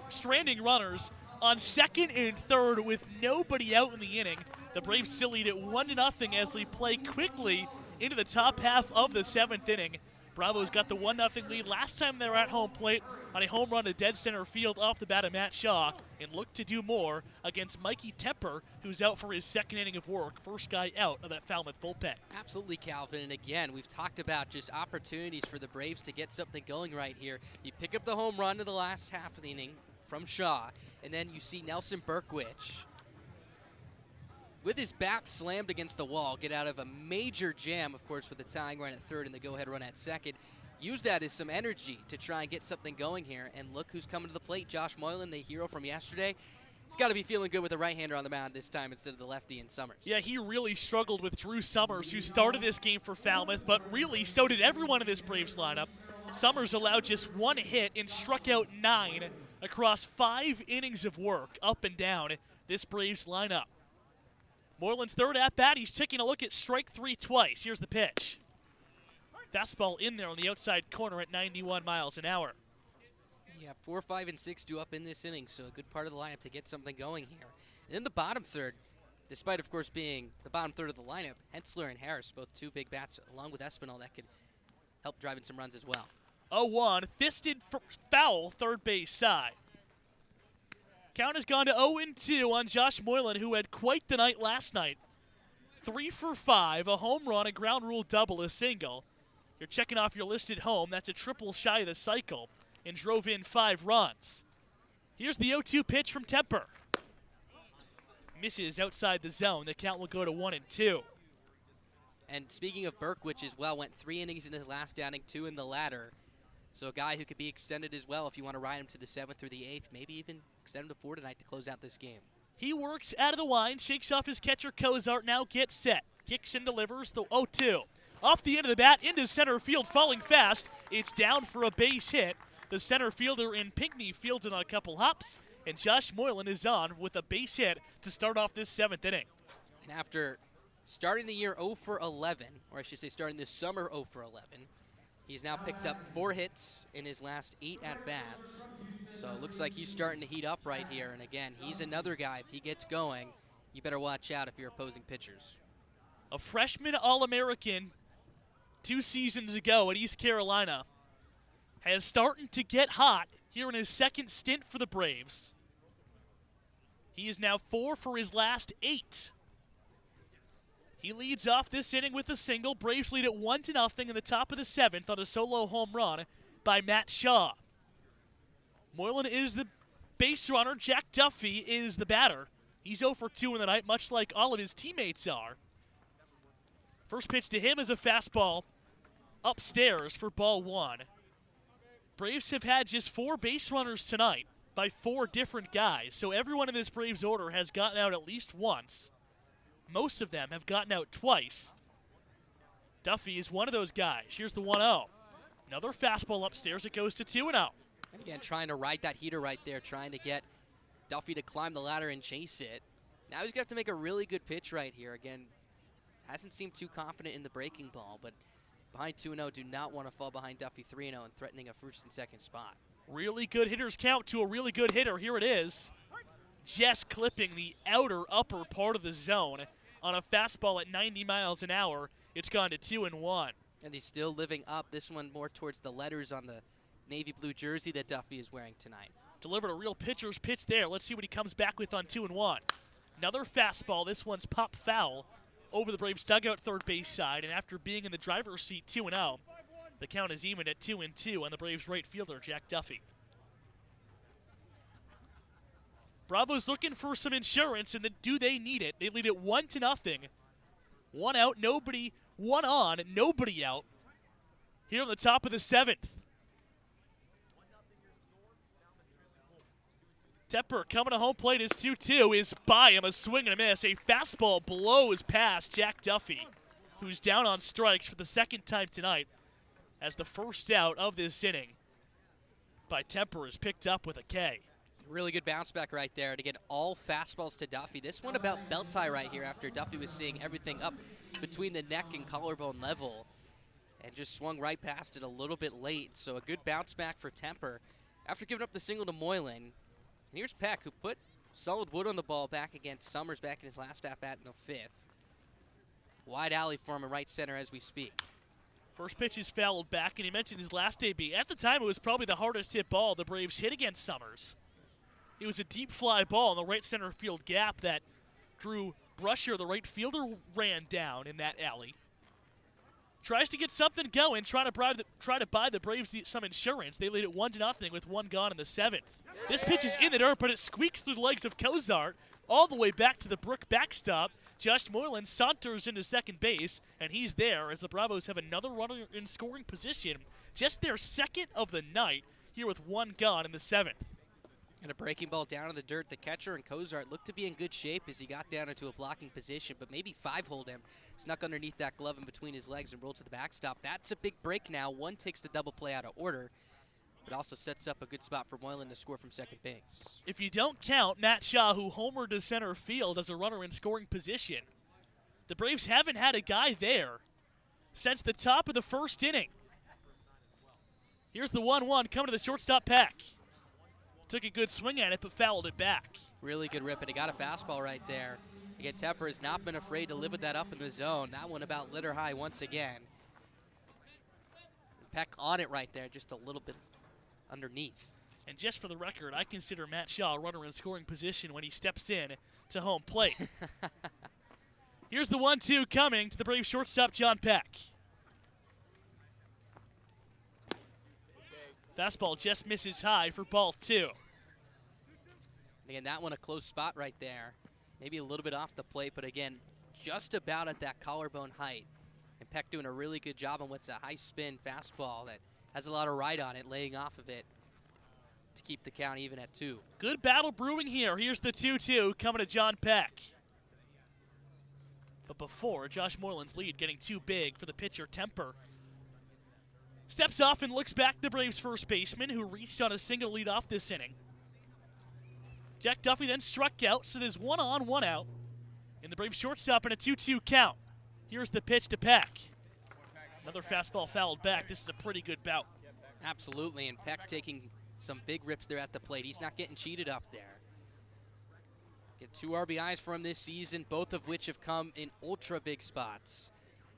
stranding runners on second and third with nobody out in the inning, the Braves still lead at 1-0 as we play quickly into the top half of the 7th inning. Bravos got the 1-0 lead last time they were at home plate on a home run to dead center field off the bat of Matt Shaw, and look to do more against Mikey Tepper, who's out for his 2nd inning of work, first guy out of that Falmouth bullpen. Absolutely, Calvin, and again, we've talked about just opportunities for the Braves to get something going right here. You pick up the home run in the last half of the inning from Shaw, and then you see Nelson Berkwich, with his back slammed against the wall, get out of a major jam, of course, with the tying run at third and the go-ahead run at second. Use that as some energy to try and get something going here. And look who's coming to the plate, Josh Moylan, the hero from yesterday. He's got to be feeling good with a right-hander on the mound this time instead of the lefty in Summers. Yeah, he really struggled with Drew Summers, who started this game for Falmouth, but really so did everyone in this Braves lineup. Summers allowed just 1 hit and struck out 9 across 5 innings of work up and down this Braves lineup. Moylan's third at-bat, he's taking a look at strike 3 twice. Here's the pitch. Fastball in there on the outside corner at 91 miles an hour. Yeah, 4, 5, and 6 due up in this inning, so a good part of the lineup to get something going here. And in the bottom third, despite, of course, being the bottom third of the lineup, Hensler and Harris, both two big bats, along with Espinal, that could help drive in some runs as well. 0-1, fisted foul, third base side. Count has gone to 0-2 on Josh Moylan, who had quite the night last night. 3 for 5, a home run, a ground rule double, a single. You're checking off your listed home. That's a triple shy of the cycle, and drove in 5 runs. Here's the 0-2 pitch from Temper. Misses outside the zone. The count will go to 1-2. And speaking of Berkwich as well, went 3 innings in his last outing, 2 in the latter. So a guy who could be extended as well if you want to ride him to the 7th or the 8th, maybe even extend him to 4 tonight to close out this game. He works out of the line, shakes off his catcher Cozart, now gets set. Kicks and delivers the 0-2. Off the end of the bat, into center field, falling fast. It's down for a base hit. The center fielder in Pinckney fields it on a couple hops, and Josh Moylan is on with a base hit to start off this 7th inning. And after starting the year 0 for 11, or I should say starting this summer 0 for 11, he's now picked up 4 hits in his last 8 at-bats. So it looks like he's starting to heat up right here. And again, he's another guy, if he gets going, you better watch out if you're opposing pitchers. A freshman All-American 2 seasons ago at East Carolina has starting to get hot here in his second stint for the Braves. He is now 4 for his last 8. He leads off this inning with a single. Braves lead at 1-0 in the top of the 7th on a solo home run by Matt Shaw. Moylan is the base runner. Jack Duffy is the batter. He's 0 for 2 in the night, much like all of his teammates are. First pitch to him is a fastball upstairs for ball 1. Braves have had just 4 base runners tonight by 4 different guys, so everyone in this Braves order has gotten out at least once. Most of them have gotten out twice. Duffy is one of those guys. Here's the 1-0. Another fastball upstairs. It goes to 2-0. And again, trying to ride that heater right there, trying to get Duffy to climb the ladder and chase it. Now he's going to have to make a really good pitch right here. Again, hasn't seemed too confident in the breaking ball, but behind 2-0, do not want to fall behind Duffy 3-0 and threatening a first and second spot. Really good hitters count to a really good hitter. Here it is. Just clipping the outer upper part of the zone on a fastball at 90 miles an hour. It's gone to 2-1. And he's still living up. This one more towards the letters on the navy blue jersey that Duffy is wearing tonight. Delivered a real pitcher's pitch there. Let's see what he comes back with on 2-1. Another fastball. This one's pop foul over the Braves' dugout third base side. And after being in the driver's seat 2-0, the count is even at 2-2 on the Braves' right fielder, Jack Duffy. Bravo's looking for some insurance, and then do they need it? They lead it 1-0. 1 out, nobody, 1 on, nobody out. Here on the top of the 7th. Tepper coming to home plate is 2-2, is by him, a swing and a miss. A fastball blows past Jack Duffy, who's down on strikes for the second time tonight, as the first out of this inning by Tepper is picked up with a K. Really good bounce back right there to get all fastballs to Duffy. This one about belt tie right here after Duffy was seeing everything up between the neck and collarbone level and just swung right past it a little bit late. So a good bounce back for Temper after giving up the single to Moylan. And here's Peck, who put solid wood on the ball back against Summers back in his last at-bat in the 5th. Wide alley for him in right center as we speak. First pitch is fouled back, and he mentioned his last debut. At the time, it was probably the hardest hit ball the Braves hit against Summers. It was a deep fly ball in the right center field gap that Drew Brusher, the right fielder, ran down in that alley. Tries to get something going, try to buy the Braves some insurance. They lead it 1-0 with 1 gone in the 7th. This pitch is in the dirt, but it squeaks through the legs of Cozart all the way back to the Brook backstop. Josh Moylan saunters into second base, and he's there as the Bravos have another runner in scoring position. Just their second of the night here with 1 gone in the 7th. And a breaking ball down in the dirt. The catcher and Cozart looked to be in good shape as he got down into a blocking position, but maybe 5-holed him. Snuck underneath that glove in between his legs and rolled to the backstop. That's a big break now. One takes the double play out of order, but also sets up a good spot for Moylan to score from second base. If you don't count Matt Shaw, who homered to center field as a runner in scoring position, the Braves haven't had a guy there since the top of the first inning. Here's the 1-1 coming to the shortstop Peck. Took a good swing at it, but fouled it back. Really good rip, and he got a fastball right there. Again, Tepper has not been afraid to live with that up in the zone. That one about litter high once again. Peck on it right there, just a little bit underneath. And just for the record, I consider Matt Shaw a runner in scoring position when he steps in to home plate. Here's the 1-2 coming to the Braves shortstop, John Peck. Fastball just misses high for ball 2. Again, that one a close spot right there. Maybe a little bit off the plate, but again, just about at that collarbone height. And Peck doing a really good job on what's a high spin fastball that has a lot of ride on it, laying off of it to keep the count even at 2. Good battle brewing here. Here's the 2-2 coming to John Peck. But before, Josh Moreland's lead getting too big for the pitcher, Temper. Steps off and looks back the Braves first baseman, who reached on a single lead off this inning. Jack Duffy then struck out, so there's 1 on, 1 out. And the Braves shortstop in a 2-2 count. Here's the pitch to Peck. Another fastball fouled back. This is a pretty good bout. Absolutely, and Peck taking some big rips there at the plate. He's not getting cheated up there. Get 2 RBIs for him this season, both of which have come in ultra big spots.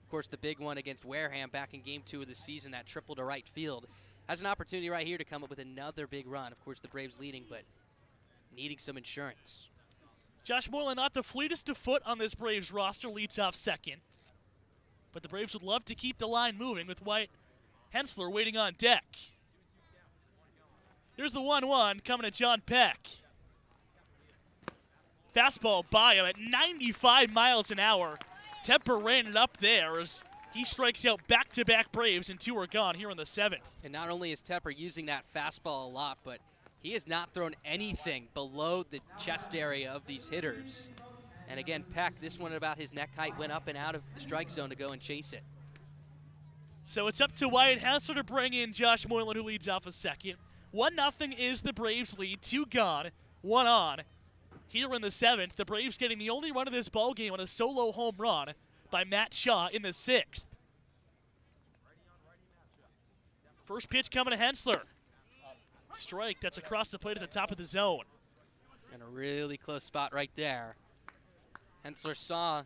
Of course, the big one against Wareham back in Game 2 of the season, that triple to right field. Has an opportunity right here to come up with another big run. Of course, the Braves leading, but needing some insurance. Josh Moreland, not the fleetest of foot on this Braves roster, leads off second. But the Braves would love to keep the line moving with Wyatt Hensler waiting on deck. Here's the 1-1 coming to John Peck. Fastball by him at 95 miles an hour. Temper ran it up there as he strikes out back-to-back Braves, and 2 are gone here in the 7th. And not only is Tepper using that fastball a lot, but he has not thrown anything below the chest area of these hitters. And again, Peck, this one about his neck height, went up and out of the strike zone to go and chase it. So it's up to Wyatt Hensler to bring in Josh Moreland, who leads off a second. 1-0 is the Braves lead, 2 gone, 1 on. Here in the 7th, the Braves getting the only run of this ballgame on a solo home run by Matt Shaw in the 6th. First pitch coming to Hensler. Strike, that's across the plate at the top of the zone. And a really close spot right there. Hensler saw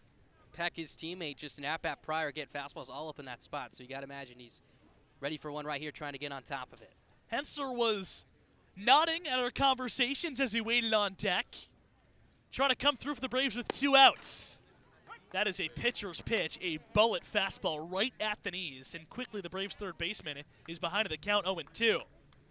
Peck, his teammate, just an at-bat prior, get fastballs all up in that spot. So you got to imagine he's ready for one right here, trying to get on top of it. Hensler was nodding at our conversations as he waited on deck, trying to come through for the Braves with 2 outs. That is a pitcher's pitch, a bullet fastball right at the knees, and quickly the Braves third baseman is behind the count 0-2.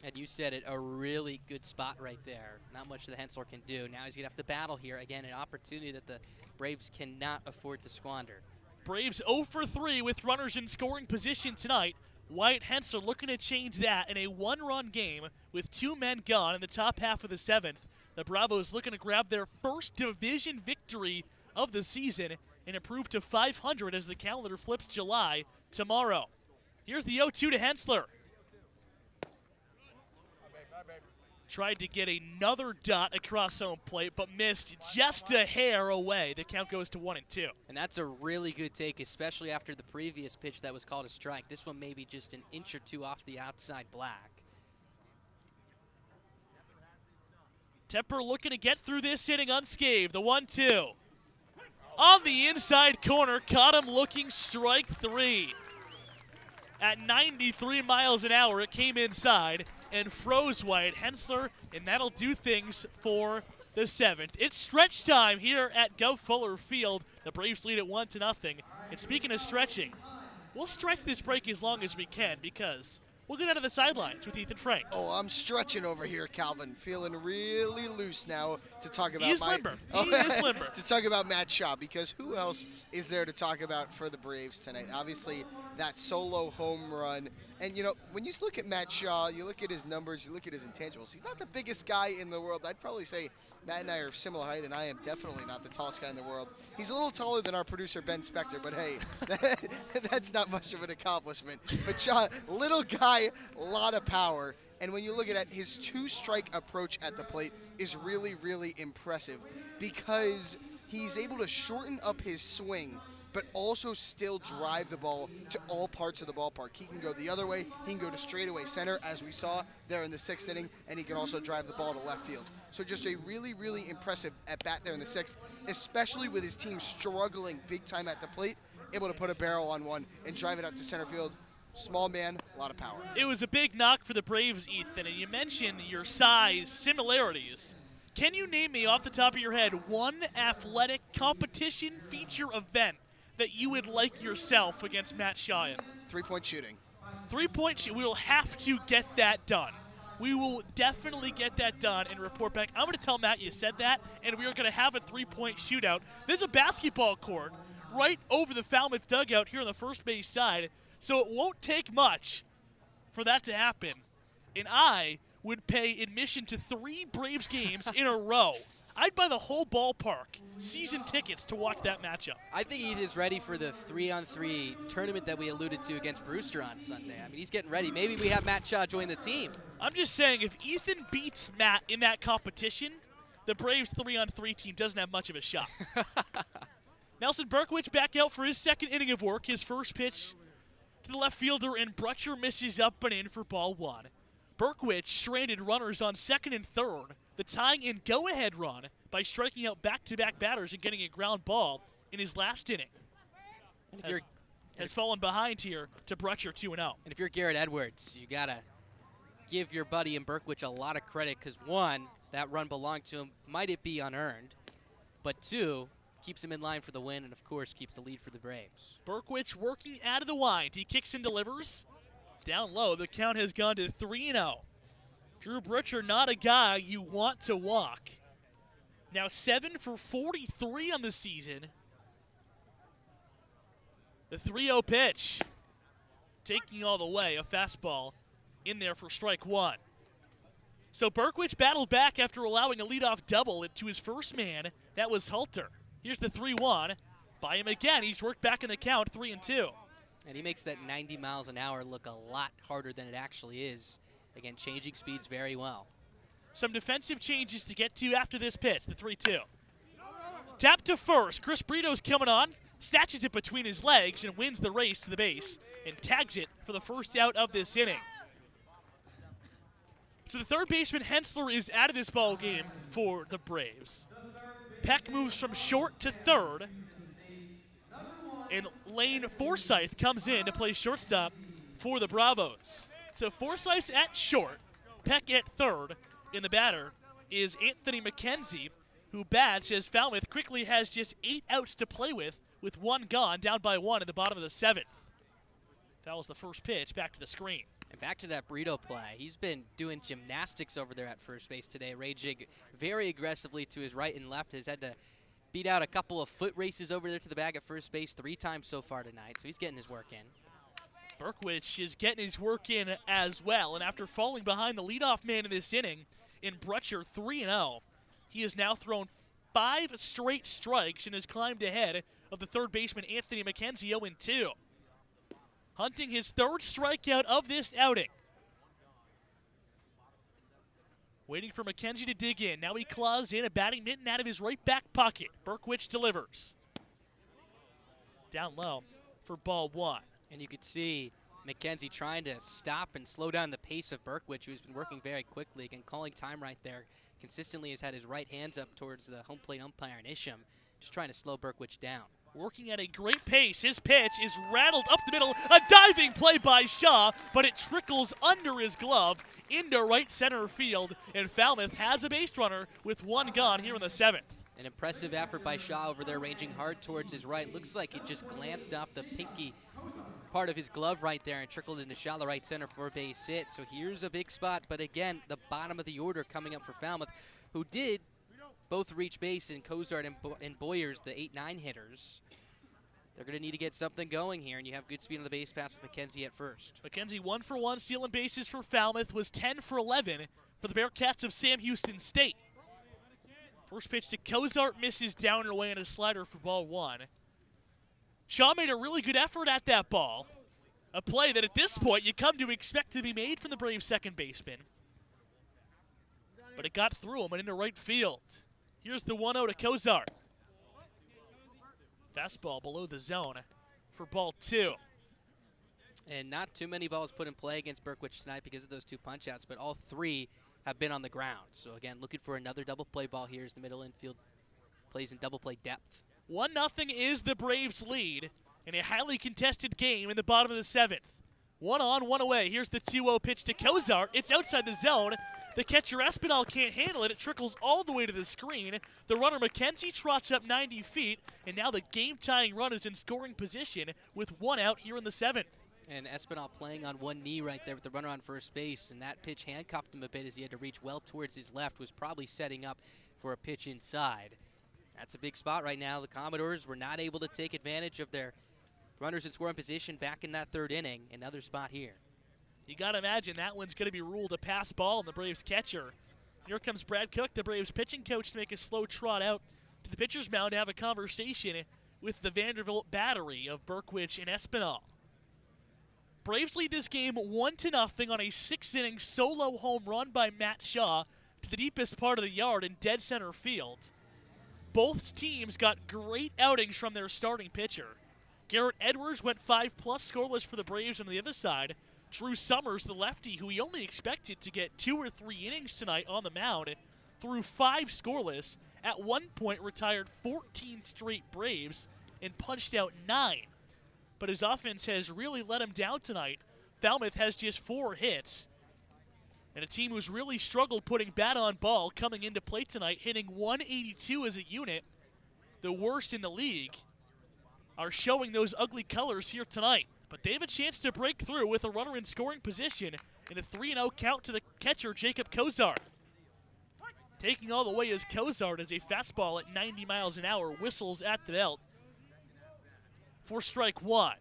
And you said it, a really good spot right there. Not much that Hensler can do. Now he's going to have to battle here. Again, an opportunity that the Braves cannot afford to squander. Braves 0 for 3 with runners in scoring position tonight. Wyatt Hensler looking to change that in a 1-run game with 2 men gone in the top half of the 7th. The Bravos looking to grab their first division victory of the season and improve to 500 as the calendar flips July tomorrow. Here's the 0-2 to Hensler. Tried to get another dot across home plate, but missed just a hair away. The count goes to 1-2. And that's a really good take, especially after the previous pitch that was called a strike. This one maybe just an inch or 2 off the outside black. Tepper looking to get through this inning unscathed. The 1-2. On the inside corner, caught him looking, strike 3. At 93 miles an hour, it came inside and froze Wyatt Hensler, and that'll do things for the 7th. It's stretch time here at Gov Fuller Field. The Braves lead at 1-0. And speaking of stretching, we'll stretch this break as long as we can because we'll get out of the sidelines with Ethan Frank. Oh, I'm stretching over here, Calvin. Feeling really loose now to talk about He is limber. To talk about Matt Shaw, because who else is there to talk about for the Braves tonight? Obviously, that solo home run. And, you know, when you look at Matt Shaw, you look at his numbers, you look at his intangibles, he's not the biggest guy in the world. I'd probably say Matt and I are of similar height, and I am definitely not the tallest guy in the world. He's a little taller than our producer, Ben Spector, but hey, that's not much of an accomplishment. But Shaw, little guy, a lot of power. And when you look at it, his 2-strike approach at the plate is really, really impressive because he's able to shorten up his swing but also still drive the ball to all parts of the ballpark. He can go the other way. He can go to straightaway center, as we saw there in the 6th inning, and he can also drive the ball to left field. So just a really, really impressive at-bat there in the 6th, especially with his team struggling big time at the plate, able to put a barrel on one and drive it out to center field. Small man, a lot of power. It was a big knock for the Braves, Ethan, and you mentioned your size similarities. Can you name me off the top of your head one athletic competition feature event that you would like yourself against Matt Shaw in? 3-point shooting. 3-point shooting. We will have to get that done. We will definitely get that done and report back. I'm going to tell Matt you said that, and we are going to have a 3-point shootout. There's a basketball court right over the Falmouth dugout here on the first base side, so it won't take much for that to happen. And I would pay admission to 3 Braves games in a row. I'd buy the whole ballpark season tickets to watch that matchup. I think he is ready for the 3-on-3 tournament that we alluded to against Brewster on Sunday. I mean, he's getting ready. Maybe we have Matt Shaw join the team. I'm just saying, if Ethan beats Matt in that competition, the Braves 3-on-3 team doesn't have much of a shot. Nelson Berkowitz back out for his 2nd inning of work. His first pitch to the left fielder, and Brutcher misses up and in for ball 1. Berkowitz stranded runners on 2nd and 3rd, the tying and go-ahead run by striking out back-to-back batters and getting a ground ball in his last inning. And has fallen behind here to Brutcher 2-0. And if you're Garrett Edwards, you got to give your buddy in Berkowitz a lot of credit because, 1, that run belonged to him. Might it be unearned? But 2, keeps him in line for the win and, of course, keeps the lead for the Braves. Berkowitz working out of the wind. He kicks and delivers. Down low, the count has gone to 3-0. Drew Brutcher, not a guy you want to walk. Now 7 for 43 on the season. The 3-0 pitch. Taking all the way, a fastball in there for strike 1. So Berkowitz battled back after allowing a leadoff double to his first man. That was Halter. Here's the 3-1. By him again. He's worked back in the count, 3-2. And he makes that 90 miles an hour look a lot harder than it actually is. Again, changing speeds very well. Some defensive changes to get to after this pitch, the 3-2. Tap to first. Chris Brito's coming on, snatches it between his legs and wins the race to the base and tags it for the first out of this inning. So the third baseman, Hensler, is out of this ball game for the Braves. Peck moves from short to third. And Lane Forsythe comes in to play shortstop for the Bravos. So Forsythe's at short, Peck at third, and the batter is Anthony McKenzie, who bats as Falmouth quickly has just 8 outs to play with 1 gone, down by 1 in the bottom of the 7th. That was the first pitch, back to the screen. And back to that Brito play. He's been doing gymnastics over there at first base today, raging very aggressively to his right and left. Has had to beat out a couple of foot races over there to the bag at first base 3 times so far tonight, so he's getting his work in. Berkowitz is getting his work in as well, and after falling behind the leadoff man in this inning, in Brutcher 3-0, he has now thrown 5 straight strikes and has climbed ahead of the third baseman Anthony McKenzie 0-2. Hunting his 3rd strikeout of this outing. Waiting for McKenzie to dig in. Now he claws in a batting mitten out of his right back pocket. Berkowitz delivers. Down low for ball 1. And you could see McKenzie trying to stop and slow down the pace of Berkowitz, who's been working very quickly. Again, calling time right there. Consistently has had his right hands up towards the home plate umpire and Isham, just trying to slow Berkowitz down. Working at a great pace. His pitch is rattled up the middle. A diving play by Shaw, but it trickles under his glove into right center field. And Falmouth has a base runner with 1 gone here in the 7th. An impressive effort by Shaw over there, ranging hard towards his right. Looks like it just glanced off the pinky part of his glove right there and trickled into shallow right center for a base hit. So here's a big spot, but again, the bottom of the order coming up for Falmouth, who did both reach base in Cozart and Boyers, the 8-9 hitters. They're going to need to get something going here, and you have good speed on the base pass with McKenzie at first. McKenzie 1 for 1 stealing bases for Falmouth, was 10 for 11 for the Bearcats of Sam Houston State. First pitch to Cozart, misses down and away on a slider for ball 1. Shaw made a really good effort at that ball. A play that at this point you come to expect to be made from the Braves second baseman. But it got through him and into right field. Here's the 1-0 to Cozart. Fastball below the zone for ball 2. And not too many balls put in play against Berkwich tonight because of those 2 punch-outs, but all 3 have been on the ground. So again, looking for another double play ball here as the middle infield plays in double play depth. 1-0 is the Braves' lead in a highly contested game in the bottom of the 7th. 1 on, 1 away. Here's the 2-0 pitch to Cozart. It's outside the zone. The catcher Espinal can't handle it. It trickles all the way to the screen. The runner McKenzie trots up 90 feet, and now the game-tying run is in scoring position with 1 out here in the 7th. And Espinal playing on one knee right there with the runner on first base, and that pitch handcuffed him a bit as he had to reach well towards his left, was probably setting up for a pitch inside. That's a big spot right now. The Commodores were not able to take advantage of their runners in scoring position back in that 3rd inning. Another spot here. You got to imagine that one's going to be ruled a pass ball on the Braves catcher. Here comes Brad Cook, the Braves pitching coach, to make a slow trot out to the pitcher's mound to have a conversation with the Vanderbilt battery of Berkwich and Espinal. Braves lead this game 1-0 on a 6-inning solo home run by Matt Shaw to the deepest part of the yard in dead center field. Both teams got great outings from their starting pitcher. Garrett Edwards went 5+ scoreless for the Braves on the other side. Drew Summers, the lefty, who we only expected to get 2 or 3 innings tonight on the mound, threw 5 scoreless, at one point retired 14 straight Braves, and punched out 9. But his offense has really let him down tonight. Falmouth has just 4 hits. And a team who's really struggled putting bat on ball coming into play tonight, hitting 182 as a unit, the worst in the league, are showing those ugly colors here tonight. But they have a chance to break through with a runner in scoring position in a 3-0 count to the catcher, Jacob Cozart. Taking all the way is Cozart as a fastball at 90 miles an hour whistles at the belt for strike 1.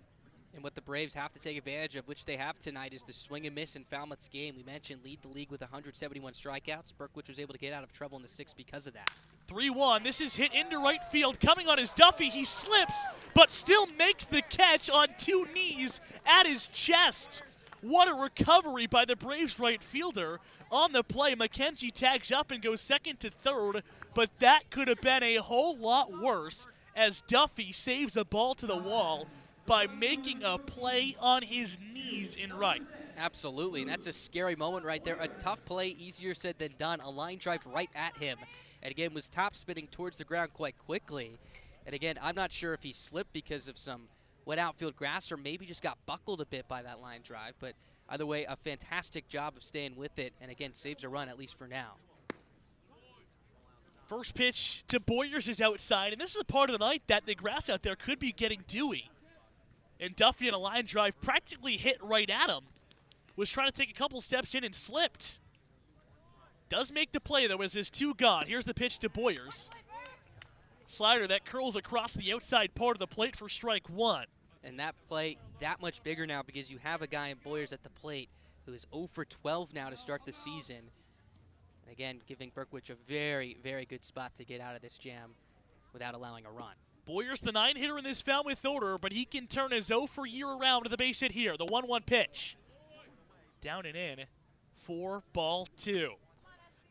And what the Braves have to take advantage of, which they have tonight, is the swing and miss in Falmouth's game. We mentioned lead the league with 171 strikeouts. Berkwich was able to get out of trouble in the 6th because of that. 3-1. This is hit into right field. Coming on his Duffy. He slips, but still makes the catch on 2 knees at his chest. What a recovery by the Braves right fielder. On the play, McKenzie tags up and goes 2nd to 3rd, but that could have been a whole lot worse as Duffy saves the ball to the wall by making a play on his knees in right. Absolutely, and that's a scary moment right there. A tough play, easier said than done. A line drive right at him. And again, was top spinning towards the ground quite quickly. And again, I'm not sure if he slipped because of some wet outfield grass or maybe just got buckled a bit by that line drive. But either way, a fantastic job of staying with it. And again, saves a run, at least for now. First pitch to Boyers is outside. And this is a part of the night that the grass out there could be getting dewy. And Duffy on a line drive practically hit right at him. Was trying to take a couple steps in and slipped. Does make the play, though, as his 2 gone. Here's the pitch to Boyers. Slider that curls across the outside part of the plate for strike 1. And that play that much bigger now because you have a guy in Boyers at the plate who is 0 for 12 now to start the season. And again, giving Berkwich a very, very good spot to get out of this jam without allowing a run. Boyers the 9-hitter in this Falmouth order, but he can turn his 0 for year around to the base hit here. The 1-1 pitch. Down and in for ball 2.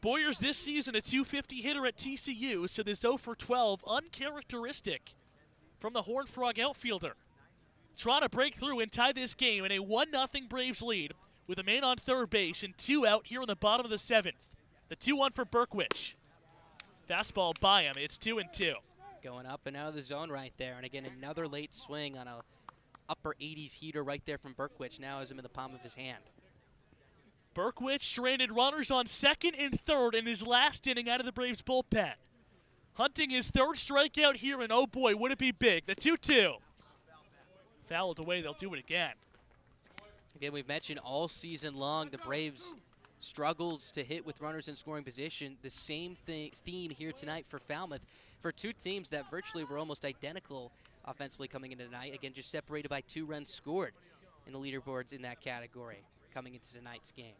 Boyers this season a .250 hitter at TCU, so this 0 for 12 uncharacteristic from the Horned Frog outfielder. Trying to break through and tie this game in a 1-0 Braves lead with a man on third base and 2 out here in the bottom of the 7th. The 2-1 for Berkwich. Fastball by him. It's 2-2. Going up and out of the zone right there. And again, another late swing on a upper 80s heater right there from Berkwich. Now has him in the palm of his hand. Berkwich stranded runners on 2nd and 3rd in his last inning out of the Braves bullpen. Hunting his 3rd strikeout here, and oh boy, would it be big. The 2-2. Fouled away, they'll do it again. Again, we've mentioned all season long the Braves struggles to hit with runners in scoring position. The same theme here tonight for Falmouth. For 2 teams that virtually were almost identical offensively coming into tonight. Again, just separated by 2 runs scored in the leaderboards in that category coming into tonight's game.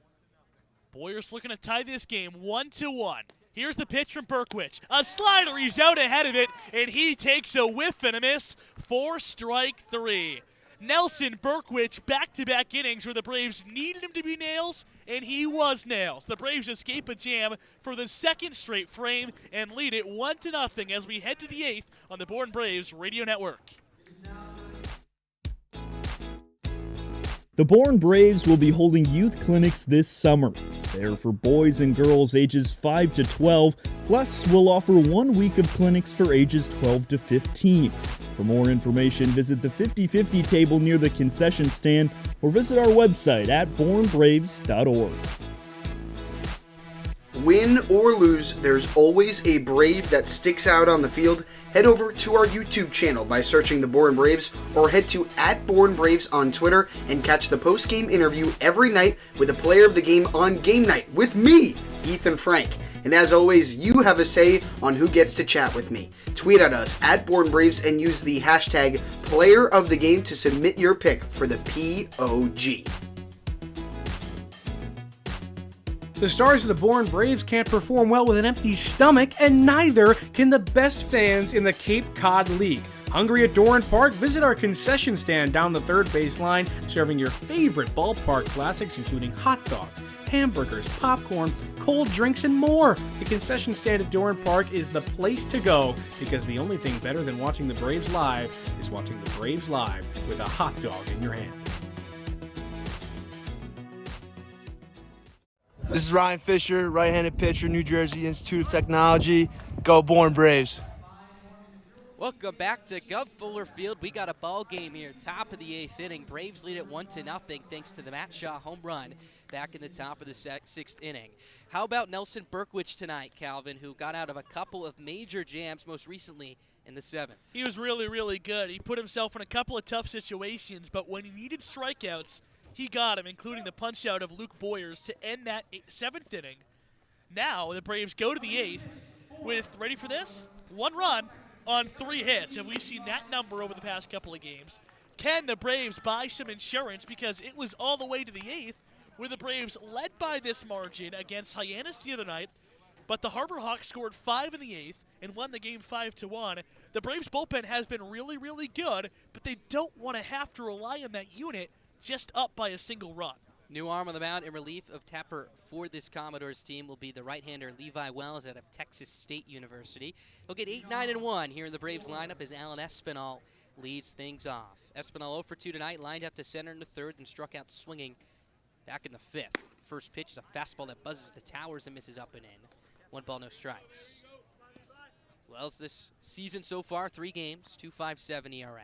Boyers looking to tie this game 1-1. Here's the pitch from Berkwich. A slider, he's out ahead of it, and he takes a whiff and a miss for strike 3. Nelson Berkwich, back-to-back innings where the Braves needed him to be nails, and he was nails. The Braves escape a jam for the second straight frame and lead it 1-0 as we head to the 8th on the Born Braves Radio Network. The Born Braves will be holding youth clinics this summer. They're for boys and girls ages 5 to 12, plus we'll offer 1 week of clinics for ages 12 to 15. For more information, visit the 50/50 table near the concession stand or visit our website at bornbraves.org. Win or lose, there's always a Brave that sticks out on the field. Head over to our YouTube channel by searching the Born Braves or head to @BornBraves on Twitter and catch the post-game interview every night with a player of the game on game night with me, Ethan Frank. And as always, you have a say on who gets to chat with me. Tweet at us @BornBraves and use the hashtag Player of the Game to submit your pick for the POG. The stars of the Born Braves can't perform well with an empty stomach, and neither can the best fans in the Cape Cod League. Hungry at Doran Park? Visit our concession stand down the third baseline, serving your favorite ballpark classics, including hot dogs, hamburgers, popcorn, cold drinks, and more. The concession stand at Doran Park is the place to go, because the only thing better than watching the Braves live is watching the Braves live with a hot dog in your hand. This is Ryan Fisher, right-handed pitcher, New Jersey Institute of Technology. Go Born Braves. Welcome back to Gov Fuller Field. We got a ball game here, top of the 8th inning. Braves lead it 1-0 thanks to the Matt Shaw home run back in the top of the 6th inning. How about Nelson Berkwich tonight, Calvin, who got out of a couple of major jams, most recently in the 7th? He was really, really good. He put himself in a couple of tough situations, but when he needed strikeouts, he got him, including the punch-out of Luke Boyers to end that 7th inning. Now the Braves go to the 8th with, ready for this, 1 run on 3 hits. Have we seen that number over the past couple of games? Can the Braves buy some insurance? Because it was all the way to the 8th where the Braves led by this margin against Hyannis the other night, but the Harbor Hawks scored 5 in the 8th and won the game 5-1. The Braves bullpen has been really, really good, but they don't want to have to rely on that unit just up by a single run. New arm on the mound in relief of Tepper for this Commodores team will be the right-hander Levi Wells out of Texas State University. He'll get 8, 9, and 1 here in the Braves lineup as Alan Espinal leads things off. Espinal 0 for 2 tonight, lined up to center in the 3rd and struck out swinging back in the 5th. First pitch is a fastball that buzzes the towers and misses up and in. 1 ball, no strikes. Wells this season so far, 3 games, 2.57 ERA.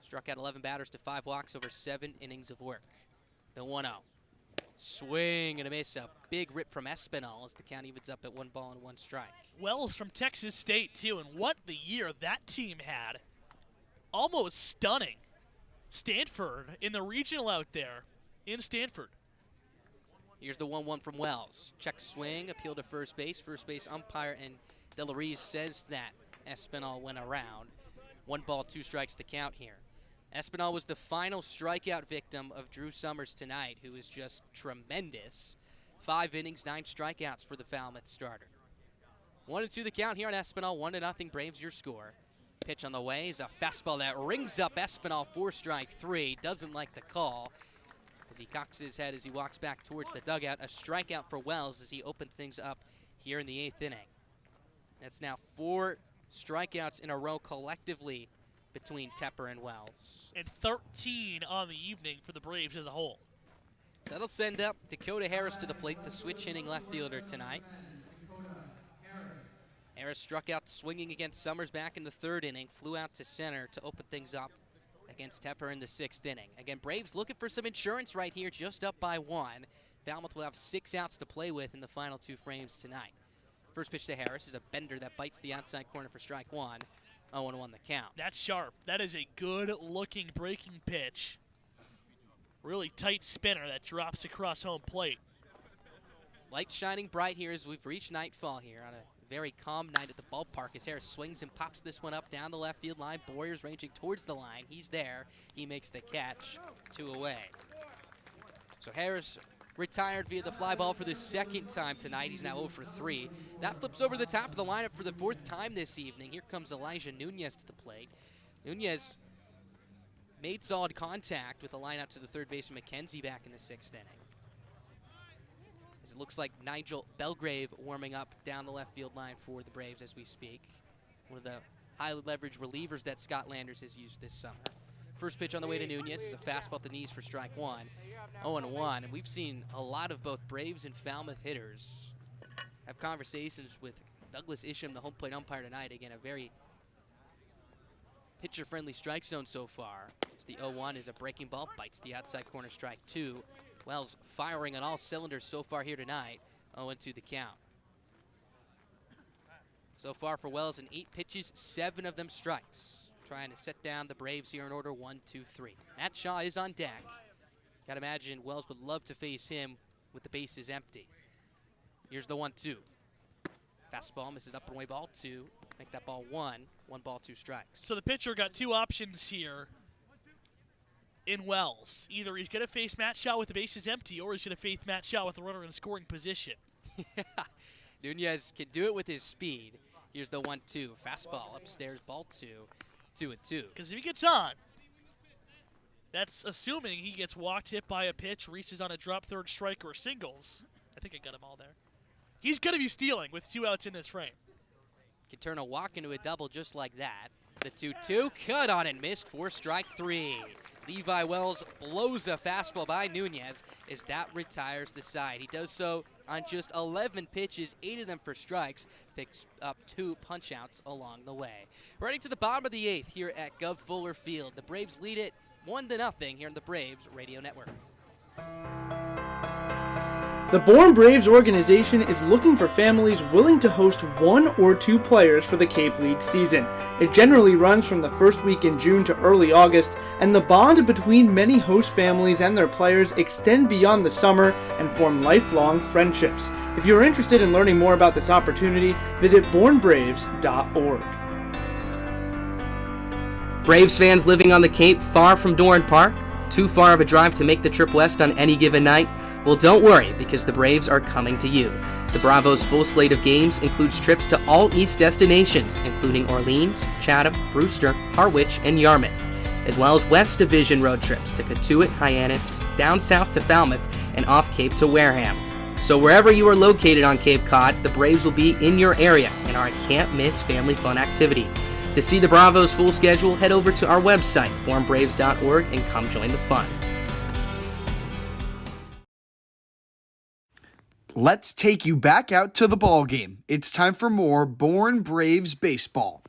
Struck out 11 batters to 5 walks over 7 innings of work. The 1-0. Swing and a miss. A big rip from Espinal as the count evens up at 1 ball and 1 strike. Wells from Texas State, too, and what the year that team had. Almost stunning. Stanford in the regional out there in Stanford. Here's the 1-1 from Wells. Check swing, appeal to first base. First base umpire and Delarice says that Espinal went around. 1 ball, 2 strikes to count here. Espinal was the final strikeout victim of Drew Summers tonight, who is just tremendous. 5 innings, 9 strikeouts for the Falmouth starter. 1-2 the count here on Espinal. 1-0 Braves your score. Pitch on the way is a fastball that rings up Espinal for strike 3. Doesn't like the call as he cocks his head as he walks back towards the dugout. A strikeout for Wells as he opened things up here in the 8th inning. That's now 4 strikeouts in a row collectively between Tepper and Wells. And 13 on the evening for the Braves as a whole. So that'll send up Dakota Harris to the plate, the switch-hitting left fielder tonight. Harris struck out swinging against Summers back in the 3rd inning, flew out to center to open things up against Tepper in the 6th inning. Again, Braves looking for some insurance right here, just up by 1. Falmouth will have 6 outs to play with in the final 2 frames tonight. First pitch to Harris is a bender that bites the outside corner for strike 1. 0-1 the count. That's sharp. That is a good-looking breaking pitch. Really tight spinner that drops across home plate. Light shining bright here as we've reached nightfall here on a very calm night at the ballpark as Harris swings and pops this one up down the left field line. Boyers ranging towards the line. He's there. He makes the catch. 2 away. So Harris retired via the fly ball for the 2nd time tonight. He's now 0 for 3. That flips over the top of the lineup for the 4th time this evening. Here comes Elijah Nunez to the plate. Nunez made solid contact with a line out to the 3rd baseman McKenzie back in the 6th inning. As it looks like Nigel Belgrave warming up down the left field line for the Braves as we speak. One of the highly leveraged relievers that Scott Landers has used this summer. First pitch on the way to Nunez is a fastball at the knees for strike one. 0-1, and we've seen a lot of both Braves and Falmouth hitters have conversations with Douglas Isham, the home plate umpire tonight. Again, a very pitcher-friendly strike zone so far. As the 0-1 is a breaking ball, bites the outside corner, strike two. Wells firing on all cylinders so far here tonight. 0-2 the count. So far for Wells in 8 pitches, 7 of them strikes. Trying to set down the Braves here in order 1, 2, 3. Matt Shaw is on deck. Gotta imagine Wells would love to face him with the bases empty. Here's the 1-2. Fastball misses up and away, ball 2. Make that ball 1. 1 ball, 2 strikes. So the pitcher got 2 options here in Wells. Either he's going to face Matt Shaw with the bases empty, or he's going to face Matt Shaw with a runner in scoring position. Nunez can do it with his speed. Here's the 1-2. Fastball upstairs, ball 2. 2-2. Because if he gets on, that's assuming he gets walked, hit by a pitch, reaches on a drop, third strike, or singles. I think I got them all there. He's going to be stealing with 2 outs in this frame. Can turn a walk into a double just like that. The 2-2, cut on and missed for strike 3. Levi Wells blows a fastball by Nunez as that retires the side. He does so on just 11 pitches, 8 of them for strikes, picks up 2 punch-outs along the way. Running to the bottom of the 8th here at Gov Fuller Field. The Braves lead it 1-0 here on the Braves Radio Network. The Bourne Braves organization is looking for families willing to host 1 or 2 players for the Cape League season. It generally runs from the first week in June to early August, and the bond between many host families and their players extend beyond the summer and form lifelong friendships. If you're interested in learning more about this opportunity, visit bournebraves.org. Braves fans living on the Cape far from Doran Park? Too far of a drive to make the trip west on any given night? Well, don't worry, because the Braves are coming to you. The Bravos' full slate of games includes trips to all East destinations, including Orleans, Chatham, Brewster, Harwich, and Yarmouth, as well as West Division road trips to Cotuit, Hyannis, down south to Falmouth, and off Cape to Wareham. So wherever you are located on Cape Cod, the Braves will be in your area and are a can't-miss family fun activity. To see the Bravos' full schedule, head over to our website, bournebraves.org, and come join the fun. Let's take you back out to the ball game. It's time for more Bourne Braves baseball.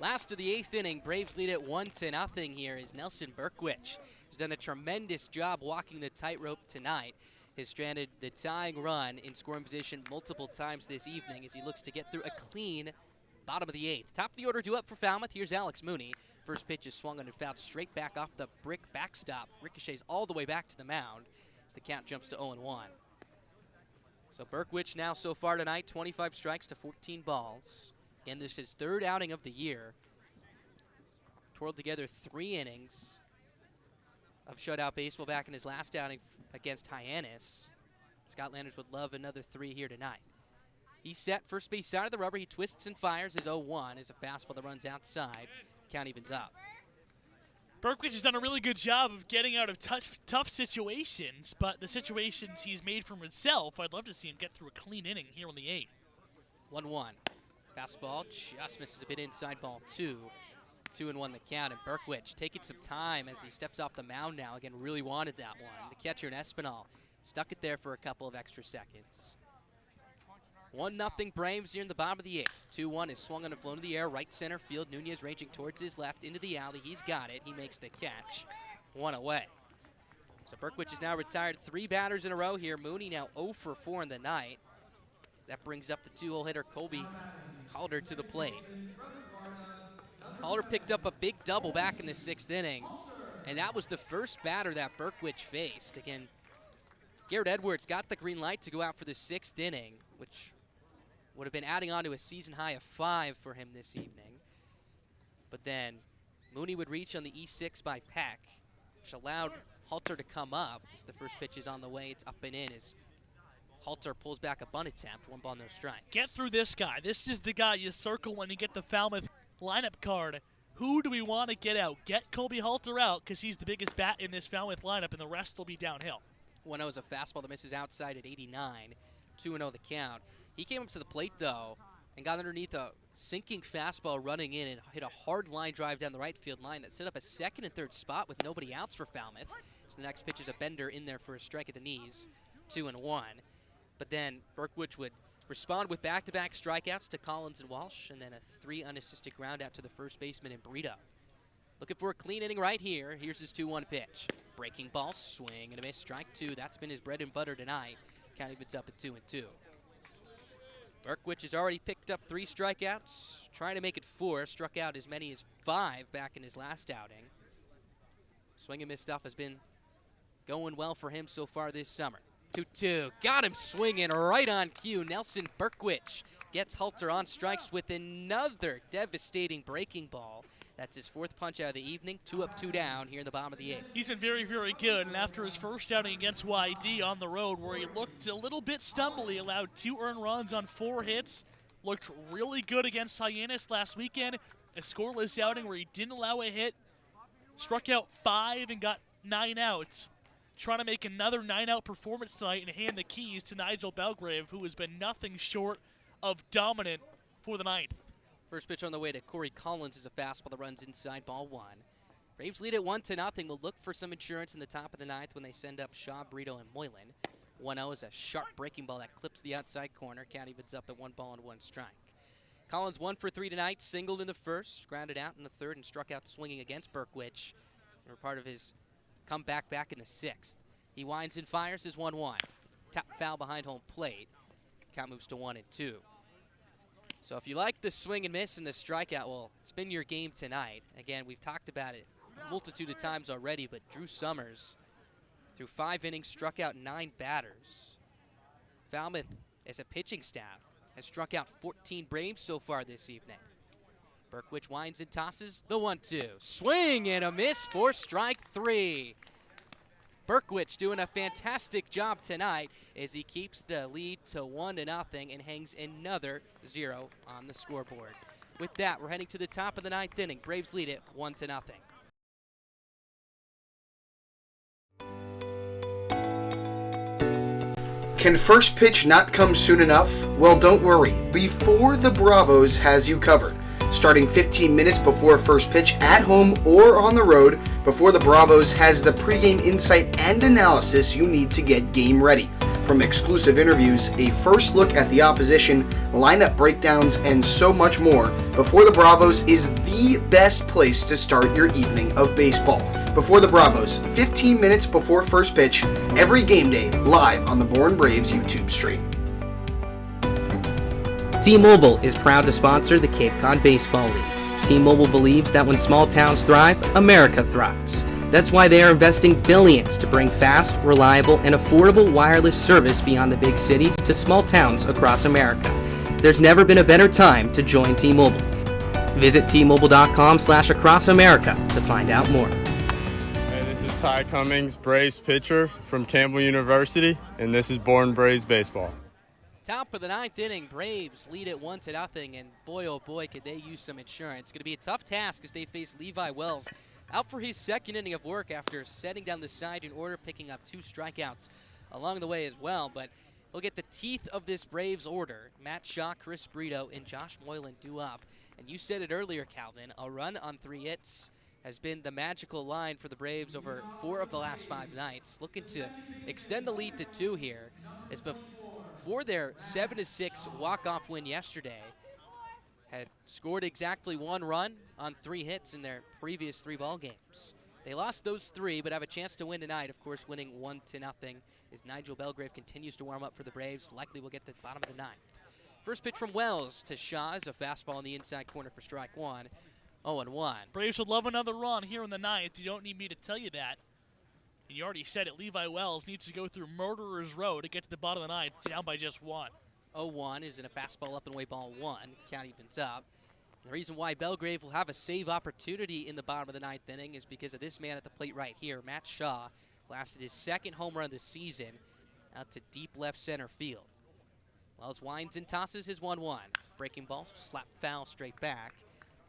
Last of the 8th inning, Braves lead it 1-0 here as Nelson Berkwich has done a tremendous job walking the tightrope tonight. Has stranded the tying run in scoring position multiple times this evening as he looks to get through a clean bottom of the 8th. Top of the order due up for Falmouth. Here's Alex Mooney. First pitch is swung on and fouled straight back off the brick backstop. Ricochets all the way back to the mound as the count jumps to 0-1. So Berkwich now so far tonight, 25 strikes to 14 balls. Again, this is his 3rd outing of the year. Twirled together 3 innings of shutout baseball back in his last outing against Hyannis. Scott Landers would love another 3 here tonight. He's set first base side of the rubber. He twists and fires his 0-1 as a fastball that runs outside. Count evens up. Berkwich has done a really good job of getting out of tough situations, but the situations he's made for himself, I'd love to see him get through a clean inning here on the 8th. 1-1. Fastball just misses a bit inside, ball 2. 2-1 the count, and Berkwich taking some time as he steps off the mound now. Again, really wanted that one. The catcher in Espinal stuck it there for a couple of extra seconds. 1-0 Braves here in the bottom of the 8th. 2-1 is swung on and flown to the air, right center field. Nunez ranging towards his left into the alley. He's got it. He makes the catch. 1 away. So Berkwich is now retired 3 batters in a row here. Mooney now 0 for 4 in the night. That brings up the 2-hole hitter Colby Calder to the plate. Calder picked up a big double back in the 6th inning, and that was the first batter that Berkwich faced. Again, Garrett Edwards got the green light to go out for the 6th inning, which would have been adding on to a season high of 5 for him this evening. But then Mooney would reach on the E6 by Peck, which allowed Halter to come up. As the first pitch is on the way, it's up and in as Halter pulls back a bunt attempt. 1 ball, no strikes. Get through this guy. This is the guy you circle when you get the Falmouth lineup card. Who do we want to get out? Get Colby Halter out because he's the biggest bat in this Falmouth lineup, and the rest will be downhill. 1-0 is a fastball that misses outside at 89. 2-0 the count. He came up to the plate, though, and got underneath a sinking fastball running in and hit a hard line drive down the right field line that set up a second and third spot with nobody outs for Falmouth. So the next pitch is a bender in there for a strike at the knees, 2-1. But then Berkwich would respond with back-to-back strikeouts to Collins and Walsh, and then a 3 unassisted ground out to the first baseman in Brito. Looking for a clean inning right here. Here's his 2-1 pitch. Breaking ball, swing and a miss, strike 2. That's been his bread and butter tonight. County puts up at 2-2. Berkwich has already picked up 3 strikeouts, trying to make it 4. Struck out as many as 5 back in his last outing. Swing and miss stuff has been going well for him so far this summer. 2-2. Got him swinging right on cue. Nelson Berkwich gets Halter on strikes with another devastating breaking ball. That's his 4th punch out of the evening. 2 up, 2 down here in the bottom of the 8th. He's been very, very good, and after his first outing against YD on the road, where he looked a little bit stumbly, allowed 2 earned runs on 4 hits, looked really good against Hyannis last weekend, a scoreless outing where he didn't allow a hit, struck out 5 and got 9 outs. Trying to make another 9-out performance tonight and hand the keys to Nigel Belgrave, who has been nothing short of dominant for the 9th. First pitch on the way to Corey Collins is a fastball that runs inside, ball 1. Braves lead it 1-0. We'll look for some insurance in the top of the 9th when they send up Shaw, Brito, and Moylan. 1-0 is a sharp breaking ball that clips the outside corner. County puts up at 1 ball and 1 strike. Collins 1 for 3 tonight, singled in the first, grounded out in the 3rd, and struck out swinging against Berkwich. Or part of his comeback back in the 6th. He winds and fires his 1-1. Tap foul behind home plate. Count moves to 1-2. So if you like the swing and miss and the strikeout, well, it's been your game tonight. Again, we've talked about it a multitude of times already, but Drew Summers, through 5 innings, struck out 9 batters. Falmouth, as a pitching staff, has struck out 14 Braves so far this evening. Berkwich winds and tosses the 1-2. Swing and a miss for strike 3. Berkwich doing a fantastic job tonight as he keeps the lead to 1-0 and hangs another 0 on the scoreboard. With that, we're heading to the top of the 9th inning. Braves lead it 1-0. Can first pitch not come soon enough? Well, don't worry. Before the Bravos has you covered. Starting 15 minutes before first pitch at home or on the road, Before the Bravos has the pregame insight and analysis you need to get game ready. From exclusive interviews, a first look at the opposition, lineup breakdowns, and so much more, Before the Bravos is the best place to start your evening of baseball. Before the Bravos, 15 minutes before first pitch, every game day, live on the Born Braves YouTube stream. T-Mobile is proud to sponsor the Cape Cod Baseball League. T-Mobile believes that when small towns thrive, America thrives. That's why they are investing billions to bring fast, reliable, and affordable wireless service beyond the big cities to small towns across America. There's never been a better time to join T-Mobile. Visit T-Mobile.com/acrossamerica to find out more. Hey, this is Ty Cummings, Braves pitcher from Campbell University, and this is Born Braves Baseball. Top of the 9th inning, Braves lead it 1-0, and boy, oh boy, could they use some insurance. It's going to be a tough task as they face Levi Wells, out for his second inning of work after setting down the side in order, picking up 2 strikeouts along the way as well. But he'll get the teeth of this Braves order. Matt Shaw, Chris Brito, and Josh Moylan due up. And you said it earlier, Calvin, a run on 3 hits has been the magical line for the Braves over 4 of the last 5 nights. Looking to extend the lead to 2 here. As before their 7-6 walk-off win yesterday, had scored exactly 1 run on 3 hits in their previous 3 ball games. They lost those 3, but have a chance to win tonight, of course, winning 1-0 as Nigel Belgrave continues to warm up for the Braves. Likely will get the bottom of the 9th. First pitch from Wells to Shaw is a fastball in the inside corner for strike 1. 0-1. Braves would love another run here in the 9th. You don't need me to tell you that. And you already said it, Levi Wells needs to go through Murderer's Row to get to the bottom of the 9th, down by just 1. 0-1 is in a fastball up and away ball 1. Count evens up. The reason why Belgrave will have a save opportunity in the bottom of the 9th inning is because of this man at the plate right here. Matt Shaw blasted his 2nd home run this season out to deep left center field. Wells winds and tosses his 1-1. Breaking ball, slap foul straight back.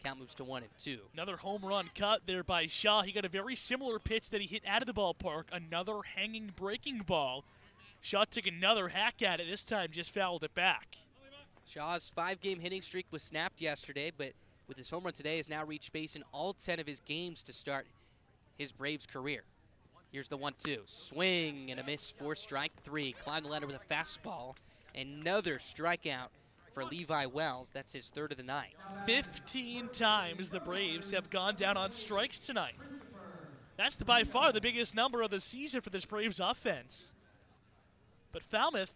Count moves to 1-2. Another home run cut there by Shaw. He got a very similar pitch that he hit out of the ballpark. Another hanging breaking ball. Shaw took another hack at it. This time just fouled it back. Shaw's 5-game hitting streak was snapped yesterday, but with his home run today has now reached base in all 10 of his games to start his Braves career. Here's the 1-2. Swing and a miss for strike 3. Climb the ladder with a fastball. Another strikeout for Levi Wells. That's his 3rd of the night. 15 times the Braves have gone down on strikes tonight. That's by far the biggest number of the season for this Braves offense. But Falmouth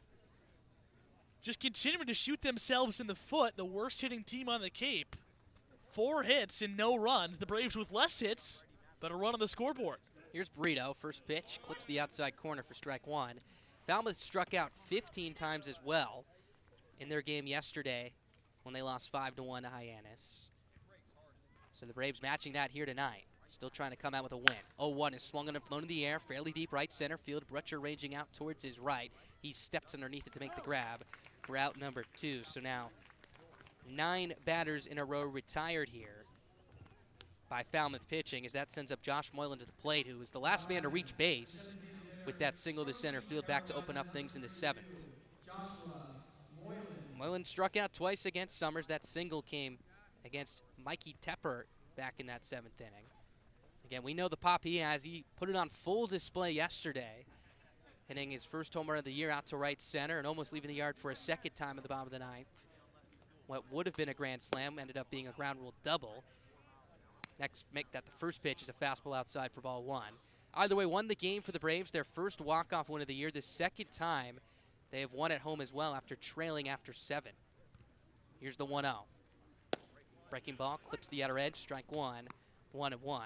just continuing to shoot themselves in the foot, the worst hitting team on the Cape. 4 hits and no runs. The Braves with less hits, but a run on the scoreboard. Here's Brito, first pitch, clips the outside corner for strike 1. Falmouth struck out 15 times as well in their game yesterday when they lost 5-1 to Hyannis. So the Braves matching that here tonight. Still trying to come out with a win. 0-1 is swung on and flown in the air, fairly deep right center field. Brutcher ranging out towards his right. He steps underneath it to make the grab for out number 2. So now 9 batters in a row retired here by Falmouth pitching, as that sends up Josh Moylan to the plate, who was the last man to reach base with that single to center field back to open up things in the 7th. Moylan struck out twice against Summers. That single came against Mikey Tepper back in that 7th inning. Again, we know the pop he has. He put it on full display yesterday, hitting his first home run of the year out to right center and almost leaving the yard for a second time at the bottom of the 9th. What would have been a grand slam ended up being a ground rule double. Next, make that the first pitch is a fastball outside for ball 1. Either way, won the game for the Braves, their first walk-off win of the year, the second time they have won at home as well after trailing after 7. Here's the 1-0. Breaking ball, clips the outer edge, strike 1, 1-1.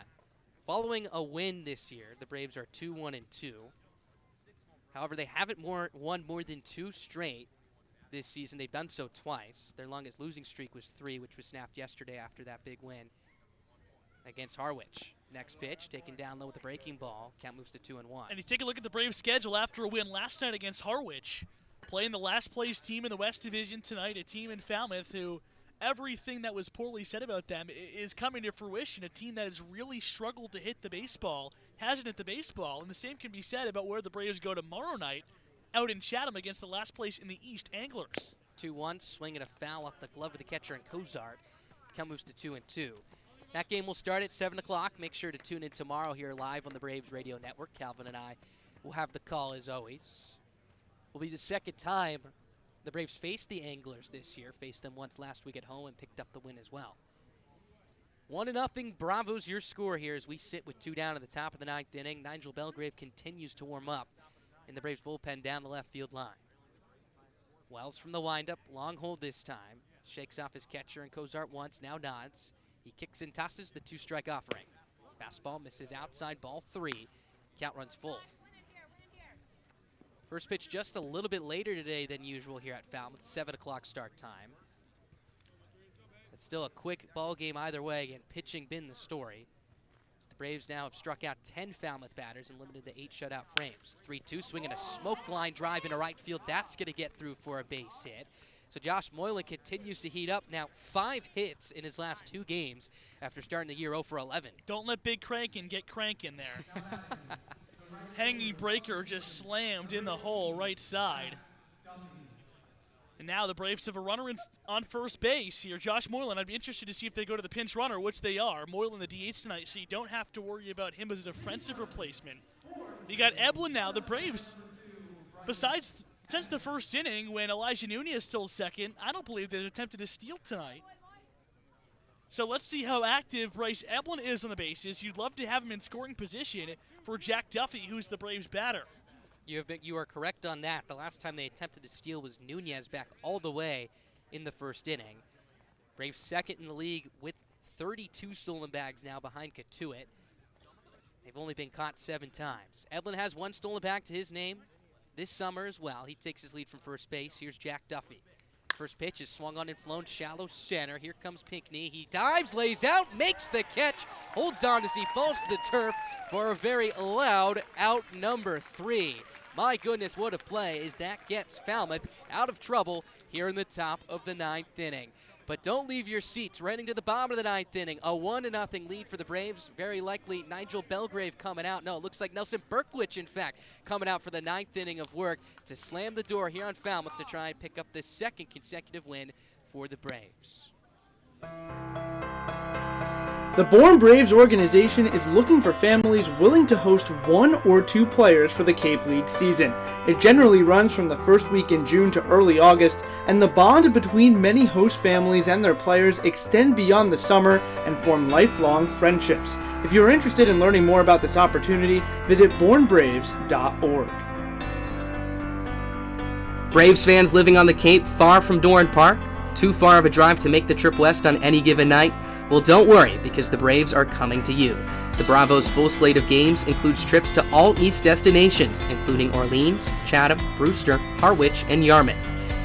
Following a win this year, the Braves are 2-1-2. However, they haven't won more than 2 straight this season. They've done so twice. Their longest losing streak was 3, which was snapped yesterday after that big win against Harwich. Next pitch, taken down low with a breaking ball. Count moves to 2-1. And you take a look at the Braves' schedule after a win last night against Harwich. Playing the last-place team in the West Division tonight, a team in Falmouth who everything that was poorly said about them is coming to fruition. A team that has really struggled to hit the baseball, hasn't hit the baseball. And the same can be said about where the Braves go tomorrow night out in Chatham against the last place in the East, Anglers. 2-1, swinging a foul off the glove of the catcher and Cozart. Count moves to 2-2. That game will start at 7 o'clock. Make sure to tune in tomorrow here live on the Braves Radio Network. Calvin and I will have the call as always. Will be the second time the Braves faced the Anglers this year. Faced them once last week at home and picked up the win as well. 1-0 Bravos your score here as we sit with 2 down at the top of the 9th inning. Nigel Belgrave continues to warm up in the Braves bullpen down the left field line. Wells from the windup, long hold this time. Shakes off his catcher and Cozart once, now nods. He kicks and tosses the 2-strike offering. Fastball misses outside, ball 3. Count runs full. First pitch just a little bit later today than usual here at Falmouth, 7 o'clock start time. It's still a quick ball game either way, and pitching been the story. As the Braves now have struck out 10 Falmouth batters and limited to 8 shutout frames. 3-2, swinging a smoke line drive into right field. That's going to get through for a base hit. So Josh Moylan continues to heat up. Now 5 hits in his last 2 games after starting the year 0 for 11. Don't let Big Crankin get crankin' there. Hanging breaker just slammed in the hole right side. And now the Braves have a runner on first base here. Josh Moylan, I'd be interested to see if they go to the pinch runner, which they are. Moylan the DH tonight, so you don't have to worry about him as a defensive replacement. You got Eblin now. The Braves, besides since the first inning when Elijah Nunez stole second, I don't believe they've attempted to steal tonight. So let's see how active Bryce Eblin is on the bases. You'd love to have him in scoring position for Jack Duffy, who's the Braves' batter. You are correct on that. The last time they attempted to steal was Nunez back all the way in the first inning. Braves second in the league with 32 stolen bags now behind Katuit. They've only been caught 7 times. Eblin has 1 stolen bag to his name this summer as well. He takes his lead from first base. Here's Jack Duffy. First pitch is swung on and flown shallow center. Here comes Pinckney. He dives, lays out, makes the catch, holds on as he falls to the turf for a very loud out number 3. My goodness, what a play as that gets Falmouth out of trouble here in the top of the 9th inning. But don't leave your seats. Right into the bottom of the ninth inning. A 1-0 lead for the Braves. Very likely Nigel Belgrave coming out. No, it looks like Nelson Berkwich, in fact, coming out for the ninth inning of work to slam the door here on Falmouth to try and pick up the second consecutive win for the Braves. The Bourne Braves organization is looking for families willing to host 1 or 2 players for the Cape League season. It generally runs from the first week in June to early August, and the bond between many host families and their players extend beyond the summer and form lifelong friendships. If you're interested in learning more about this opportunity, visit bournebraves.org. Braves fans living on the Cape far from Doran Park? Too far of a drive to make the trip west on any given night? Well, don't worry, because the Braves are coming to you. The Bravos' full slate of games includes trips to all East destinations, including Orleans, Chatham, Brewster, Harwich, and Yarmouth,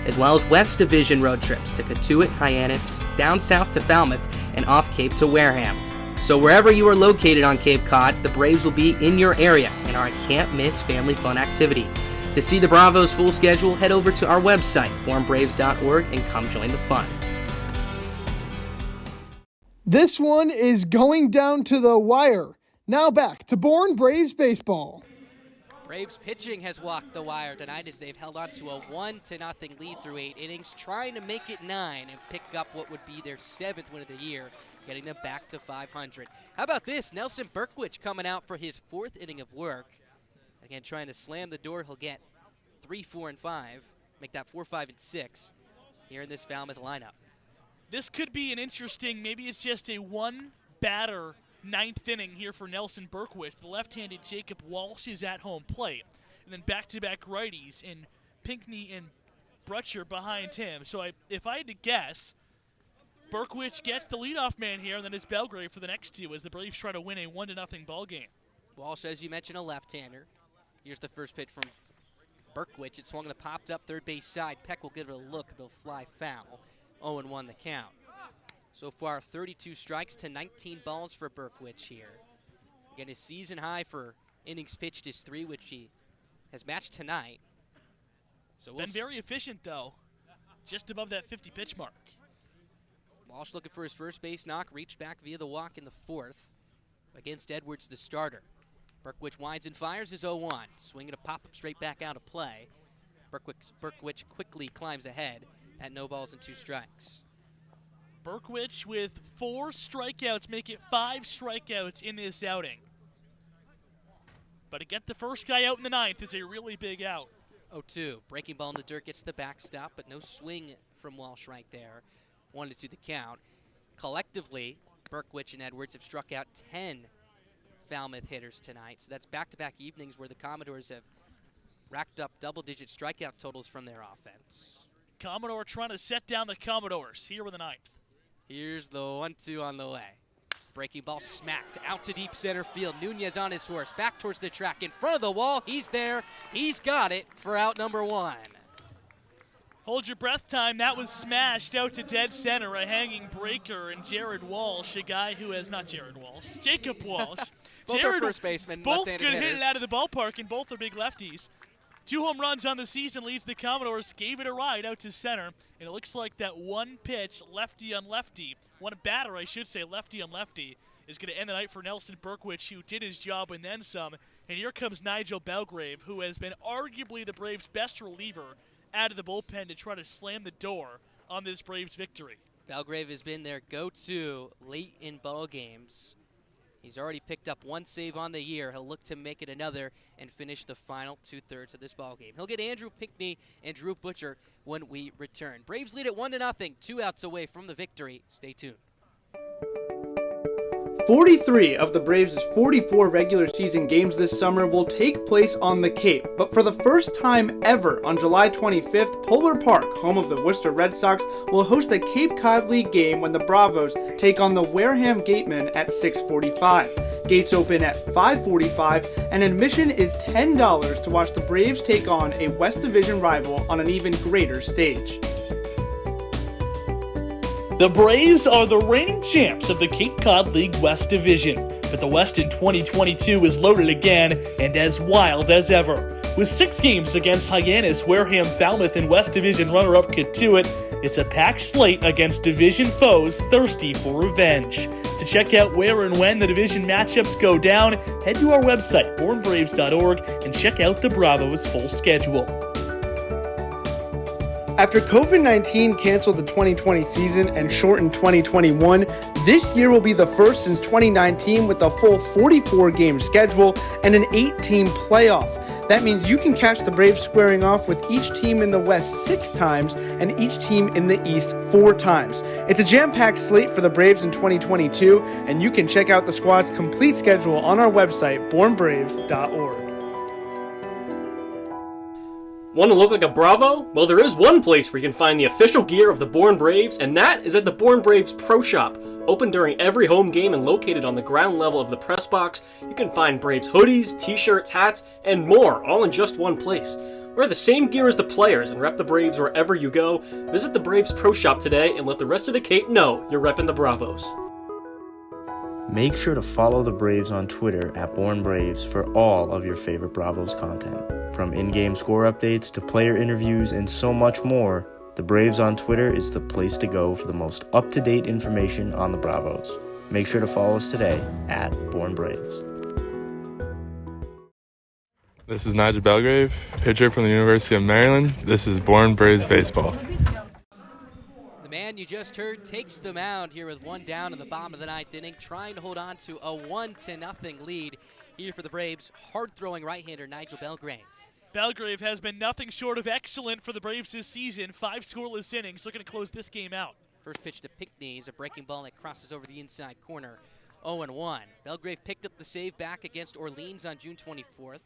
as well as West Division road trips to Cotuit, Hyannis, down south to Falmouth, and off Cape to Wareham. So wherever you are located on Cape Cod, the Braves will be in your area and are a can't-miss family fun activity. To see the Bravos' full schedule, head over to our website, bournebraves.org, and come join the fun. This one is going down to the wire. Now back to Bourne Braves baseball. Braves pitching has walked the wire tonight as they've held on to a 1-0 lead through 8 innings, trying to make it 9 and pick up what would be their 7th win of the year, getting them back to 500. How about this? Nelson Berkwich coming out for his 4th inning of work. Again, trying to slam the door. He'll get 3, 4, and 5, make that 4, 5, and 6 here in this Falmouth lineup. This could be an interesting, maybe it's just a one-batter 9th inning here for Nelson Berkwich. The left-handed Jacob Walsh is at home plate. And then back-to-back righties in Pinckney and Brutcher behind him. So if I had to guess, Berkwich gets the leadoff man here, and then it's Belgrave for the next 2 as the Braves try to win a 1-0 ball game. Walsh, as you mentioned, a left-hander. Here's the first pitch from Berkwich. It's swung and popped up third base side. Peck will give it a look, but it'll fly foul. 0-1 the count. So far, 32 strikes to 19 balls for Berkwich here. Again, his season high for innings pitched is 3, which he has matched tonight. So Been very efficient, though. Just above that 50 pitch mark. Walsh looking for his first base knock, reached back via the walk in the 4th against Edwards, the starter. Berkwich winds and fires his 0-1. Swinging a pop-up straight back out of play. Berkwich quickly climbs ahead at no balls and 2 strikes. Berkwich with 4 strikeouts, make it 5 strikeouts in this outing. But to get the first guy out in the 9th, it's a really big out. 0-2. Breaking ball in the dirt gets the backstop, but no swing from Walsh right there. 1-2 the count. Collectively, Berkwich and Edwards have struck out 10 Falmouth hitters tonight. So that's back-to-back evenings where the Commodores have racked up double-digit strikeout totals from their offense. Commodore trying to set down the Commodores here with the 9th. Here's the 1-2 on the way. Breaking ball smacked out to deep center field. Nunez on his horse, back towards the track, in front of the wall. He's there. He's got it for out number 1. Hold your breath time. That was smashed out to dead center. A hanging breaker, and Jared Walsh, a guy who has, not Jared Walsh, Jacob Walsh. Both Jared, are first basemen, both left-handed could hit hitters. it out of the ballpark, and both are big lefties. 2 home runs on the season, leads the Commodores, gave it a ride out to center, and it looks like that one pitch, lefty on lefty, one batter, I should say, lefty on lefty, is going to end the night for Nelson Berkwich, who did his job and then some. And here comes Nigel Belgrave, who has been arguably the Braves' best reliever out of the bullpen to try to slam the door on this Braves victory. Belgrave has been their go-to late in ball games. He's already picked up 1 save on the year. He'll look to make it another and finish the final 2/3 of this ball game. He'll get Andrew Pinckney and Drew Butcher when we return. Braves lead at 1-0, 2 outs away from the victory. Stay tuned. 43 of the Braves' 44 regular season games this summer will take place on the Cape, but for the first time ever on July 25th, Polar Park, home of the Worcester Red Sox, will host a Cape Cod League game when the Bravos take on the Wareham Gatemen at 6:45. Gates open at 5:45, and admission is $10 to watch the Braves take on a West Division rival on an even greater stage. The Braves are the reigning champs of the Cape Cod League West Division, but the West in 2022 is loaded again and as wild as ever. With 6 games against Hyannis, Wareham, Falmouth, and West Division runner-up Cotuit, It's a packed slate against division foes thirsty for revenge. To check out where and when the division matchups go down, head to our website, bornbraves.org, and check out the Bravos' full schedule. After COVID-19 canceled the 2020 season and shortened 2021, this year will be the first since 2019 with a full 44-game schedule and an 8-team playoff. That means you can catch the Braves squaring off with each team in the West 6 times and each team in the East 4 times. It's a jam-packed slate for the Braves in 2022, and you can check out the squad's complete schedule on our website, bornbraves.org. Want to look like a Bravo? Well, there is one place where you can find the official gear of the Bourne Braves, and that is at the Bourne Braves Pro Shop. Open during every home game and located on the ground level of the press box, you can find Braves hoodies, t-shirts, hats, and more, all in just one place. Wear the same gear as the players and rep the Braves wherever you go. Visit the Braves Pro Shop today and let the rest of the Cape know you're repping the Bravos. Make sure to follow the Braves on Twitter at Bourne Braves for all of your favorite Bravos content. From in-game score updates to player interviews and so much more, the Braves on Twitter is the place to go for the most up-to-date information on the Bravos. Make sure to follow us today at Bourne Braves. This is Nigel Belgrave, pitcher from the University of Maryland. This is Bourne Braves Baseball. The man you just heard takes the mound here with one down in the bottom of the ninth inning, trying to hold on to a 1-0 lead here for the Braves. Hard-throwing right-hander Nigel Belgrave. Belgrave has been nothing short of excellent for the Braves this season. 5 scoreless innings, looking to close this game out. First pitch to Pinckney is a breaking ball that crosses over the inside corner. 0-1. Belgrave picked up the save back against Orleans on June 24th.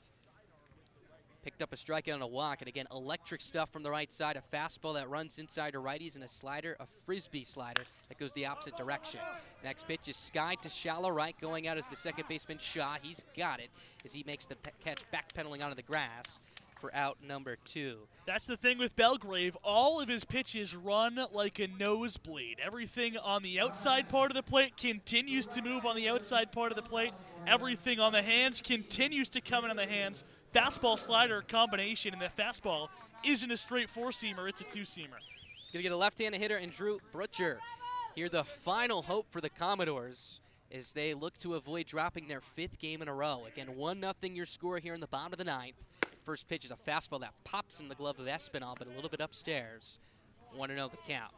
Picked up a strikeout and a walk, and again, electric stuff from the right side. A fastball that runs inside to righties, and a slider, a frisbee slider that goes the opposite direction. Next pitch is skied to shallow right, going out as the second baseman Shaw. He's got it as he makes the catch, backpedaling onto the grass for out number 2. That's the thing with Belgrave. All of his pitches run like a nosebleed. Everything on the outside part of the plate continues to move on the outside part of the plate. Everything on the hands continues to come in on the hands. Fastball slider combination, and the fastball isn't a straight 4-seamer, it's a 2-seamer. He's going to get a left-handed hitter in Drew Butcher. Here, the final hope for the Commodores as they look to avoid dropping their 5th game in a row. Again, 1-0 your score here in the bottom of the 9th. First pitch is a fastball that pops in the glove of Espinal, but a little bit upstairs. 1-0 the count.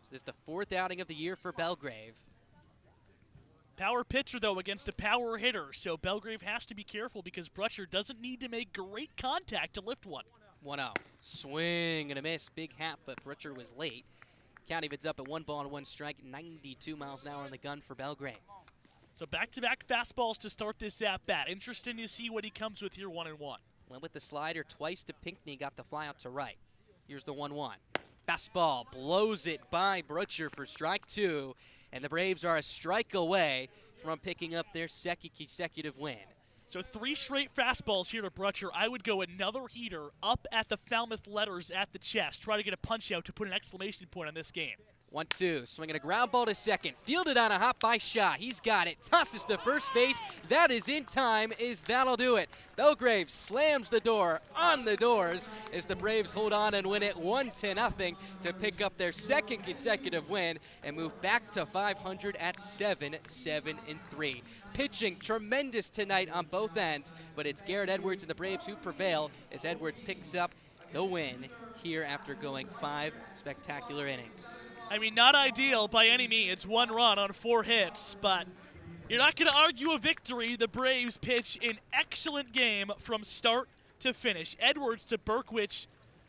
So this is the 4th outing of the year for Belgrave. Power pitcher, though, against a power hitter, so Belgrave has to be careful because Butcher doesn't need to make great contact to lift one. 1-0. Swing and a miss. Big hat, but Butcher was late. Count evens up at 1 ball and 1 strike. 92 miles an hour on the gun for Belgrave. So back-to-back fastballs to start this at-bat. Interesting to see what he comes with here 1-1. Went with the slider twice to Pinckney, got the fly out to right. Here's the 1-1. Fastball blows it by Butcher for strike 2. And the Braves are a strike away from picking up their second consecutive win. So 3 straight fastballs here to Butcher. I would go another heater up at the Falmouth letters at the chest. Try to get a punch out to put an exclamation point on this game. 1-2, swinging a ground ball to second. Fielded on a hop by Shaw. He's got it. Tosses to first base. That is in time, that'll do it. Belgrave slams the door on the doors as the Braves hold on and win it 1-0 to pick up their second consecutive win and move back to 500 at 7-7-3. Pitching tremendous tonight on both ends, but it's Garrett Edwards and the Braves who prevail as Edwards picks up the win here after going 5 spectacular innings. I mean, not ideal by any means. 1 run on 4 hits, but you're not going to argue a victory. The Braves pitch an excellent game from start to finish. Edwards to Berkwich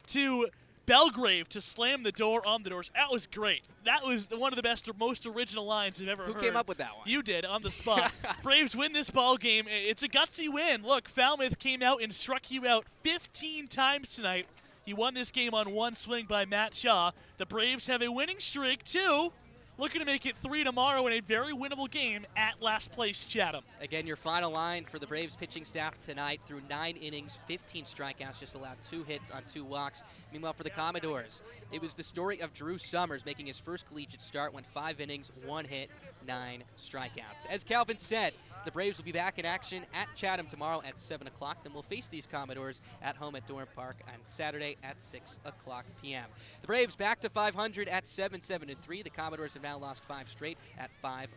to Belgrave to slam the door on the doors. That was great. That was one of the best or most original lines I've ever heard. Who came up with that one? You did, on the spot. Braves win this ball game. It's a gutsy win. Look, Falmouth came out and struck you out 15 times tonight. He won this game on 1 swing by Matt Shaw. The Braves have a winning streak, too. looking to make it 3 tomorrow in a very winnable game at last place Chatham. Again, your final line for the Braves pitching staff tonight: through 9 innings, 15 strikeouts, just allowed 2 hits on 2 walks. Meanwhile, for the Commodores, it was the story of Drew Summers making his first collegiate start, went 5 innings, 1 hit, 9 strikeouts. As Calvin said, the Braves will be back in action at Chatham tomorrow at 7 o'clock. Then we'll face these Commodores at home at Dorn Park on Saturday at 6 o'clock p.m. The Braves back to 500 at 7-7-3. The Commodores have now lost 5 straight at 5-11-1.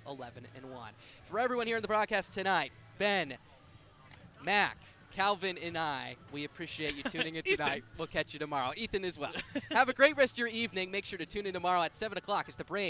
For everyone here in the broadcast tonight, Ben, Mac, Calvin, and I, we appreciate you tuning in tonight. We'll catch you tomorrow. Ethan as well. Have a great rest of your evening. Make sure to tune in tomorrow at 7 o'clock as the Braves